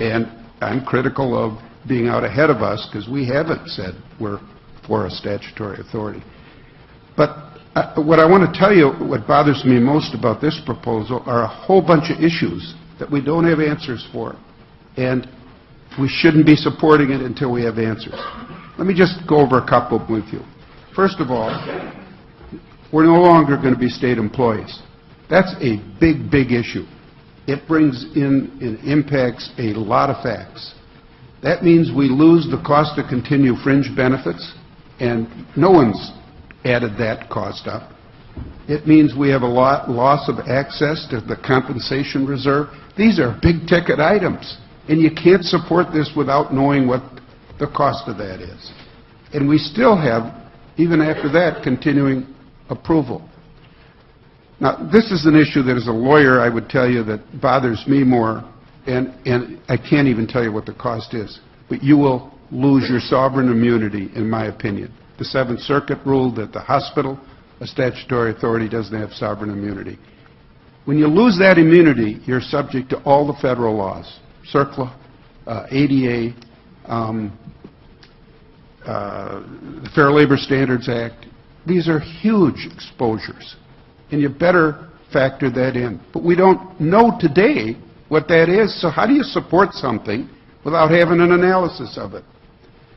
and I'm critical of being out ahead of us because we haven't said we're for a statutory authority. But what I want to tell you, what bothers me most about this proposal are a whole bunch of issues that we don't have answers for, and we shouldn't be supporting it until we have answers. Let me just go over a couple with you. First of all, we're no longer going to be state employees. That's a big, big issue. it brings in and impacts a lot of facts. That means we lose the cost to continue fringe benefits, and no one's added that cost up. It means we have a loss of access to the compensation reserve. These are big-ticket items, and you can't support this without knowing what the cost of that is. And we still have, even after that, continuing approval. Now, this is an issue that as a lawyer I would tell you that bothers me more, and I can't even tell you what the cost is, but you will lose your sovereign immunity, in my opinion. The Seventh Circuit ruled that the hospital, a statutory authority, doesn't have sovereign immunity. When you lose that immunity, you're subject to all the federal laws, CERCLA, ADA, the Fair Labor Standards Act. These are huge exposures, and you better factor that in. But we don't know today what that is, so how do you support something without having an analysis of it?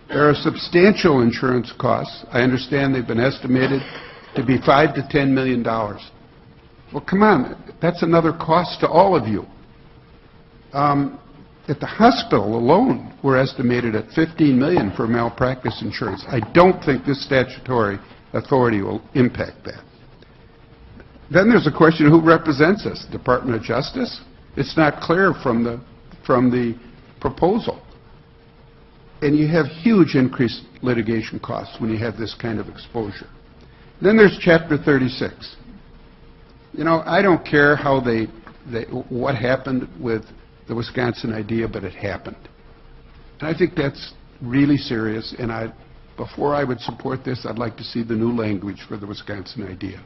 There are substantial insurance costs. I understand they've been estimated to be $5 to $10 million. Well, come on, that's another cost to all of you. At the hospital alone, we're estimated at $15 million for malpractice insurance. I don't think this statutory authority will impact that. Then there's a question of who represents us. Department of Justice? It's not clear from the proposal. And you have huge increased litigation costs when you have this kind of exposure. Then there's Chapter 36. You know, I don't care how what happened with the Wisconsin idea, but it happened. And I think that's really serious, and before I would support this, I'd like to see the new language for the Wisconsin idea.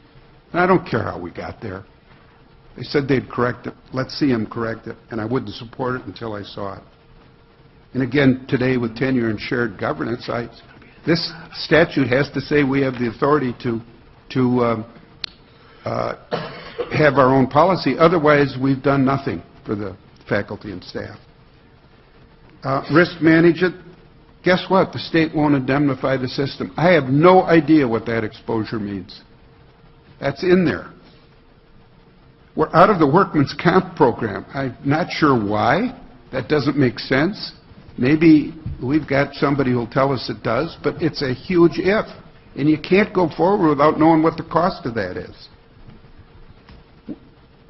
And I don't care how we got there. They said they'd correct it. Let's see them correct it, and I wouldn't support it until I saw it. And again, today with tenure and shared governance, this statute has to say we have the authority to have our own policy. Otherwise, we've done nothing for the faculty and staff. Risk management. Guess what? The state won't indemnify the system. I have no idea what that exposure means. That's in there. We're out of the workman's comp program. I'm not sure why. That doesn't make sense. Maybe we've got somebody who'll tell us it does, but it's a huge if. And you can't go forward without knowing what the cost of that is.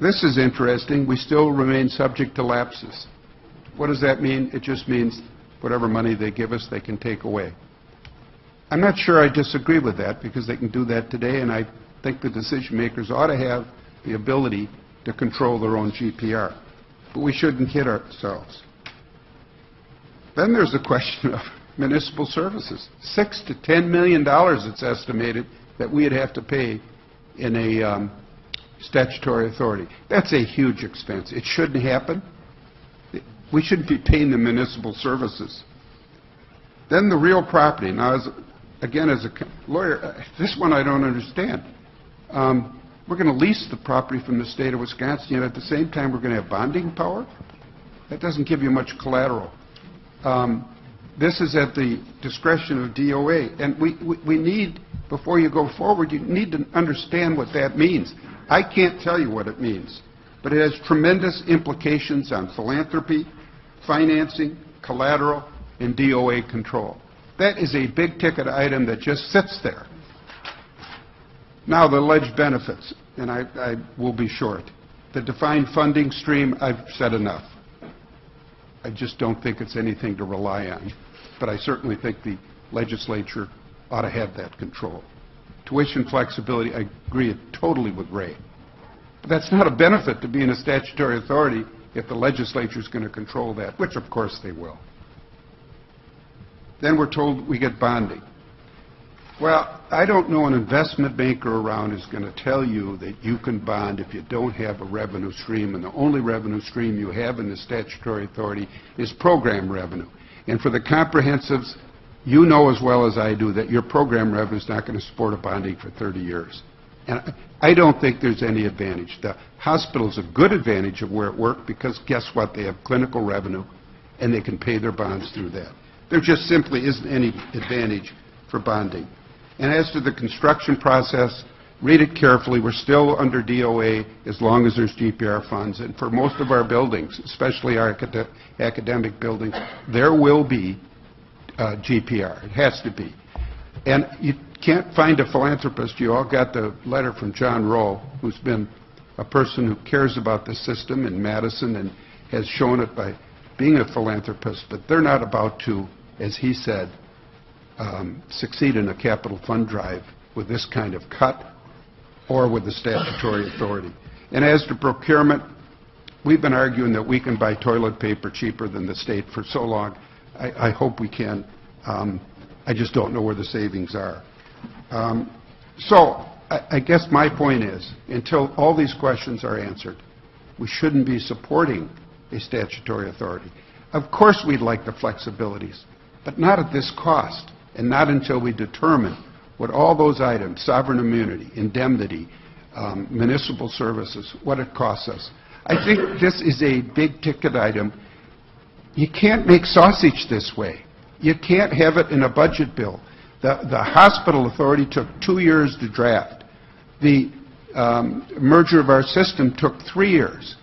This is interesting. We still remain subject to lapses. What does that mean? It just means whatever money they give us, they can take away. I'm not sure I disagree with that, because they can do that today, and I think the decision makers ought to have the ability to control their own GPR. But we shouldn't kid ourselves. Then there's the question of municipal services. $6 to $10 million, it's estimated, that we'd have to pay in a statutory authority. That's a huge expense. It shouldn't happen. We shouldn't be paying the municipal services. Then the real property. Now, again, as a lawyer, this one I don't understand. We're going to lease the property from the state of Wisconsin, and at the same time we're going to have bonding power? That doesn't give you much collateral. This is at the discretion of DOA, and we need, before you go forward, you need to understand what that means. I can't tell you what it means, but it has tremendous implications on philanthropy, financing, collateral, and DOA control. That is a big-ticket item that just sits there. Now, the alleged benefits, and I will be short. The defined funding stream, I've said enough. I just don't think it's anything to rely on. But I certainly think the legislature ought to have that control. Tuition flexibility, I agree totally with Ray. But that's not a benefit to being a statutory authority if the legislature is going to control that, which of course they will. Then we're told we get bonding. Well, I don't know an investment banker around who's going to tell you that you can bond if you don't have a revenue stream, and the only revenue stream you have in the statutory authority is program revenue. And for the comprehensives, you know as well as I do that your program revenue is not going to support a bonding for 30 years. And I don't think there's any advantage. The hospital's a good advantage of where it worked, because guess what? They have clinical revenue, and they can pay their bonds through that. There just simply isn't any advantage for bonding. And as to the construction process, read it carefully. We're still under DOA as long as there's GPR funds. And for most of our buildings, especially our academic buildings, there will be GPR. It has to be. And you can't find a philanthropist. You all got the letter from John Rowe, who's been a person who cares about the system in Madison and has shown it by being a philanthropist. But they're not about to, as he said, succeed in a capital fund drive with this kind of cut or with the statutory authority. And as to procurement, we've been arguing that we can buy toilet paper cheaper than the state for so long. I hope we can. I just don't know where the savings are. So I guess my point is, until all these questions are answered, we shouldn't be supporting a statutory authority. Of course we'd like the flexibilities, but not at this cost, and not until we determine what all those items, sovereign immunity, indemnity, municipal services, what it costs us. I think this is a big ticket item. You can't make sausage this way. You can't have it in a budget bill. The hospital authority took 2 years to draft. The merger of our system took 3 years.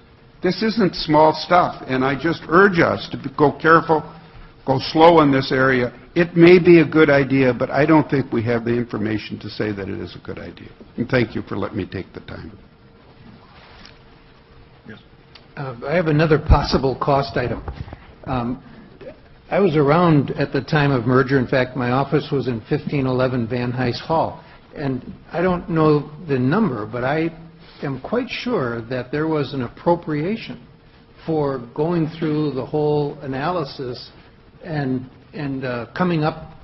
This isn't small stuff, and I just urge us to go careful, go slow in this area. It may be a good idea, but I don't think we have the information to say that it is a good idea. And thank you for letting me take the time. I have another possible cost item. I was around at the time of merger. In fact, my office was in 1511 Van Hise Hall. And I don't know the number, but I am quite sure that there was an appropriation for going through the whole analysis and coming up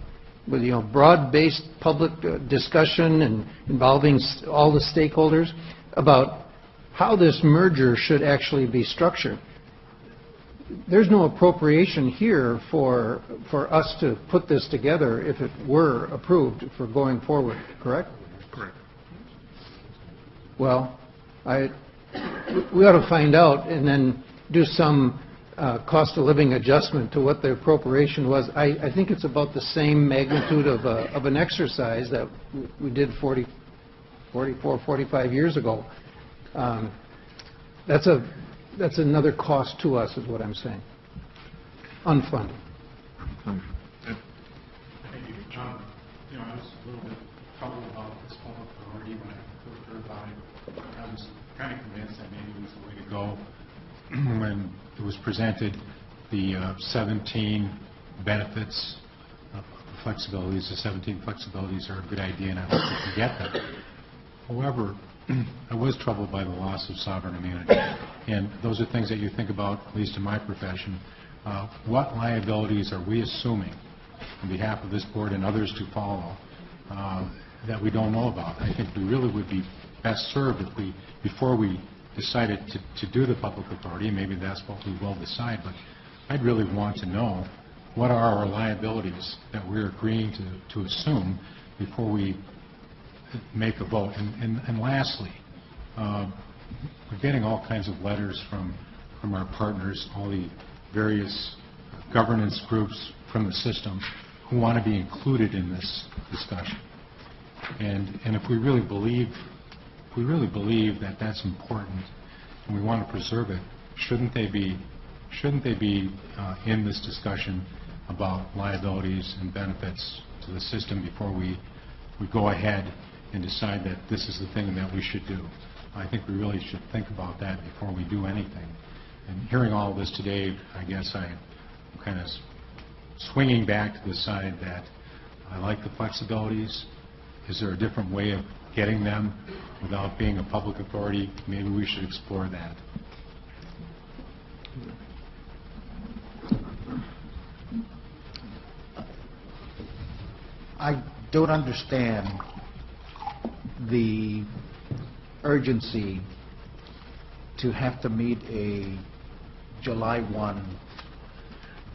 with, broad-based public discussion and involving all the stakeholders about how this merger should actually be structured. There's no appropriation here for us to put this together if it were approved for going forward, correct? Correct. Well, we ought to find out and then do some cost of living adjustment to what the appropriation was. I think it's about the same magnitude of an exercise that we did 44, 45 years ago. That's another cost to us, is what I'm saying. Unfunded. I was a little bit troubled about this public authority when I first heard about it. I was kind of convinced that maybe it was the way to go when it was presented. The 17 benefits of flexibilities, the 17 flexibilities are a good idea, and I hope we can get them. However, I was troubled by the loss of sovereign immunity. And those are things that you think about, at least in my profession. What liabilities are we assuming on behalf of this board and others to follow that we don't know about? I think we really would be best served if we, before we decided to do the public authority, and maybe that's what we will decide, but I'd really want to know what are our liabilities that we're agreeing to assume before we make a vote. And lastly, we're getting all kinds of letters from our partners, all the various governance groups from the system who want to be included in this discussion. And if we really believe that that's important and we want to preserve it, shouldn't they be in this discussion about liabilities and benefits to the system before we go ahead and decide that this is the thing that we should do? I think we really should think about that before we do anything. And hearing all of this today, I guess I'm kind of swinging back to the side that I like the flexibilities. Is there a different way of getting them without being a public authority? Maybe we should explore that. I don't understand the urgency to have to meet a July 1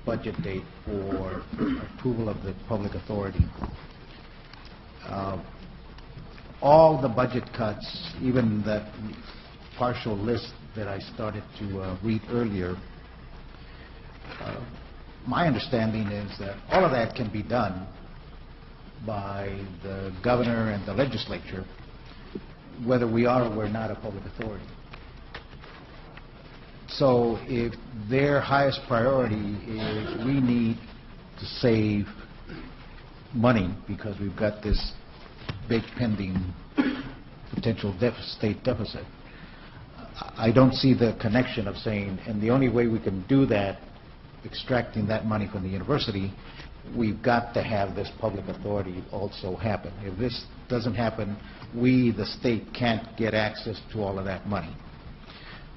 budget date for approval of the public authority. All the budget cuts, even that partial list that I started to read earlier, my understanding is that all of that can be done by the governor and the legislature whether we are or we're not a public authority. So if their highest priority is we need to save money because we've got this big pending potential state deficit, I don't see the connection of saying, and the only way we can do that, extracting that money from the university, we've got to have this public authority also happen. If this doesn't happen, we, the state, can't get access to all of that money.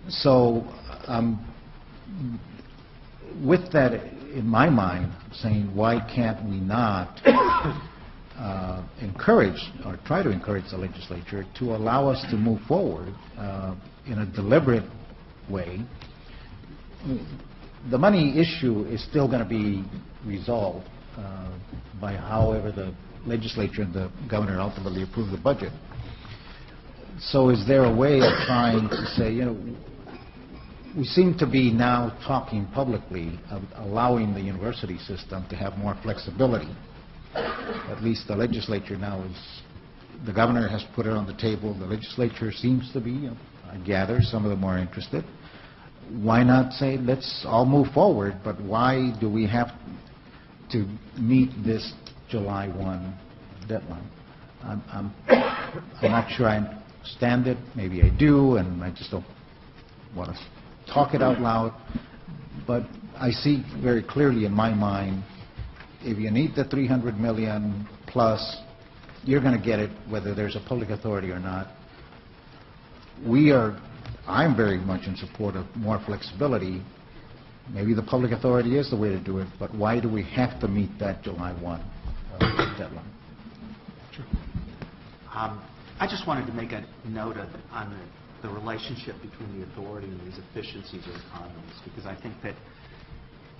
So with that in my mind, I'm saying why can't we not encourage or try to encourage the legislature to allow us to move forward in a deliberate way. The money issue is still going to be resolved by however the legislature and the governor ultimately approve the budget. So is there a way of trying to say, you know, we seem to be now talking publicly of allowing the university system to have more flexibility. At least the legislature now is, the governor has put it on the table. The legislature seems to be, you know, I gather, some of them are interested. Why not say, let's all move forward, but why do we have to meet this July 1 deadline? I'm not sure I understand it. Maybe I do, and I just don't want to talk it out loud. But I see very clearly in my mind, if you need the $300 million plus, you're going to get it whether there's a public authority or not. I'm very much in support of more flexibility. Maybe the public authority is the way to do it, but why do we have to meet that July 1 deadline? I just wanted to make a note on the relationship between the authority and these efficiencies or economies, because I think that,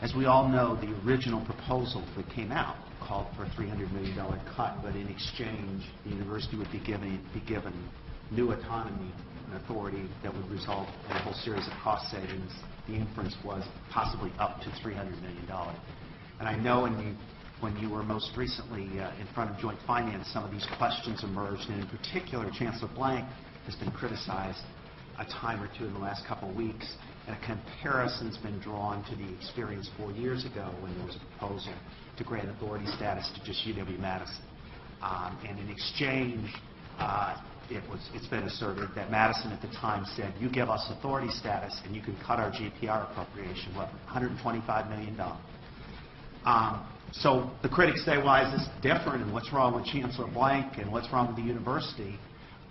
as we all know, the original proposal that came out called for a $300 million cut, but in exchange, the university would be given new autonomy and authority that would result in a whole series of cost savings. The inference was possibly up to $300 million. And I know when you were most recently in front of Joint Finance, some of these questions emerged, and in particular, Chancellor Blank has been criticized a time or two in the last couple of weeks, and a comparison's been drawn to the experience 4 years ago when there was a proposal to grant authority status to just UW-Madison. And in exchange, it's been asserted that Madison at the time said, you give us authority status and you can cut our GPR appropriation, what, $125 million. So the critics say, why is this different, and what's wrong with Chancellor Blank, and what's wrong with the university?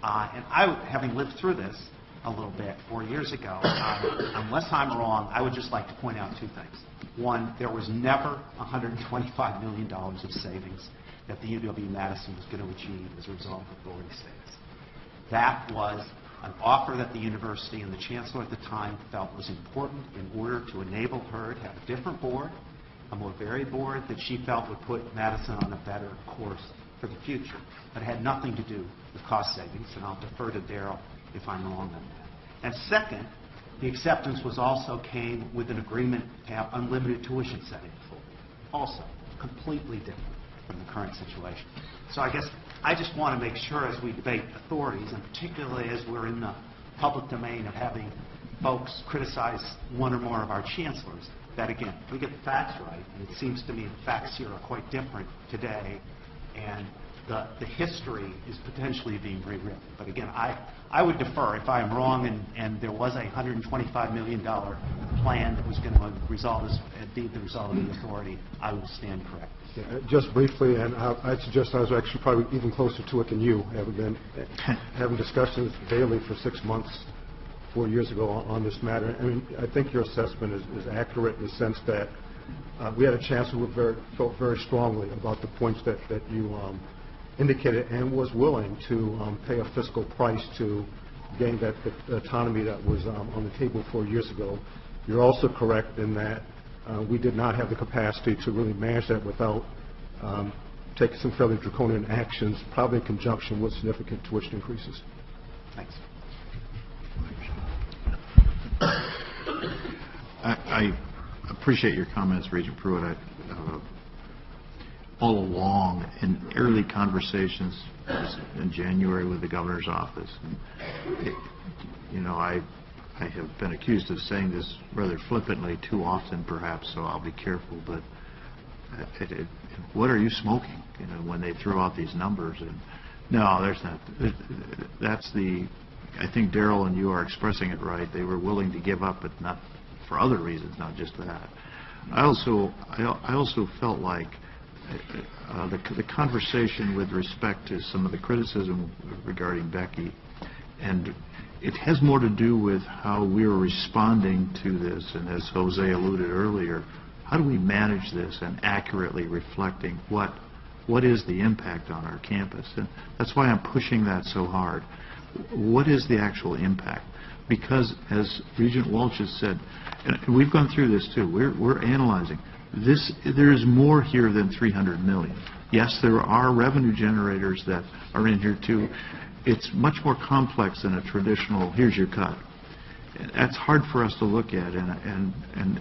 And I, having lived through this a little bit 4 years ago, unless I'm wrong, I would just like to point out two things. One, there was never $125 million of savings that the UW-Madison was going to achieve as a result of authority status. That was an offer that the university and the chancellor at the time felt was important in order to enable her to have a different board, a more varied board that she felt would put Madison on a better course for the future. But it had nothing to do with cost savings, and I'll defer to Darrell if I'm wrong on that. And second, the acceptance was also came with an agreement to have unlimited tuition setting authority. Also, completely different from the current situation. So I guess I just want to make sure as we debate authorities, and particularly as we're in the public domain of having folks criticize one or more of our chancellors, that again, if we get the facts right, and it seems to me the facts here are quite different today, and the history is potentially being rewritten. But again, I would defer if I'm wrong and there was a $125 million plan that was going to resolve this, be the result of the authority, I will stand correct. Yeah, just briefly, and I'd suggest I was actually probably even closer to it than you, having been having discussions daily for 6 months 4 years ago on this matter. I mean, I think your assessment is accurate in the sense that we had a chancellor who felt very strongly about the points that you indicated and was willing to pay a fiscal price to gain that autonomy that was on the table 4 years ago. You're also correct in that we did not have the capacity to really manage that without taking some fairly draconian actions, probably in conjunction with significant tuition increases. Thanks. I appreciate your comments, Regent Pruitt. all along in early conversations in January with the governor's office. I have been accused of saying this rather flippantly too often, perhaps, so I'll be careful. But what are you smoking? When they throw out these numbers, and no, there's not. That's the. I think Darrell and you are expressing it right. They were willing to give up, but not for other reasons, not just that. I also felt like the conversation with respect to some of the criticism regarding Becky, and it has more to do with how we're responding to this, and as Jose alluded earlier, how do we manage this and accurately reflecting what is the impact on our campus? And that's why I'm pushing that so hard. What is the actual impact? Because as Regent Walsh has said, and we've gone through this too, we're analyzing this. There is more here than $300 million. Yes, there are revenue generators that are in here too. It's much more complex than a traditional, here's your cut. That's hard for us to look at, and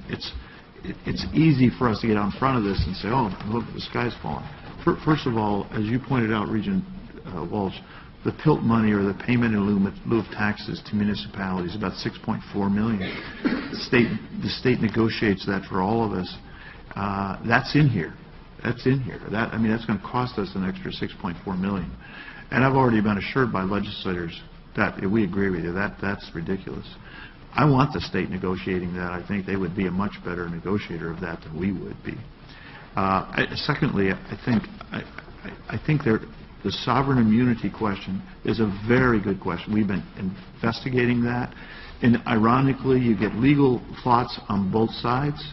it's easy for us to get out in front of this and say, oh, look, the sky's falling. First of all, as you pointed out, Regent Walsh, the PILT money, or the payment in lieu of taxes to municipalities, about $6.4 million. The state negotiates that for all of us. That's in here. That's in here. That's going to cost us an extra $6.4 million. And I've already been assured by legislators that we agree with you. That's ridiculous. I want the state negotiating that. I think they would be a much better negotiator of that than we would be. Secondly, I think the sovereign immunity question is a very good question. We've been investigating that. And ironically, you get legal thoughts on both sides.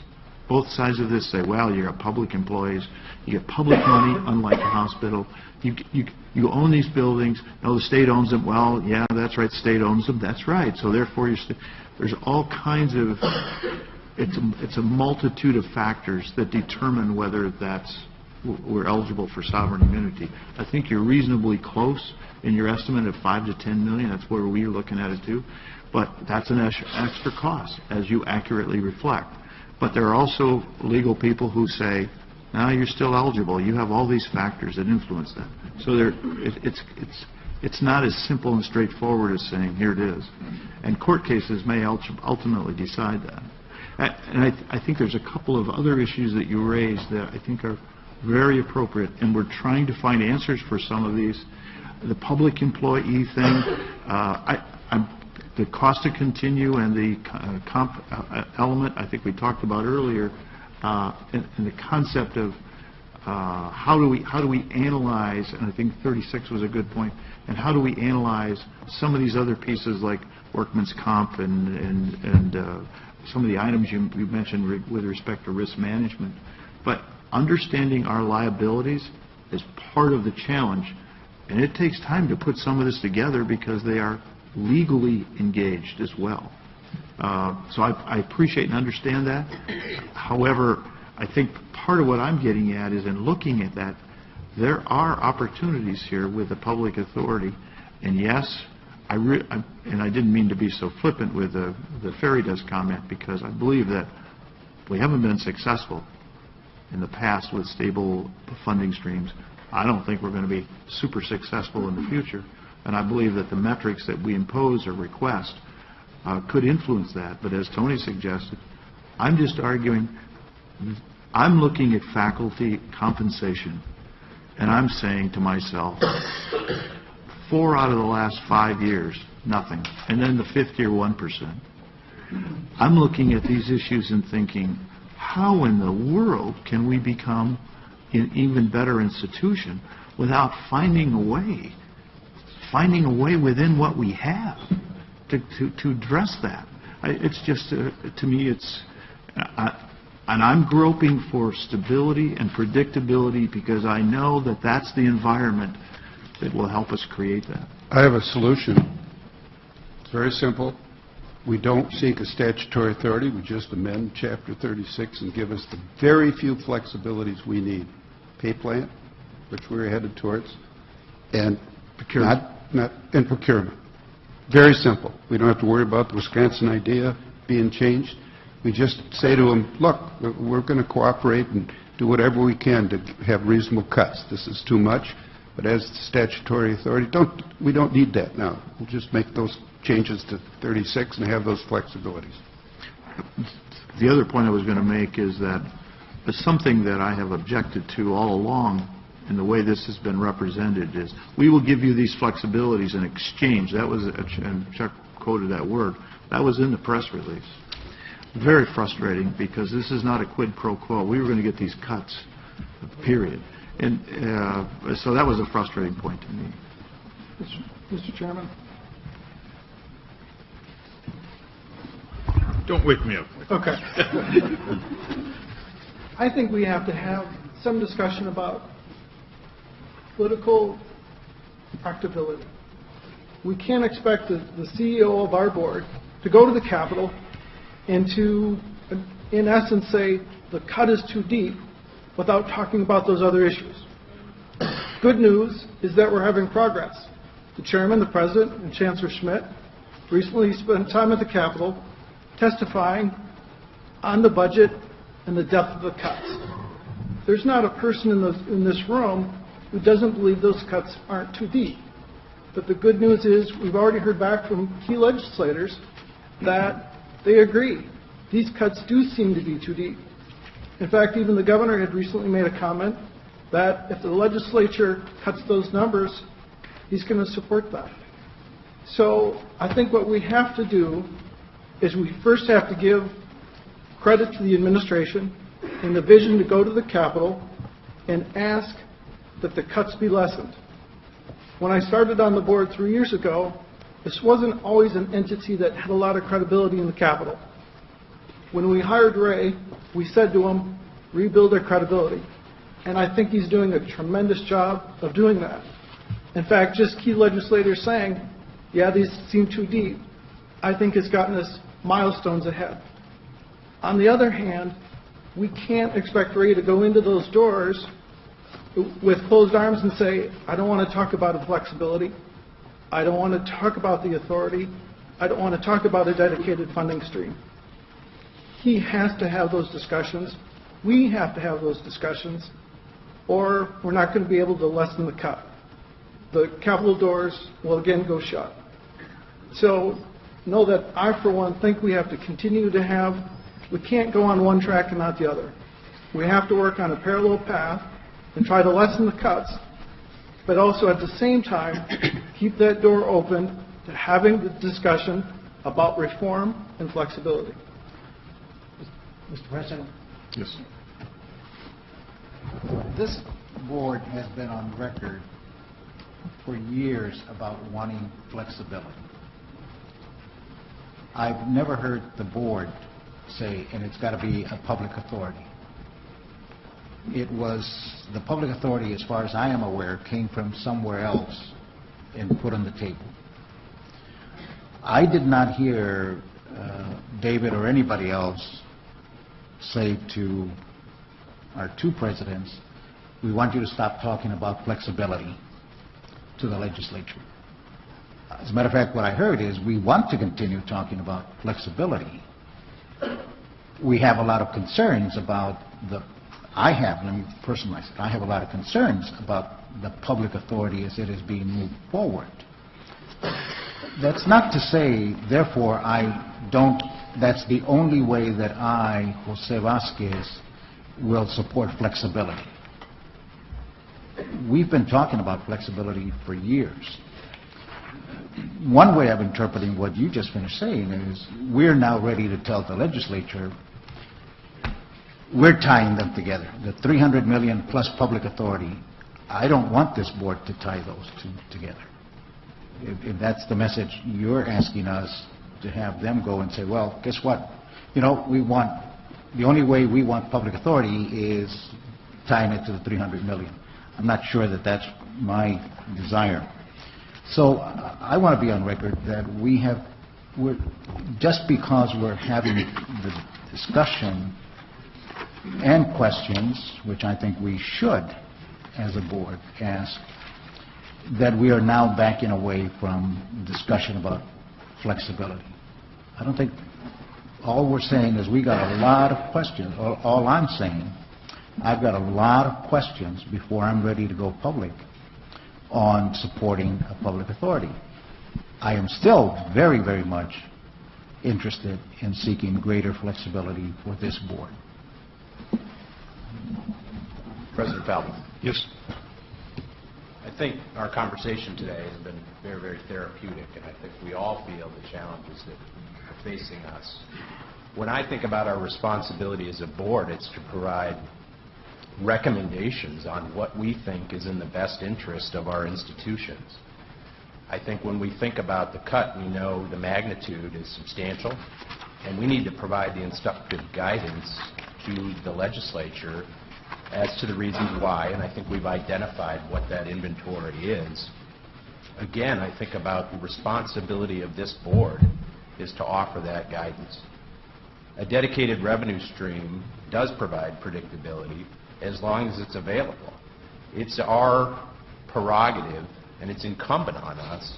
Both sides of this say, well, you're public employees. You get public money, unlike a hospital. You own these buildings. No, the state owns them. Well, yeah, that's right. The state owns them. That's right. So therefore, there's all kinds of... It's a multitude of factors that determine whether we're eligible for sovereign immunity. I think you're reasonably close in your estimate of $5 to $10 million. That's where we're looking at it too. But that's an extra cost, as you accurately reflect. But there are also legal people who say, no, you're still eligible. You have all these factors that influence that. So it's not as simple and straightforward as saying, here it is. And court cases may ultimately decide that. And I think there's a couple of other issues that you raised that I think are very appropriate, and we're trying to find answers for some of these. The public employee thing, the cost to continue and the comp element, I think we talked about earlier, and the concept of how do we analyze, and I think 36 was a good point, and how do we analyze some of these other pieces like workman's comp and some of the items you mentioned with respect to risk management. But understanding our liabilities is part of the challenge, and it takes time to put some of this together because they are legally engaged as well. So I appreciate and understand that. However, I think part of what I'm getting at is in looking at that, there are opportunities here with the public authority, and yes, and I didn't mean to be so flippant with the fairy dust comment, because I believe that we haven't been successful in the past with stable funding streams. I don't think we're going to be super successful in the future, and I believe that the metrics that we impose or request could influence that. But as Tony suggested, I'm just arguing, I'm looking at faculty compensation, and I'm saying to myself, 4 out of the last 5 years, nothing. And then the 5th year, 1%. I'm looking at these issues and thinking, how in the world can we become an even better institution without finding a way within what we have to address that? It's just, to me, it's... and I'm groping for stability and predictability because I know that that's the environment that will help us create that. I have a solution. It's very simple. We don't seek a statutory authority. We just amend Chapter 36 and give us the very few flexibilities we need. Pay plan, which we're headed towards, and procurement. And procurement. Very simple. We don't have to worry about the Wisconsin idea being changed. We just say to them, look, we're going to cooperate and do whatever we can to have reasonable cuts. This is too much, but as statutory authority, we don't need that now. We'll just make those changes to 36 and have those flexibilities. The other point I was going to make is that there's something that I have objected to all along in the way this has been represented is we will give you these flexibilities in exchange. That was, and Chuck quoted that word, that was in the press release. Very frustrating because this is not a quid pro quo. We were going to get these cuts, period. And so that was a frustrating point to me. Mr. Chairman? Don't wake me up. Okay. I think we have to have some discussion about political practicability. We can't expect the CEO of our board to go to the Capitol and to, in essence, say the cut is too deep without talking about those other issues. Good news is that we're having progress. The chairman, the president, and Chancellor Schmidt recently spent time at the Capitol testifying on the budget and the depth of the cuts. There's not a person in this room who doesn't believe those cuts aren't too deep. But the good news is we've already heard back from key legislators that they agree. These cuts do seem to be too deep. In fact, even the governor had recently made a comment that if the legislature cuts those numbers, he's going to support that. So I think what we have to do is we first have to give credit to the administration and the vision to go to the Capitol and ask that the cuts be lessened. When I started on the board 3 years ago, this wasn't always an entity that had a lot of credibility in the Capitol. When we hired Ray, we said to him, rebuild their credibility. And I think he's doing a tremendous job of doing that. In fact, just key legislators saying, yeah, these seem too deep, I think has gotten us milestones ahead. On the other hand, we can't expect Ray to go into those doors with closed arms and say, I don't want to talk about a flexibility. I don't want to talk about the authority. I don't want to talk about a dedicated funding stream. He has to have those discussions. We have to have those discussions, or we're not going to be able to lessen the cut. The Capitol doors will again go shut. So know that I, for one, think we have to continue to have, we can't go on one track and not the other. We have to work on a parallel path and try to lessen the cuts, but also at the same time keep that door open to having the discussion about reform and flexibility. Mr. President? Yes. This board has been on record for years about wanting flexibility. I've never heard the board say, and it's got to be a public authority. It was, the public authority, as far as I am aware, came from somewhere else and put on the table. I did not hear David or anybody else say to our two presidents, we want you to stop talking about flexibility to the legislature. As a matter of fact, what I heard is we want to continue talking about flexibility. We have a lot of concerns about let me personalize it, I have a lot of concerns about the public authority as it is being moved forward. That's not to say, therefore, that's the only way that I, Jose Vasquez, will support flexibility. We've been talking about flexibility for years. One way of interpreting what you just finished saying is we're now ready to tell the legislature we're tying them together. The $300 million plus public authority, I don't want this board to tie those two together. If that's the message you're asking us to have them go and say, well, guess what? You know, the only way we want public authority is tying it to the $300 million. I'm not sure that that's my desire. So I want to be on record that just because we're having the discussion and questions, which I think we should, as a board, ask, that we are now backing away from discussion about flexibility. I don't think all we're saying is we got a lot of questions. All I'm saying, I've got a lot of questions before I'm ready to go public on supporting a public authority. I am still very, very much interested in seeking greater flexibility for this board. President Falvey. Yes. I think our conversation today has been very, very therapeutic, and I think we all feel the challenges that are facing us. When I think about our responsibility as a board, it's to provide recommendations on what we think is in the best interest of our institutions. I think when we think about the cut, we know the magnitude is substantial, and we need to provide the instructive guidance to the legislature as to the reasons why, and I think we've identified what that inventory is. Again, I think about the responsibility of this board is to offer that guidance. A dedicated revenue stream does provide predictability as long as it's available. It's our prerogative, and it's incumbent on us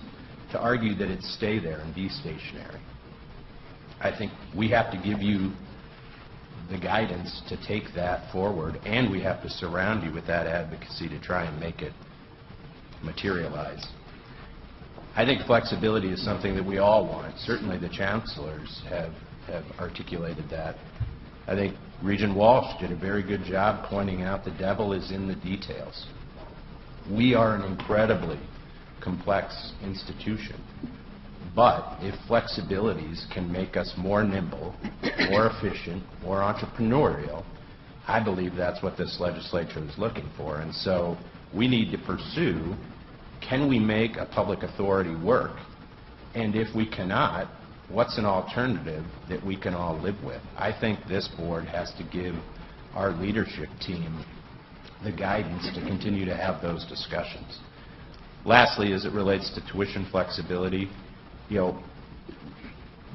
to argue that it stay there and be stationary. I think we have to give you the guidance to take that forward, and we have to surround you with that advocacy to try and make it materialize. I think flexibility is something that we all want. Certainly the chancellors have articulated that. I think Regent Walsh did a very good job pointing out the devil is in the details. We are an incredibly complex institution, but if flexibilities can make us more nimble, more efficient, more entrepreneurial, I believe that's what this legislature is looking for. And so we need to pursue, can we make a public authority work? And if we cannot, what's an alternative that we can all live with? I think this board has to give our leadership team the guidance to continue to have those discussions. Lastly, as it relates to tuition flexibility,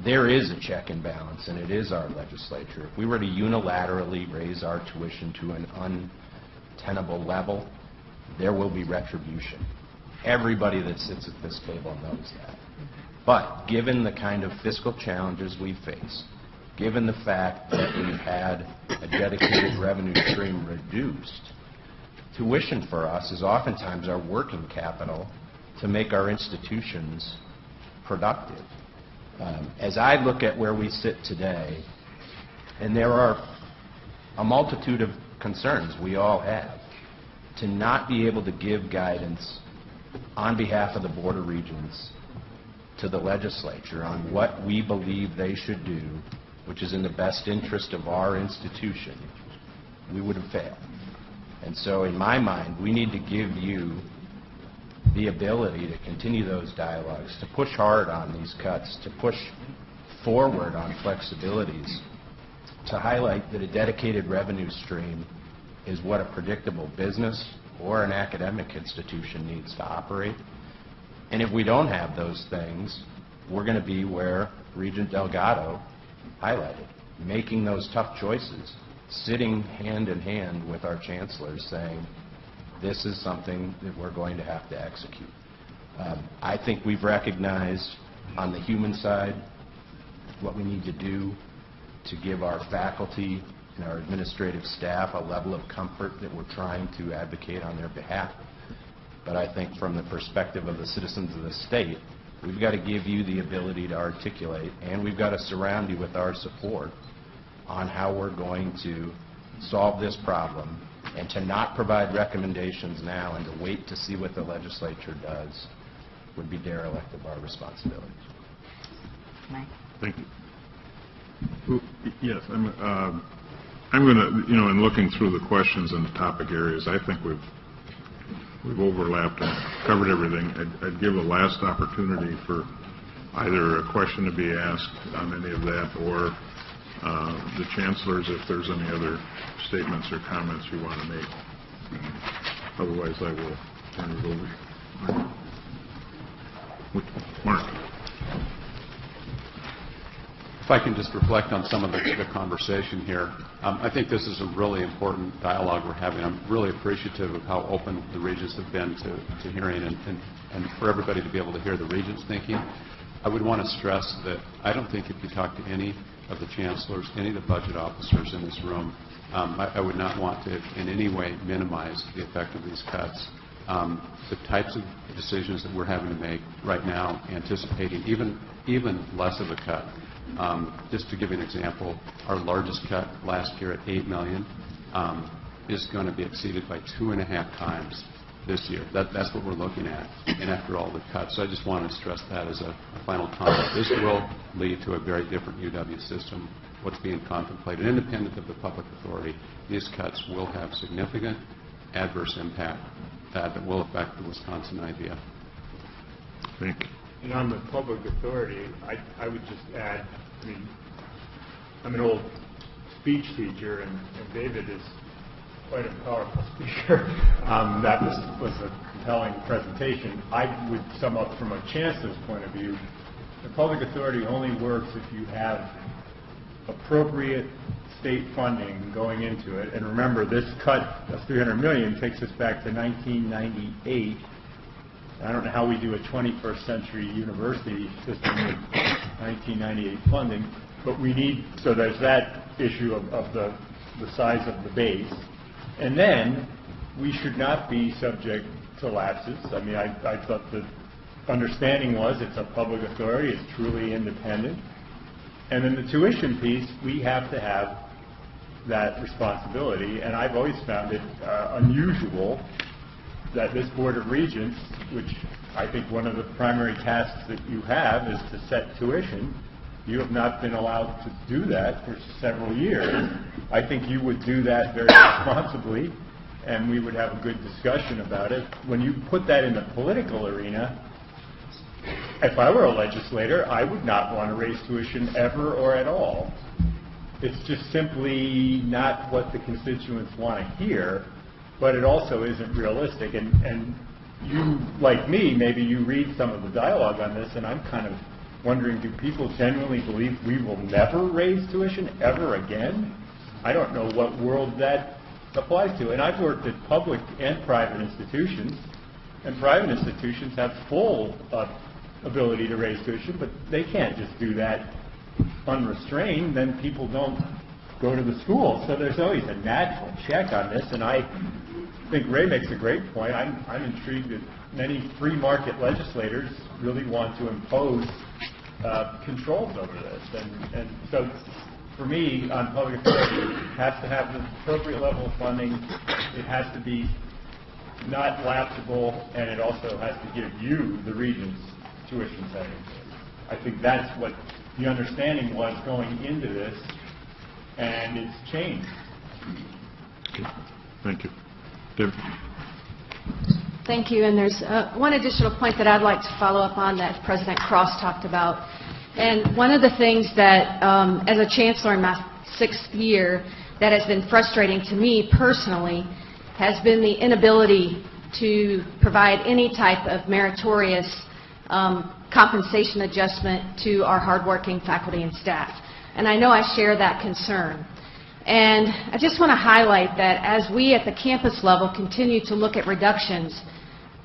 there is a check and balance, and it is our legislature. If we were to unilaterally raise our tuition to an untenable level, there will be retribution. Everybody that sits at this table knows that. But given the kind of fiscal challenges we face, given the fact that we've had a dedicated revenue stream reduced, tuition for us is oftentimes our working capital to make our institutions productive. As I look at where we sit today, and there are a multitude of concerns we all have, to not be able to give guidance on behalf of the Board of Regents to the legislature on what we believe they should do, which is in the best interest of our institution, we would have failed. And so in my mind, we need to give you the ability to continue those dialogues, to push hard on these cuts, to push forward on flexibilities, to highlight that a dedicated revenue stream is what a predictable business or an academic institution needs to operate. And if we don't have those things, we're going to be where Regent Delgado highlighted, making those tough choices, sitting hand in hand with our chancellors saying, this is something that we're going to have to execute. I think we've recognized on the human side what we need to do to give our faculty and our administrative staff a level of comfort that we're trying to advocate on their behalf. But I think from the perspective of the citizens of the state, we've got to give you the ability to articulate, and we've got to surround you with our support on how we're going to solve this problem. And to not provide recommendations now and to wait to see what the legislature does would be derelict of our responsibilities. Thank you. Well, yes, I'm going to, in looking through the questions and the topic areas, I think we've overlapped and covered everything. I'd give a last opportunity for either a question to be asked on any of that, or the chancellors, if there's any other statements or comments you want to make. Otherwise, I will turn it over. Mark. If I can just reflect on some of the conversation here. I think this is a really important dialogue we're having. I'm really appreciative of how open the Regents have been to hearing and for everybody to be able to hear the Regents' thinking. I would want to stress that I don't think if you talk to any of the chancellors, any of the budget officers in this room. I would not want to in any way minimize the effect of these cuts. The types of decisions that we're having to make right now, anticipating even less of a cut. Just to give you an example, our largest cut last year at $8 million is going to be exceeded by 2.5 times this year. That's what we're looking at, and after all the cuts. So I just wanted to stress that as a final comment. This will lead to a very different UW system, what's being contemplated. Independent of the public authority, these cuts will have significant adverse impact that will affect the Wisconsin idea. Thank you. And on the public authority, I would just add, I mean, I'm an old speech teacher, and David is quite a powerful speaker. That was a compelling presentation. I would sum up from a chancellor's point of view, the public authority only works if you have appropriate state funding going into it. And remember, this cut of $300 million takes us back to 1998. I don't know how we do a 21st century university system with 1998 funding, but we need, so there's that issue of the size of the base. And then we should not be subject to lapses. I mean, I thought the understanding was it's a public authority, it's truly independent. And then the tuition piece, we have to have that responsibility. And I've always found it unusual that this Board of Regents, which I think one of the primary tasks that you have is to set tuition, you have not been allowed to do that for several years. I think you would do that very responsibly, and we would have a good discussion about it. When you put that in the political arena, if I were a legislator, I would not want to raise tuition ever or at all. It's just simply not what the constituents want to hear, but it also isn't realistic. And you, like me, maybe you read some of the dialogue on this, and I'm kind of wondering, do people genuinely believe we will never raise tuition ever again? I don't know what world that applies to. And I've worked at public and private institutions, and private institutions have full ability to raise tuition, but they can't just do that unrestrained. Then people don't go to the school. So there's always a natural check on this, and I think Ray makes a great point. I'm intrigued that many free market legislators really want to impose controls over this. And so for me, on public authority, it has to have the appropriate level of funding. It has to be not lapsable, and it also has to give you, the Regents, tuition savings. I think that's what the understanding was going into this, and it's changed. Okay. Thank you. Deb? Thank you. And there's one additional point that I'd like to follow up on that President Cross talked about. And one of the things that, as a chancellor in my 6th year, that has been frustrating to me personally has been the inability to provide any type of meritorious compensation adjustment to our hardworking faculty and staff. And I know I share that concern. And I just want to highlight that as we at the campus level continue to look at reductions,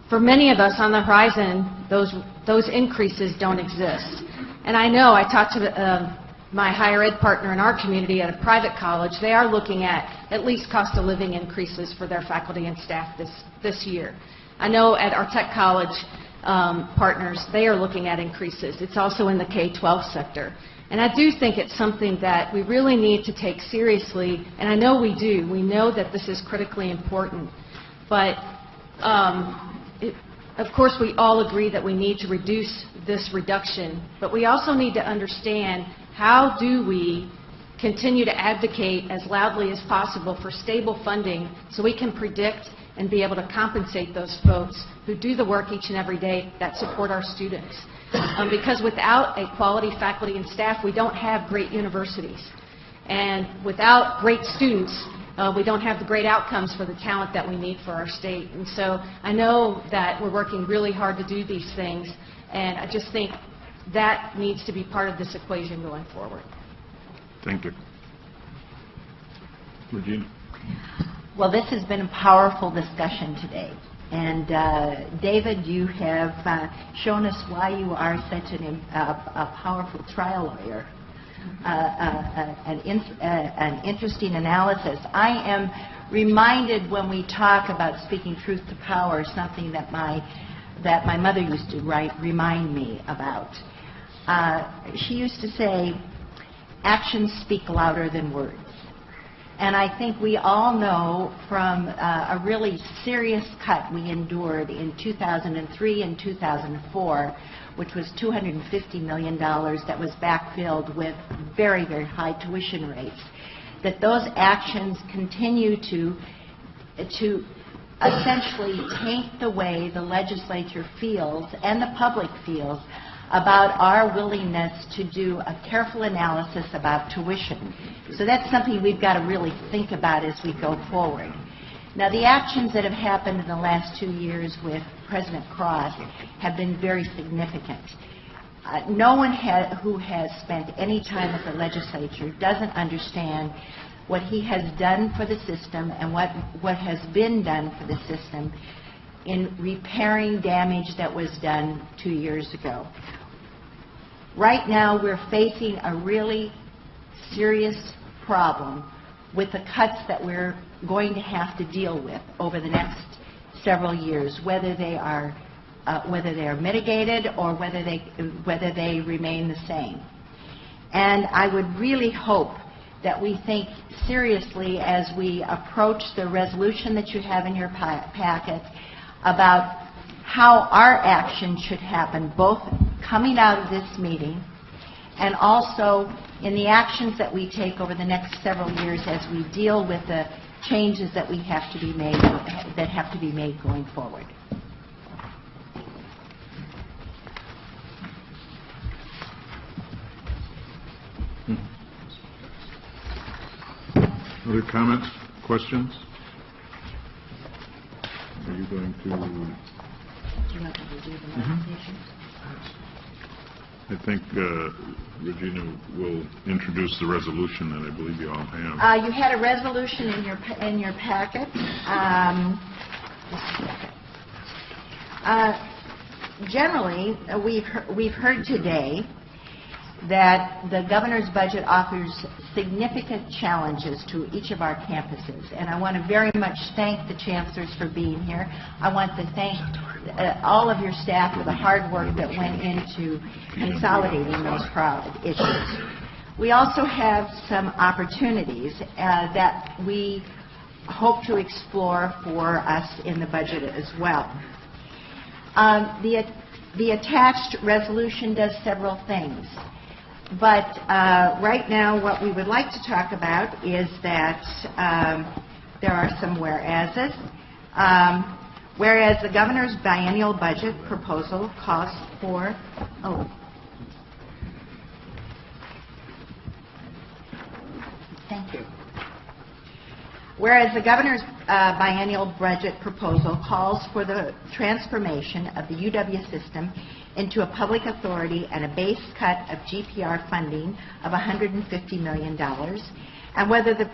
for many of us on the horizon, those increases don't exist. And I know I talked to my higher ed partner in our community at a private college. They are looking at least cost of living increases for their faculty and staff this year. I know at our tech college partners, they are looking at increases. It's also in the K-12 sector. And I do think it's something that we really need to take seriously, and I know we do. We know that this is critically important. But, of course, we all agree that we need to reduce this reduction, but we also need to understand how do we continue to advocate as loudly as possible for stable funding so we can predict and be able to compensate those folks who do the work each and every day that support our students. Because without a quality faculty and staff, we don't have great universities. And without great students, we don't have the great outcomes for the talent that we need for our state. And so I know that we're working really hard to do these things, and I just think that needs to be part of this equation going forward. Thank you. Regina? Well, this has been a powerful discussion today. And David, you have shown us why you are such a powerful trial lawyer. an interesting analysis. I am reminded when we talk about speaking truth to power, something that my mother used to remind me about. She used to say, actions speak louder than words. And I think we all know from a really serious cut we endured in 2003 and 2004, which was $250 million that was backfilled with very, very high tuition rates, that those actions continue to essentially taint the way the legislature feels and the public feels about our willingness to do a careful analysis about tuition. So that's something we've got to really think about as we go forward. Now, the actions that have happened in the last 2 years with President Cross have been very significant. No one who has spent any time at the legislature doesn't understand what he has done for the system and what has been done for the system in repairing damage that was done 2 years ago. Right now, we're facing a really serious problem with the cuts that we're going to have to deal with over the next several years, whether they are mitigated or whether they remain the same. And I would really hope that we think seriously as we approach the resolution that you have in your packet about how our action should happen, both coming out of this meeting and also in the actions that we take over the next several years as we deal with the changes that have to be made going forward. Other comments, questions? Are you going to? Do you want to do the nominations? I think Regina will introduce the resolution that I believe you all have. You had a resolution in your packet. Generally, we've heard today that the governor's budget offers significant challenges to each of our campuses, and I want to very much thank the chancellors for being here. I want to thank all of your staff for the hard work that went into consolidating those issues. We also have some opportunities that we hope to explore for us in the budget as well. The attached resolution does several things. But right now, what we would like to talk about is that there are some whereases. Whereas the governor's biennial budget proposal calls for... Thank you. Whereas the governor's biennial budget proposal calls for the transformation of the UW system into a public authority and a base cut of GPR funding of $150 million, and whether the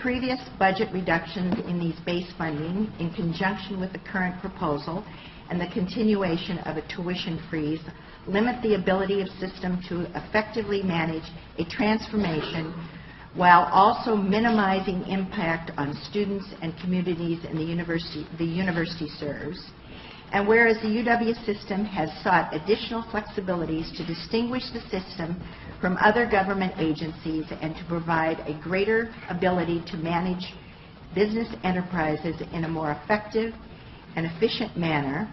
previous budget reductions in these base funding, in conjunction with the current proposal and the continuation of a tuition freeze, limit the ability of system to effectively manage a transformation while also minimizing impact on students and communities in the university serves. And whereas the UW system has sought additional flexibilities to distinguish the system from other government agencies and to provide a greater ability to manage business enterprises in a more effective and efficient manner,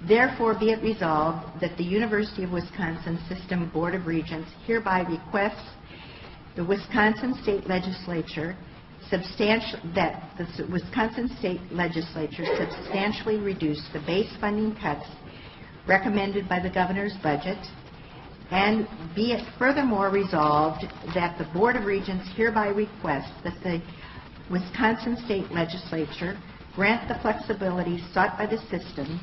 therefore be it resolved that the University of Wisconsin System Board of Regents hereby requests the Wisconsin State Legislature substantially reduce the base funding cuts recommended by the governor's budget, and be it furthermore resolved that the Board of Regents hereby requests that the Wisconsin State Legislature grant the flexibility sought by the system,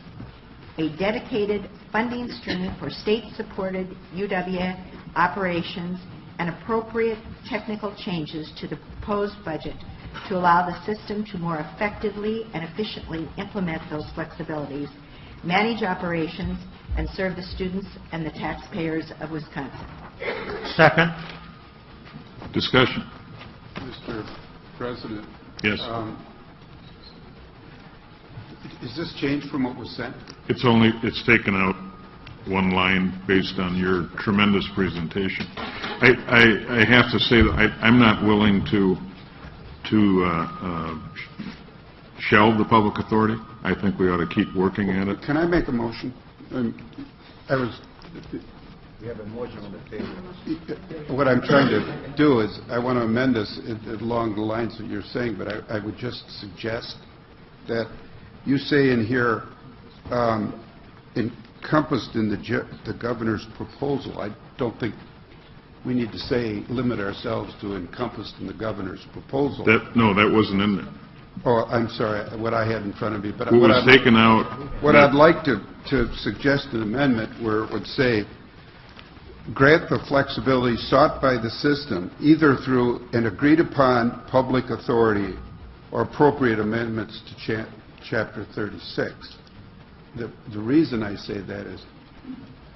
a dedicated funding stream for state-supported UW operations, and appropriate technical changes to the proposed budget to allow the system to more effectively and efficiently implement those flexibilities, manage operations, and serve the students and the taxpayers of Wisconsin. Second. Discussion. Mr. President. Yes. Is this changed from what was sent? It's taken out one line based on your tremendous presentation. I have to say that I'm not willing to shelve the public authority. I think we ought to keep working at it. Can I make a motion? We have a motion on the table. What I'm trying to do is, I want to amend this along the lines that you're saying, but I would just suggest that you say in here, encompassed in the governor's proposal. I don't think we need to say limit ourselves to encompassed in the governor's proposal. No, that wasn't in there. Oh, I'm sorry, what I had in front of me. But What was taken out? What I'd like to suggest an amendment where it would say, grant the flexibility sought by the system either through an agreed-upon public authority or appropriate amendments to Chapter 36. The reason I say that is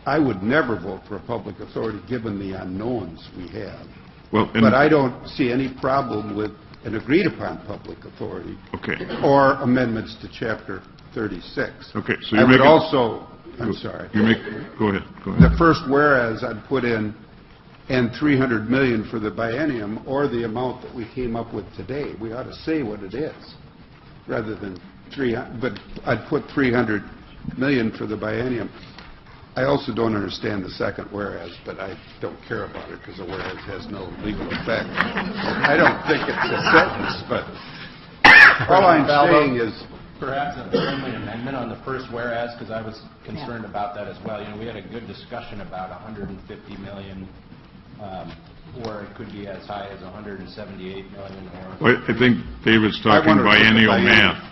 I would never vote for a public authority given the unknowns we have. But I don't see any problem with an agreed-upon public authority or amendments to Chapter 36. Okay, so I would also, I'm sorry. Go ahead. The first whereas I'd put in, and $300 million for the biennium, or the amount that we came up with today. We ought to say what it is, rather than 300. But I'd put $300 million for the biennium. I also don't understand the second whereas, but I don't care about it because the whereas has no legal effect. I don't think it's a sentence, but all I'm saying is. Perhaps a friendly amendment on the first whereas, because I was concerned about that as well. You know, we had a good discussion about $150 million, or it could be as high as $178 million. I think David's talking biennial math.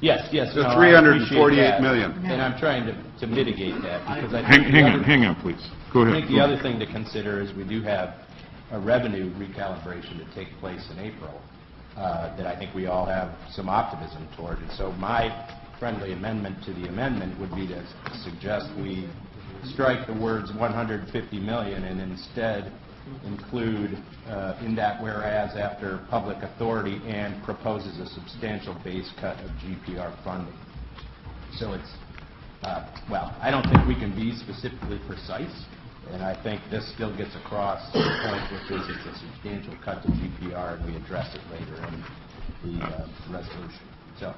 Yes. The $348 million. And I'm trying to mitigate that because I think hang on, please. Go ahead. I think the other thing to consider is we do have a revenue recalibration to take place in April. That I think we all have some optimism toward. And so my friendly amendment to the amendment would be to suggest we strike the words $150 million and instead include in that whereas after public authority and proposes a substantial base cut of GPR funding. So it's, I don't think we can be specifically precise. And I think this still gets across the point, which is it's a substantial cut to GPR, and we address it later in the resolution. So.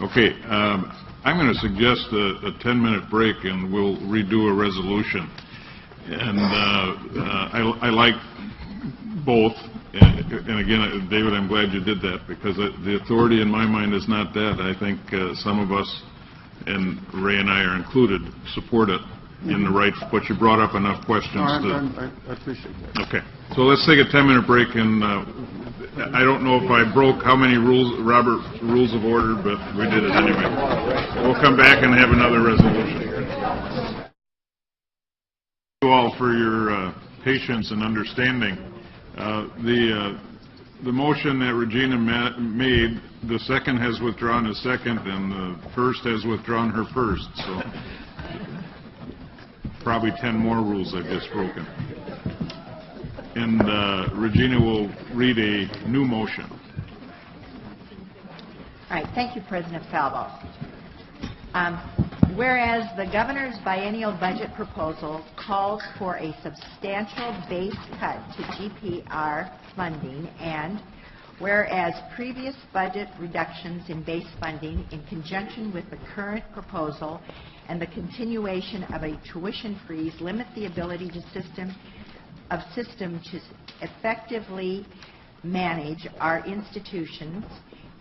Okay, I'm going to suggest a 10-minute break, and we'll redo a resolution. And I like both. And again, David, I'm glad you did that, because the authority in my mind is not that. I think some of us, and Ray and I are included, support it. In the right, but you brought up enough questions. I appreciate that. Okay, so let's take a 10-minute break, and I don't know if I broke how many rules, Robert, rules of order, but we did it anyway. We'll come back and have another resolution. Thank you all for your patience and understanding. The motion that Regina made, the second has withdrawn his second, and the first has withdrawn her first. So. Probably 10 more rules I've just broken. And Regina will read a new motion. All right. Thank you, President Falvo. Whereas the governor's biennial budget proposal calls for a substantial base cut to GPR funding, and whereas previous budget reductions in base funding in conjunction with the current proposal and the continuation of a tuition freeze limit the ability to system to effectively manage our institutions,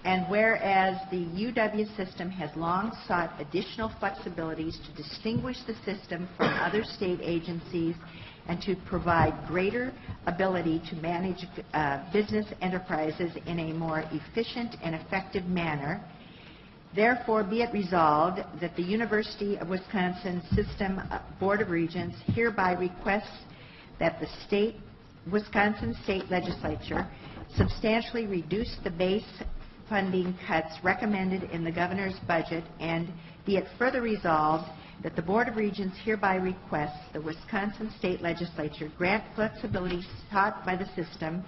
and whereas the UW system has long sought additional flexibilities to distinguish the system from other state agencies and to provide greater ability to manage business enterprises in a more efficient and effective manner, therefore, be it resolved that the University of Wisconsin System Board of Regents hereby requests that the Wisconsin State Legislature substantially reduce the base funding cuts recommended in the governor's budget, and be it further resolved that the Board of Regents hereby requests the Wisconsin State Legislature grant flexibility sought by the system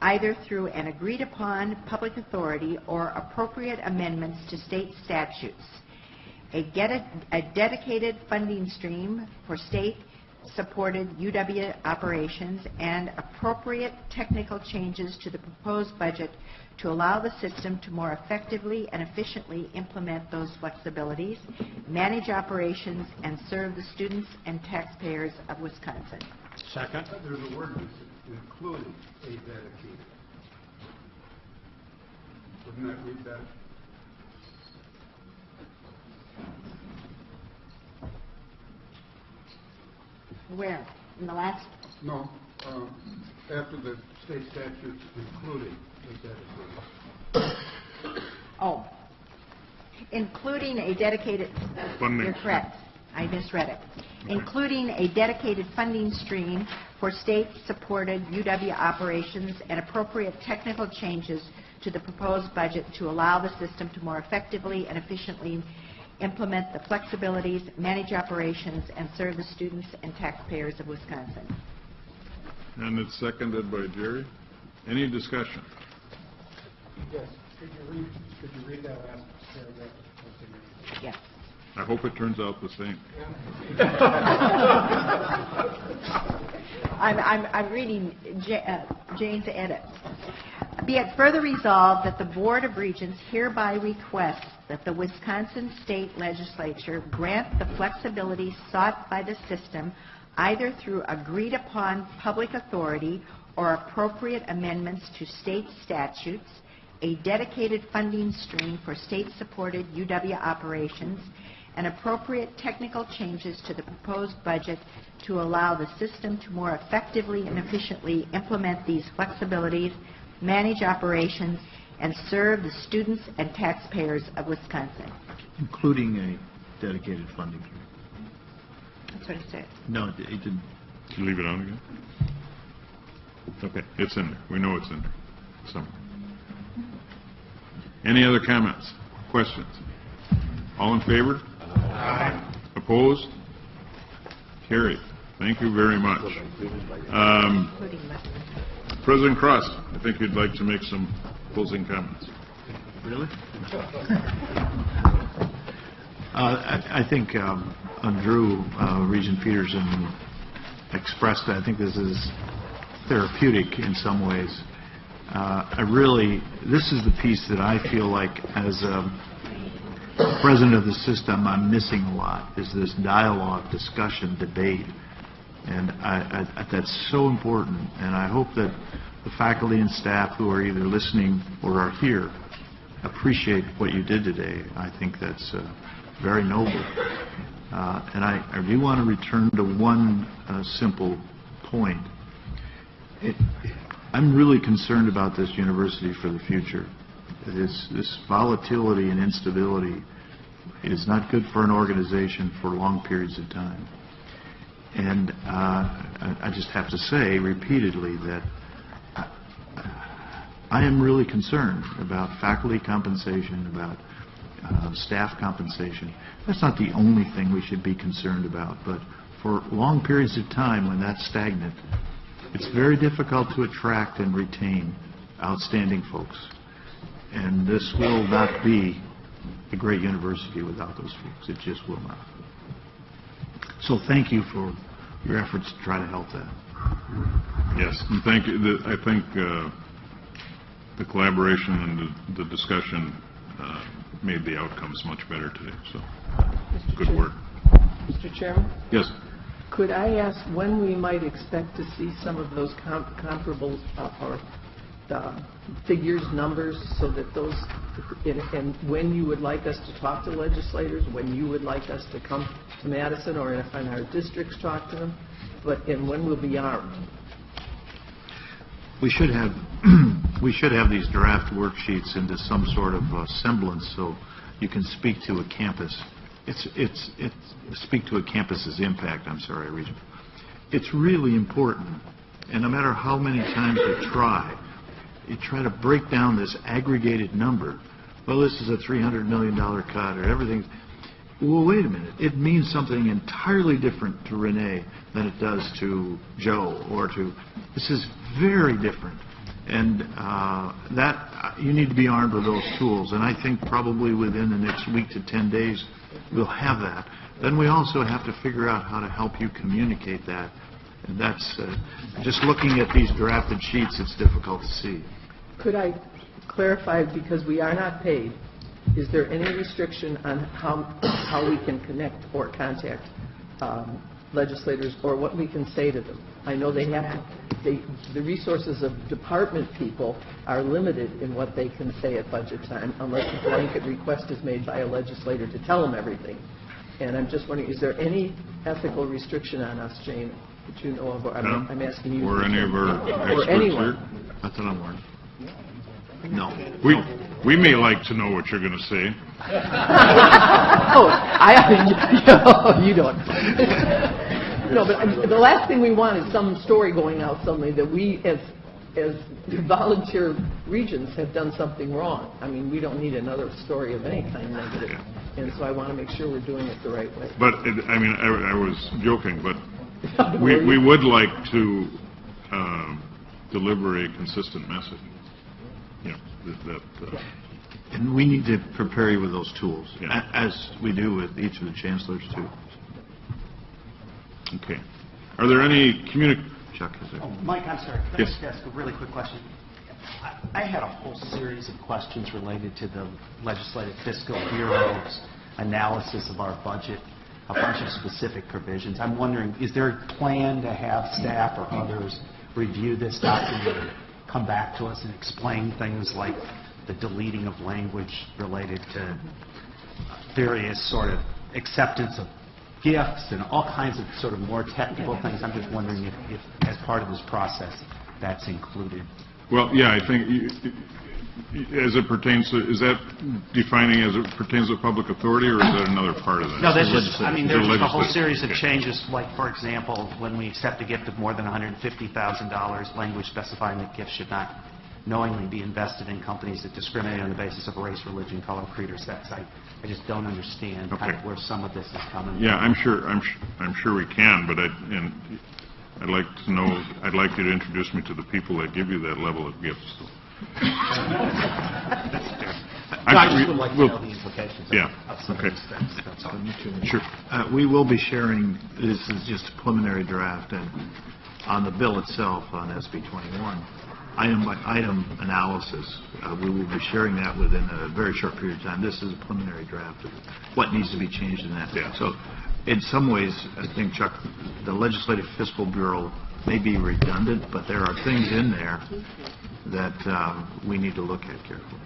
either through an agreed-upon public authority or appropriate amendments to state statutes, a dedicated funding stream for state-supported UW operations, and appropriate technical changes to the proposed budget to allow the system to more effectively and efficiently implement those flexibilities, manage operations, and serve the students and taxpayers of Wisconsin. Second. There's a word including a dedicated. Wouldn't that read that? Where? In the last? No. After the state statutes, including a dedicated. Oh. Including a dedicated... Funding. You're correct. I misread it. Including a dedicated funding stream for state-supported UW operations and appropriate technical changes to the proposed budget to allow the system to more effectively and efficiently implement the flexibilities, manage operations, and serve the students and taxpayers of Wisconsin. And it's seconded by Jerry. Any discussion? Yes. Could you read that last paragraph? Yes. I hope it turns out the same. I'm reading Jane's edit. Be it further resolved that the Board of Regents hereby requests that the Wisconsin State Legislature grant the flexibility sought by the system either through agreed-upon public authority or appropriate amendments to state statutes, a dedicated funding stream for state-supported UW operations, and appropriate technical changes to the proposed budget to allow the system to more effectively and efficiently implement these flexibilities, manage operations, and serve the students and taxpayers of Wisconsin. Including a dedicated funding. That's what it said. No, it didn't. Did you leave it on again? Okay, it's in there. We know it's in there somewhere. Any other comments, questions? All in favor? Aye. Opposed? Carried. Thank you very much. President Cross, I think you'd like to make some closing comments. Really? I think Drew, Regent Peterson, expressed that I think this is therapeutic in some ways. This is the piece that I feel like as president of the system I'm missing a lot, is this dialogue, discussion, debate. And that's so important. And I hope that the faculty and staff who are either listening or are here appreciate what you did today. I think that's very noble. And I do want to return to one simple point. I'm really concerned about this university for the future. This volatility and instability is not good for an organization for long periods of time. And I just have to say repeatedly that I am really concerned about faculty compensation, about staff compensation. That's not the only thing we should be concerned about, but for long periods of time when that's stagnant, it's very difficult to attract and retain outstanding folks. And this will not be a great university without those folks. It just will not. So thank you for your efforts to try to help that. Yes, and thank you. I think the collaboration and the discussion made the outcomes much better today. So, good work. Mr. Chairman? Yes. Could I ask when we might expect to see some of those comparable or figures, numbers, so that those, and when you would like us to talk to legislators, when you would like us to come to Madison, or if in our districts talk to them, and when we'll be armed? We should have these draft worksheets into some sort of semblance, so you can speak to a campus. Speak to a campus's impact. I'm sorry, Regent. It's really important, and no matter how many times you try to break down this aggregated number. Well, this is a $300 million cut, or everything. well, wait a minute, it means something entirely different to Renee than it does to Joe or to, this is very different. And you need to be armed with those tools. And I think probably within the next week to 10 days, we'll have that. Then we also have to figure out how to help you communicate that. And that's, just looking at these drafted sheets, it's difficult to see. Could I clarify, because we are not paid, is there any restriction on how we can connect or contact legislators, or what we can say to them? I know they have to, the resources of department people are limited in what they can say at budget time, unless a blanket request is made by a legislator to tell them everything. And I'm just wondering, is there any ethical restriction on us, Jane, that you know of? I'm asking you. Or any of our experts or anyone. here? That's what I'm wondering. No. We may like to know what you're going to say. You don't. No, but the last thing we want is some story going out suddenly that we, as volunteer regents, have done something wrong. I mean, we don't need another story of any kind negative. And so I want to make sure we're doing it the right way. But, I was joking, but we would like to deliver a consistent message. And we need to prepare you with those tools, as we do with each of the chancellors, too. Okay. Are there any Chuck, is there? Oh, Mike, I'm sorry. Can I Yes. just ask a really quick question? I had a whole series of questions related to the Legislative Fiscal Bureau's analysis of our budget, a bunch of specific provisions. I'm wondering, is there a plan to have staff or others review this document and come back to us and explain things like the deleting of language related to various sort of acceptance of gifts and all kinds of sort of more technical things? I'm just wondering if as part of this process, that's included. Well, yeah, I think as it pertains to, is that defining as it pertains to public authority, or is that another part of that? No, there's just, there's just a whole series of Okay. changes, like, for example, when we accept a gift of more than $150,000, language specifying that gifts should not knowingly be invested in companies that discriminate on the basis of race, religion, color, creed, or sex. I just don't understand kind of where some of this is coming Yeah, from. I'm sure we can, but I'd like to know. I'd like you to introduce me to the people that give you that level of gifts. I just would like to know the implications Yeah. of some of Okay. these things. That's all. Sure. We will be sharing, this is just a preliminary draft, and on the bill itself, on SB 21, item by item analysis. We will be sharing that within a very short period of time. This is a preliminary draft of what needs to be changed in that. Yeah. So in some ways, I think, Chuck, the Legislative Fiscal Bureau may be redundant, but there are things in there that we need to look at carefully.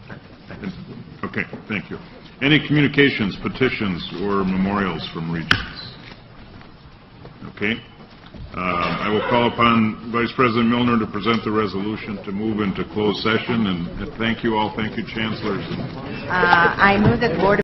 Okay, thank you. Any communications, petitions, or memorials from Regents? Okay. I will call upon Vice President Milner to present the resolution to move into closed session, and thank you all. Thank you, Chancellors. I move that the Board of